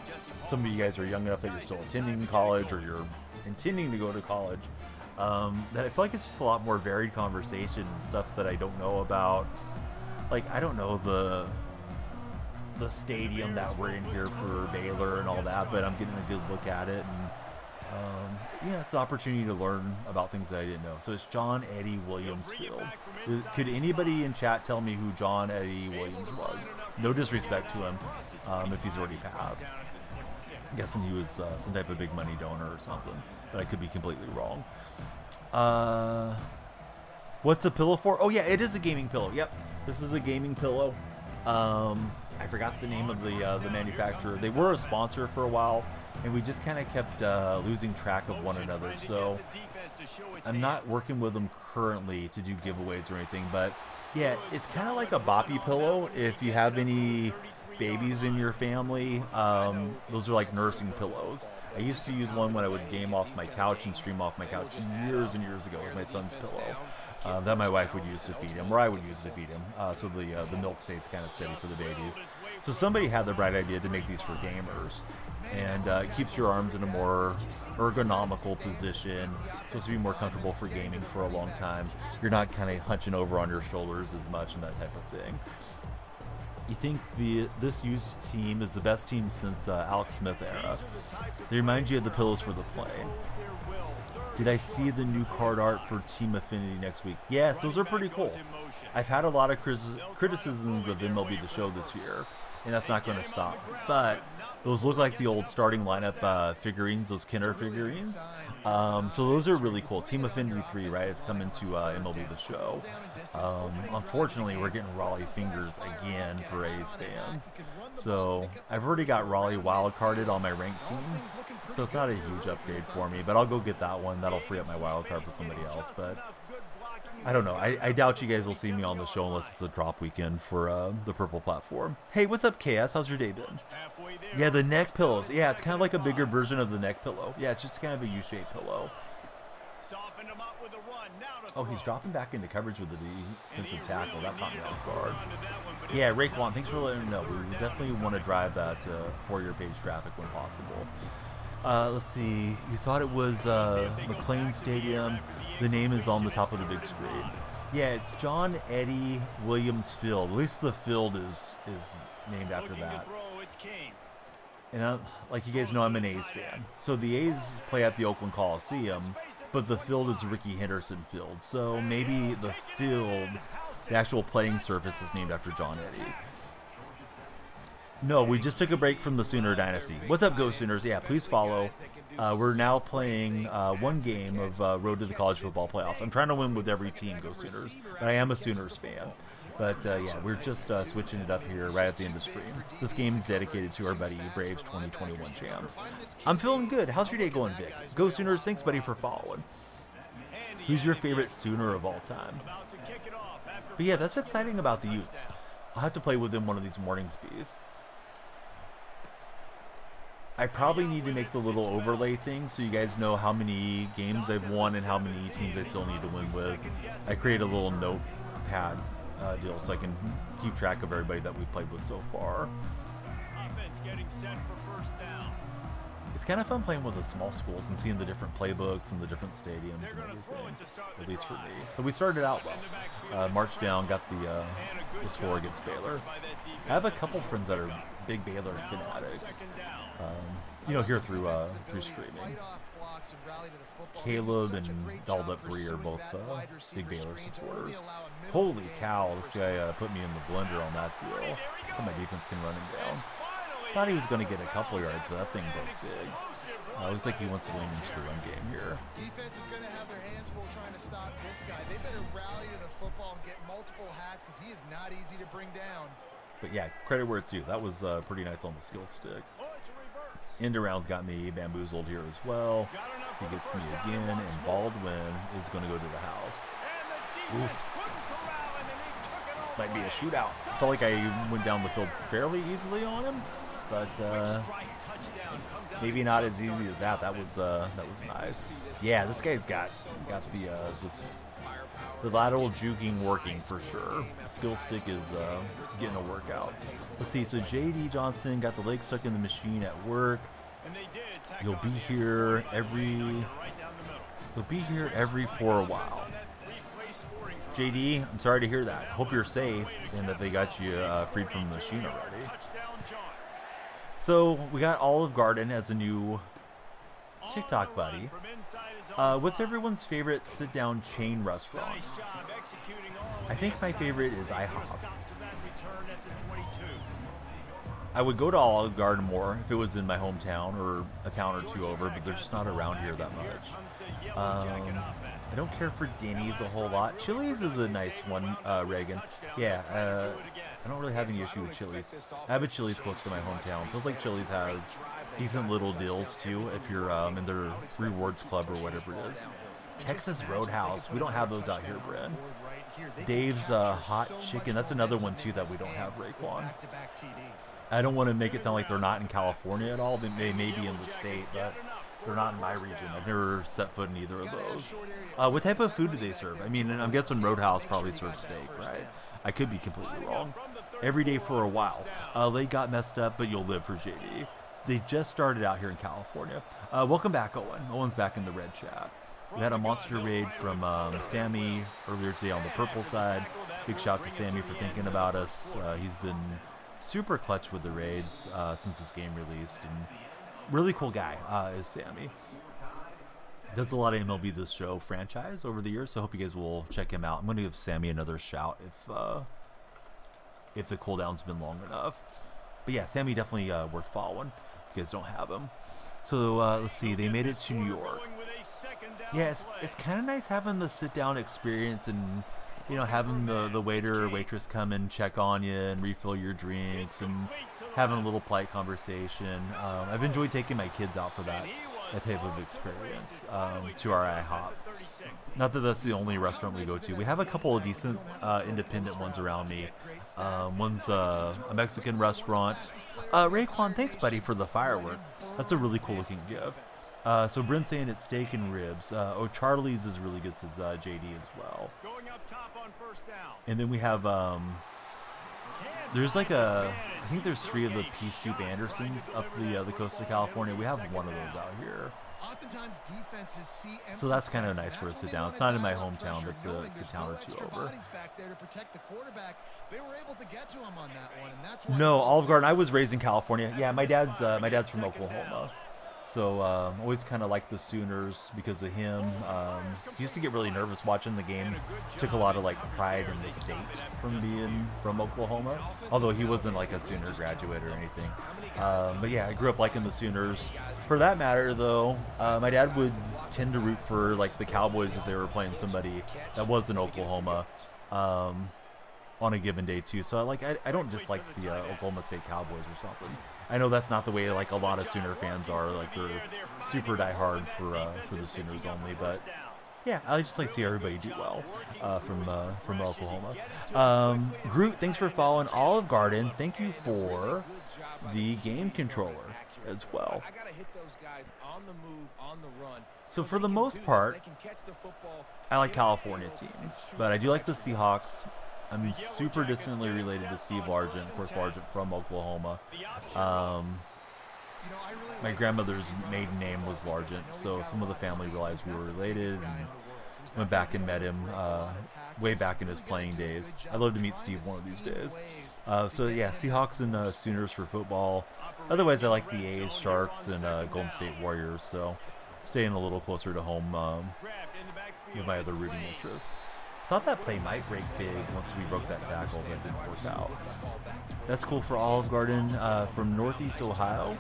Some of you guys are young enough that you're still attending college or you're intending to go to college. That I feel like it's just a lot more varied conversation and stuff that I don't know about. Like, I don't know the stadium that we're in here for Baylor and all that, but I'm getting a good look at it, and it's an opportunity to learn about things that I didn't know. So it's John Eddie Williams Field. Could anybody in chat tell me who John Eddie Williams was? No disrespect to him, if he's already passed. I'm guessing he was some type of big money donor or something, but I could be completely wrong. What's the pillow for? Oh yeah, it is a gaming pillow. Yep, this is a gaming pillow. I forgot the name of the manufacturer. They were a sponsor for a while, and we just kind of kept losing track of one another. So I'm not working with them currently to do giveaways or anything, but yeah, it's kind of like a boppy pillow. If you have any babies in your family, those are like nursing pillows. I used to use one when I would game off my couch and stream off my couch years and years ago with my son's pillow that my wife would use to feed him, or I would use to feed him, so the milk stays kind of steady for the babies. So somebody had the bright idea to make these for gamers, and it keeps your arms in a more ergonomical position. It's supposed to be more comfortable for gaming for a long time. You're not kind of hunching over on your shoulders as much and that type of thing. You think this youth team is the best team since Alex Smith era? They remind you of the pillows for the play. Did I see the new card art for Team Affinity next week? Yes, those are pretty cool. I've had a lot of criticisms of MLB The Show this year, and that's not going to stop. But those look like the old starting lineup figurines, those Kenner figurines. So those are really cool. Team Affinity 3, right, is coming to MLB The Show. Unfortunately, we're getting Raleigh fingers again for A's fans. So I've already got Raleigh wildcarded on my ranked team. So it's not a huge upgrade for me, but I'll go get that one. That'll free up my wildcard for somebody else. But I don't know. I doubt you guys will see me on the show unless it's a drop weekend for the purple platform. Hey, what's up, KS? How's your day been? Yeah, the neck pillows. Yeah, it's kind of like a bigger version of the neck pillow. Yeah, it's just kind of a U-shaped pillow. Oh, he's dropping back into coverage with the defensive tackle. That caught me off guard. Yeah, Raekwon, thanks for letting me know. We definitely want to drive that for-your page traffic when possible. Let's see. You thought it was McLean Stadium. The name is on the top of the big screen. Yeah, it's John Eddie Williams Field. At least the field is named after that. And like you guys know, I'm an A's fan. So the A's play at the Oakland Coliseum, but the field is Rickey Henderson Field. So maybe the field, the actual playing surface, is named after John Eddie. No, we just took a break from the Sooner Dynasty. What's up, Go Sooners? Yeah, please follow. We're now playing one game of Road to the College Football Playoffs. I'm trying to win with every team, Go Sooners. But I am a Sooners fan. But yeah, we're just switching it up here right at the end of stream. This game's dedicated to our buddy Braves 2021 champs. I'm feeling good. How's your day going, Vic? Go Sooners. Thanks, buddy, for following. Who's your favorite Sooner of all time? But yeah, that's exciting about the Utes. I'll have to play with them one of these mornings, bees. I probably need to make the little overlay thing so you guys know how many games I've won and how many teams I still need to win with. I create a little notepad deal so I can keep track of everybody that we've played with so far. It's kind of fun playing with the small schools and seeing the different playbooks and the different stadiums and everything, at least for me. So we started out well. Marched down, got the score against Baylor. I have a couple friends that are big Baylor fanatics. Here through streaming. Caleb and Dolled Up Bree are both big Baylor supporters. Holy cow, this guy put me in the blender on that deal. So my defense can run him down. Thought he was going to get a couple yards, but that thing broke big. Looks like he wants to lean into the run game here. Defense is going to have their hands full trying to stop this guy. They better rally to the football and get multiple hats because he is not easy to bring down. But yeah, credit where it's due. That was pretty nice on the skill stick. End arounds got me bamboozled here as well. He gets me again, and Baldwin is going to go to the house. Oof. This might be a shootout. I felt like I went down the field fairly easily on him, but maybe not as easy as that. That was nice. Yeah, this guy's got the lateral juking working for sure. The skill stick is getting a workout. Let's see. So J.D. Johnson got the leg stuck in the machine at work. You'll be here every for a while. JD, I'm sorry to hear that. Hope you're safe and that they got you freed from the machine already. So we got Olive Garden as a new TikTok buddy. What's everyone's favorite sit-down chain restaurant? I think my favorite is IHOP. I would go to Olive Garden more if it was in my hometown or a town or two over, but they're just not around here that much. I don't care for Denny's a whole lot. Chili's is a nice one, Reagan. Yeah, I don't really have any issue with Chili's. I have a Chili's close to my hometown. Feels like Chili's has decent little deals too if you're in their rewards club or whatever it is. Texas Roadhouse, we don't have those out here, Bren. Dave's Hot Chicken, that's another one too that we don't have, Raekwon. I don't want to make it sound like they're not in California at all. They may be in the state, but they're not in my region. I've never set foot in either of those. What type of food do they serve? I mean, I'm guessing Roadhouse probably serves steak, right? I could be completely wrong. Every day for a while. They got messed up, but you'll live for JD. They just started out here in California. Welcome back, Owen. Owen's back in the red chat. We had a monster raid from Sammy earlier today on the purple side. Big shout out to Sammy for thinking about us. He's been super clutch with the raids since this game released, and really cool guy is Sammy. Does a lot of MLB The Show franchise over the years, so I hope you guys will check him out. I'm going to give Sammy another shout if the cooldown's been long enough. But yeah, Sammy definitely worth following if you guys don't have him. So let's see, they made it to New York. Yeah, it's kind of nice having the sit-down experience and, you know, having the waiter or waitress come and check on you and refill your drinks and having a little polite conversation. I've enjoyed taking my kids out for that type of experience to our IHOP. Not that that's the only restaurant we go to. We have a couple of decent independent ones around me. One's a Mexican restaurant. Raekwon, thanks, buddy, for the firework. That's a really cool looking gift. So Brent's saying it's steak and ribs. Charlie's is really good, says JD as well. And then we have there's like I think there's 3 of the pea soup Andersons up the coast of California. We have one of those out here. So that's kind of nice for a sit down. It's not in my hometown, but it's a town or two over. No, Olive Garden. I was raised in California. Yeah, my dad's from Oklahoma. So always kind of liked the Sooners because of him. He used to get really nervous watching the games. Took a lot of like pride in the state from being from Oklahoma. Although he wasn't like a Sooner graduate or anything. But yeah, I grew up liking the Sooners. For that matter, though, my dad would tend to root for like the Cowboys if they were playing somebody that was in Oklahoma on a given day too. So I don't dislike the Oklahoma State Cowboys or something. I know that's not the way like a lot of Sooner fans are. Like they're super diehard for the Sooners only. But yeah, I just like to see everybody do well from Oklahoma. Groot, thanks for following. Olive Garden, thank you for the game controller as well. So for the most part, I like California teams, but I do like the Seahawks. I'm super distantly related to Steve Largent, of course, Largent from Oklahoma. My grandmother's maiden name was Largent, so some of the family realized we were related and went back and met him way back in his playing days. I'd love to meet Steve one of these days. So yeah, Seahawks and Sooners for football. Otherwise, I like the A's, Sharks, and Golden State Warriors, so staying a little closer to home with my other rooting interests. Thought that play might break big once we broke that tackle, but didn't work out. That's cool for Olive Garden from Northeast Ohio.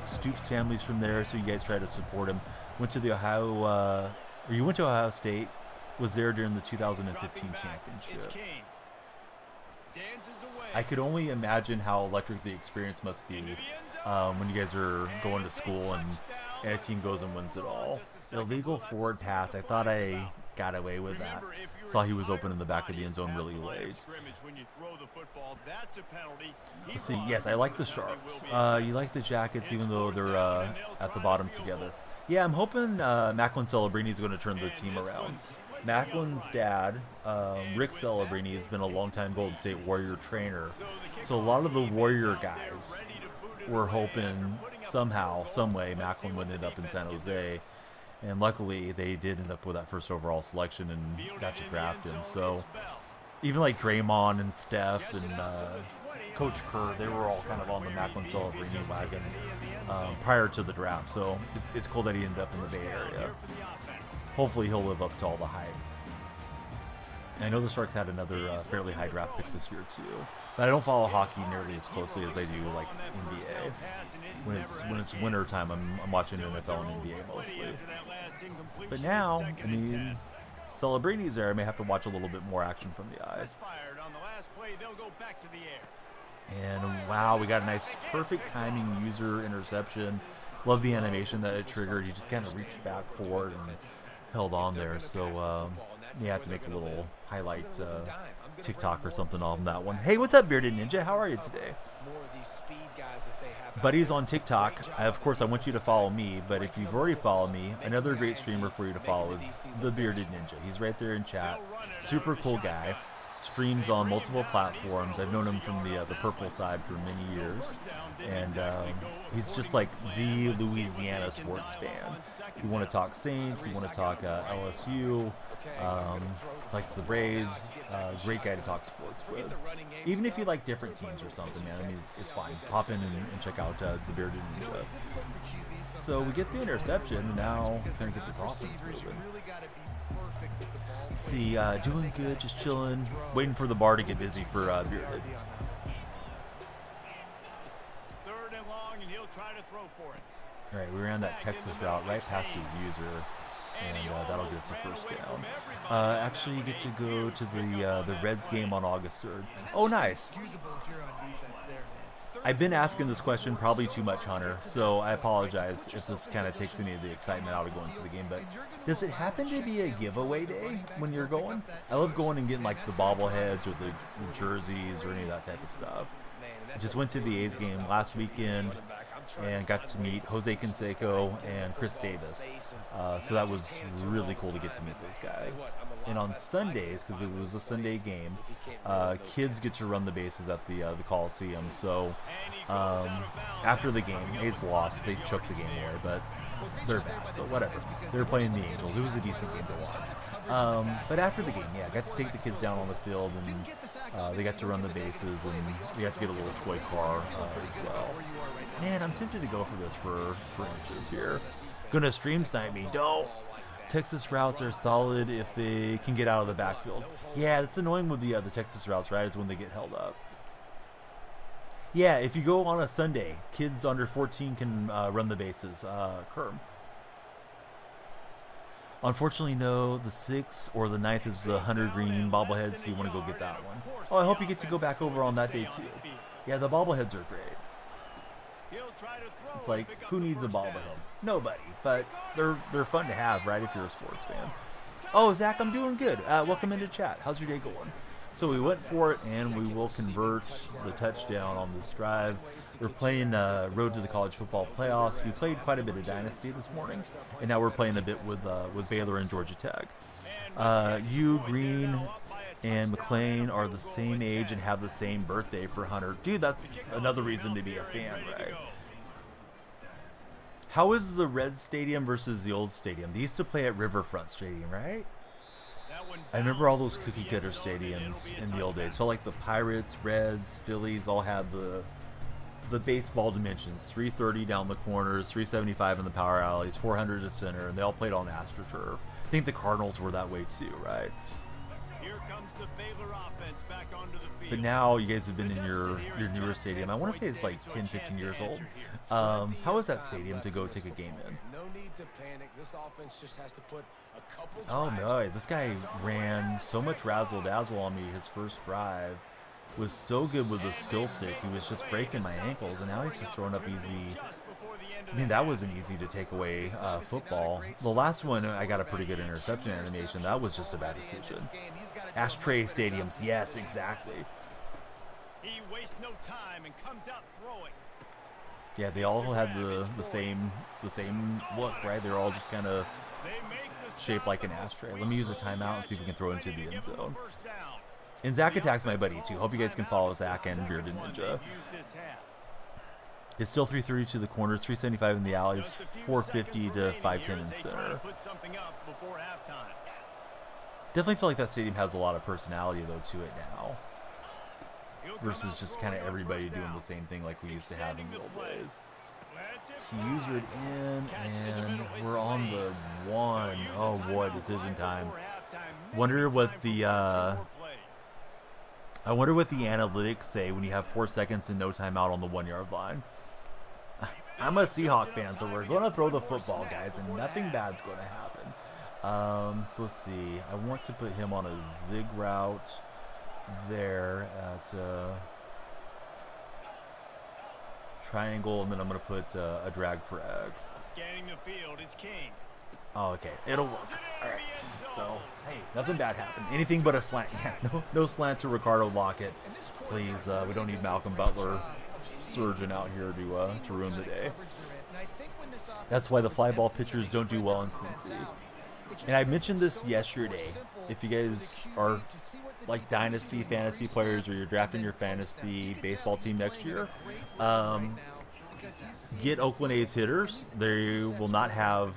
Stoops family's from there, so you guys try to support him. Went to the you went to Ohio State, was there during the 2015 championship. I could only imagine how electric the experience must be when you guys are going to school and a team goes and wins it all. Illegal forward pass, I thought I got away with that. Saw he was open in the back of the end zone really late. Let's see, yes, I like the Sharks. You like the Jackets even though they're at the bottom together. Yeah, I'm hoping Macklin Celebrini is going to turn the team around. Macklin's dad, Rick Celebrini, has been a longtime Golden State Warrior trainer. So a lot of the Warrior guys were hoping somehow, some way, Macklin would end up in San Jose. And luckily, they did end up with that first overall selection and got to draft him. So even like Draymond and Steph and Coach Kerr, they were all kind of on the Macklin Celebrini wagon prior to the draft. So it's cool that he ended up in the Bay Area. Hopefully he'll live up to all the hype. I know the Sharks had another fairly high draft pick this year too, but I don't follow hockey nearly as closely as I do like NBA. When it's winter time, I'm watching NFL and NBA mostly. But now, I mean, Celebrini's there. I may have to watch a little bit more action from the eye. And wow, we got a nice, perfect timing user interception. Love the animation that it triggered. You just kind of reached back forward and held on there. So you have to make a little highlight TikTok or something on that one. Hey, what's up, Bearded Ninja? How are you today? Buddies on TikTok. Of course, I want you to follow me, but if you've already followed me, another great streamer for you to follow is the Bearded Ninja. He's right there in chat. Super cool guy. Streams on multiple platforms. I've known him from the purple side for many years, and he's just like the Louisiana sports fan. You want to talk Saints, you want to talk LSU, likes the Braves. Great guy to talk sports with. Even if you like different teams or something, man, I mean, it's fine. Pop in and check out the Bearded Ninja. So we get the interception, and now we're going to get this offense moving. Let's see, doing good, just chilling, waiting for the bar to get busy for Bearded. All right, we ran that Texas route right past his user, and that'll get us the first down. Actually, you get to go to the Reds game on August 3rd. Oh, nice. I've been asking this question probably too much, Hunter, so I apologize if this kind of takes any of the excitement out of going to the game, but does it happen to be a giveaway day when you're going? I love going and getting like the bobbleheads or the jerseys or any of that type of stuff. I just went to the A's game last weekend and got to meet Jose Canseco and Chris Davis. So that was really cool to get to meet those guys. And on Sundays, because it was a Sunday game, kids get to run the bases at the Coliseum. So after the game, A's lost. They choked the game away, but they're bad, so whatever. They were playing the Angels. It was a decent game to watch. But after the game, yeah, I got to take the kids down on the field, and they got to run the bases, and we got to get a little toy car as well. Man, I'm tempted to go for this for inches here. Gonna stream snipe me. Don't. Texas routes are solid if they can get out of the backfield. Yeah, it's annoying with the Texas routes, right? Is when they get held up. Yeah, if you go on a Sunday, kids under 14 can run the bases. Kerm. Unfortunately, no. The 6th or the 9th is the 100 green bobblehead, so you want to go get that one. Oh, I hope you get to go back over on that day too. Yeah, the bobbleheads are great. It's like, who needs a bobblehead? Nobody, but they're fun to have, right, if you're a sports fan. Oh, Zach, I'm doing good. Welcome into chat. How's your day going? So we went for it, and we will convert the touchdown on this drive. We're playing Road to the College Football Playoffs. We played quite a bit of Dynasty this morning, and now we're playing a bit with Baylor and Georgia Tech. You, Green, and McLean are the same age and have the same birthday for Hunter. Dude, that's another reason to be a fan, right? How is the Red Stadium versus the old stadium? They used to play at Riverfront Stadium, right? I remember all those cookie cutter stadiums in the old days. Felt like the Pirates, Reds, Phillies all had the baseball dimensions. 330 down the corners, 375 in the power alleys, 400 to center, and they all played on AstroTurf. I think the Cardinals were that way too, right? comes the Baylor offense back onto the field. But now you guys have been in your newer stadium. I want to say it's like 10, 15 years old. How is that stadium to go take a game in? No need to panic. This offense just has to put a couple Oh drives no, this guy ran so much razzle dazzle on me his first drive. Was so good with the skill stick. He was just breaking my ankles, and now he's just throwing up easy. I mean, that wasn't easy to take away football. The last one, I got a pretty good interception animation. That was just a bad decision. Ashtray stadiums, yes, exactly. He wastes no time and comes out throwing. Yeah, they all had the same look, right? They're all just kind of shaped like an ashtray. Let me use a timeout and see if we can throw it into the end zone. And Zach Attack's my buddy too. Hope you guys can follow Zach and Bearded Ninja. It's still 330 to the corners, 375 in the alleys, 450 to 510 in center. Definitely feel like that stadium has a lot of personality though to it now, versus just kind of everybody doing the same thing like we used to have in the old days. He used it in, and we're on the one. Oh boy, decision time. Wonder what the I wonder what the analytics say when you have 4 seconds and no timeout on the 1 yard line. I'm a Seahawk fan, so we're going to throw the football, guys, and nothing bad's going to happen. So let's see. I want to put him on a zig route there at triangle, and then I'm going to put a drag for X. Scanning the field, it's King. Oh, okay. It'll work. All right. So, hey, nothing bad happened. Anything but a slant. Yeah, no slant to Ricardo Lockett. Please, we don't need Malcolm Butler surging out here to ruin the day. That's why the fly ball pitchers don't do well in Cincy. And I mentioned this yesterday. If you guys are like Dynasty fantasy players, or you're drafting your fantasy baseball team next year, get Oakland A's hitters. They will not have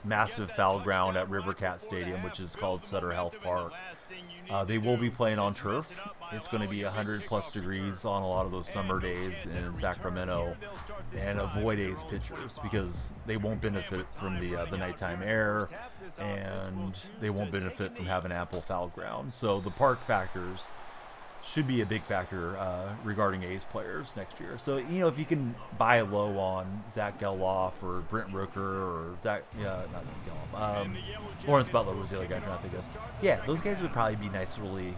massive foul ground at Rivercat Stadium, which is called Sutter Health Park. They will be playing on turf. It's going to be 100+ degrees on a lot of those summer days in Sacramento, and avoid A's pitchers because they won't benefit from the nighttime air, and they won't benefit from having ample foul ground. So the park factors should be a big factor regarding A's players next year. So, you know, if you can buy low on Zach Geloff or Brent Rooker or not Zach Geloff, Lawrence Butler was the other guy I'm trying to think of. Yeah, those guys would probably be nice, really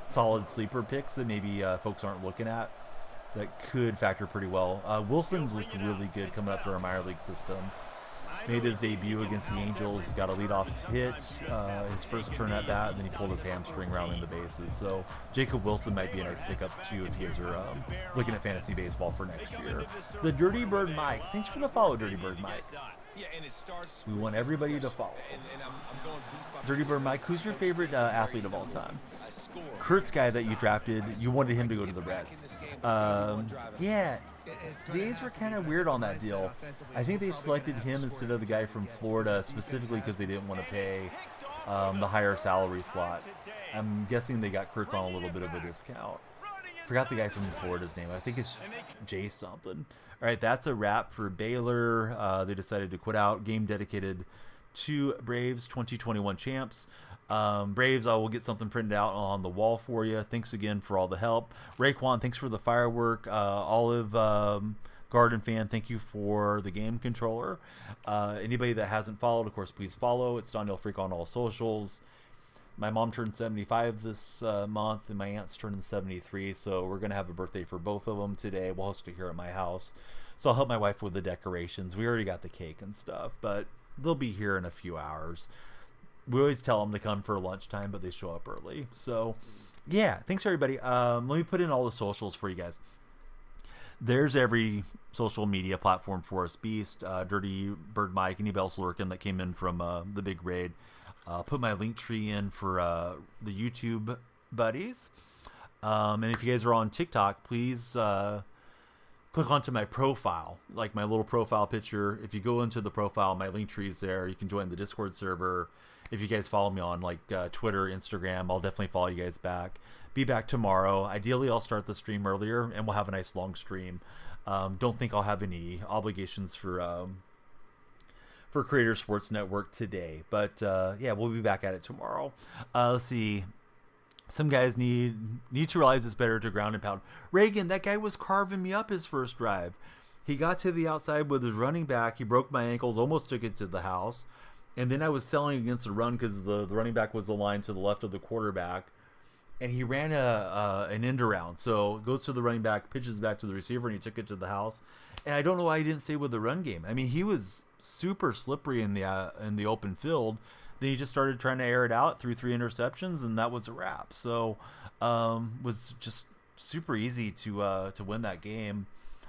solid sleeper picks that maybe folks aren't looking at that could factor pretty well. Wilson's looked really good coming up through our minor league system. Made his debut against the Angels, got a leadoff hit, his first turn at bat, and then he pulled his hamstring rounding the bases. So Jacob Wilson might be a nice pickup too if you guys are looking at fantasy baseball for next year. The Dirty Bird Mike, thanks for the follow, Dirty Bird Mike. We want everybody to follow. Dirty Bird Mike, who's your favorite athlete of all time? Kurt's guy that you drafted, you wanted him to go to the Reds. Yeah. The A's were kind of weird on that deal. I think they selected him instead of the guy from Florida specifically because they didn't want to pay the higher salary slot. I'm guessing they got Kurtz on a little bit of a discount. Forgot the guy from Florida's name. I think it's Jay something. All right, that's a wrap for Baylor. They decided to quit out. Game dedicated to Braves 2021 champs. Braves, I will get something printed out on the wall for you. Thanks again for all the help. Raekwon, thanks for the firework. Olive Garden fan, thank you for the game controller. Anybody that hasn't followed, of course, please follow. It's Daniel Freak on all socials. My mom turned 75 this month, and my aunt's turning 73, so we're going to have a birthday for both of them today. We'll host it here at my house. So I'll help my wife with the decorations. We already got the cake and stuff, but they'll be here in a few hours. We always tell them to come for lunchtime, but they show up early. So, yeah, thanks, everybody. Let me put in all the socials for you guys. There's every social media platform for us. Beast, Dirty Bird Mike, anybody else lurking that came in from the big raid. Put my link tree in for the YouTube buddies. And if you guys are on TikTok, please click onto my profile, like my little profile picture. If you go into the profile, my link tree is there. You can join the Discord server. If you guys follow me on like Twitter, Instagram, I'll definitely follow you guys back. Be back tomorrow. Ideally, I'll start the stream earlier, and we'll have a nice long stream. Don't think I'll have any obligations for Creator Sports Network today, but yeah, we'll be back at it tomorrow. Let's see. some guys need to realize it's better to ground and pound. Reagan, that guy was carving me up his first drive. He got to the outside with his running back. He broke my ankles, almost took it to the house. And then I was selling against the run because the running back was aligned to the left of the quarterback. And he ran an end around. So goes to the running back, pitches back to the receiver, and he took it to the house. And I don't know why he didn't stay with the run game. I mean, he was super slippery in the open field. Then he just started trying to air it out, threw 3 interceptions, and that was a wrap. So was just super easy to win that game.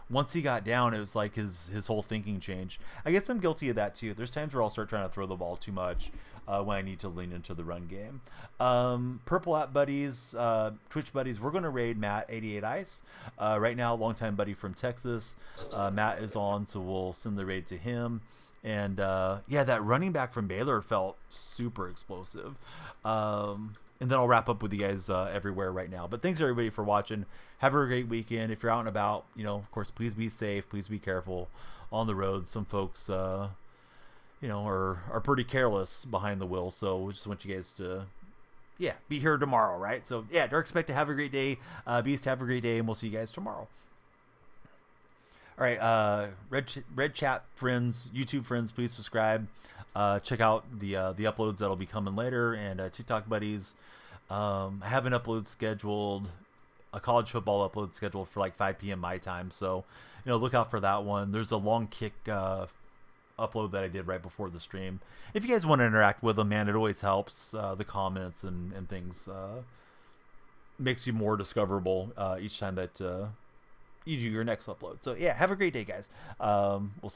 Once he got down, it was like his whole thinking changed. I guess I'm guilty of that too. There's times where I'll start trying to throw the ball too much when I need to lean into the run game. Purple App Buddies, Twitch Buddies, we're going to raid Matt 88 Ice. Right now, longtime buddy from Texas. Matt is on, so we'll send the raid to him. And yeah, that running back from Baylor felt super explosive. And then I'll wrap up with you guys everywhere right now. But thanks everybody for watching. Have a great weekend. If you're out and about, of course, please be safe. Please be careful on the road. Some folks, are pretty careless behind the wheel. So we just want you guys to, be here tomorrow, right? So yeah, don't expect to have a great day. Beast, have a great day, and we'll see you guys tomorrow. All right, Red Chat friends, YouTube friends, please subscribe. Check out the uploads that'll be coming later, and TikTok buddies. I have an upload scheduled, a college football upload scheduled for like 5 p.m. my time. So, look out for that one. There's a long kick upload that I did right before the stream. If you guys want to interact with them, man, it always helps. The comments and things makes you more discoverable each time that you do your next upload. So yeah, have a great day, guys. We'll see you.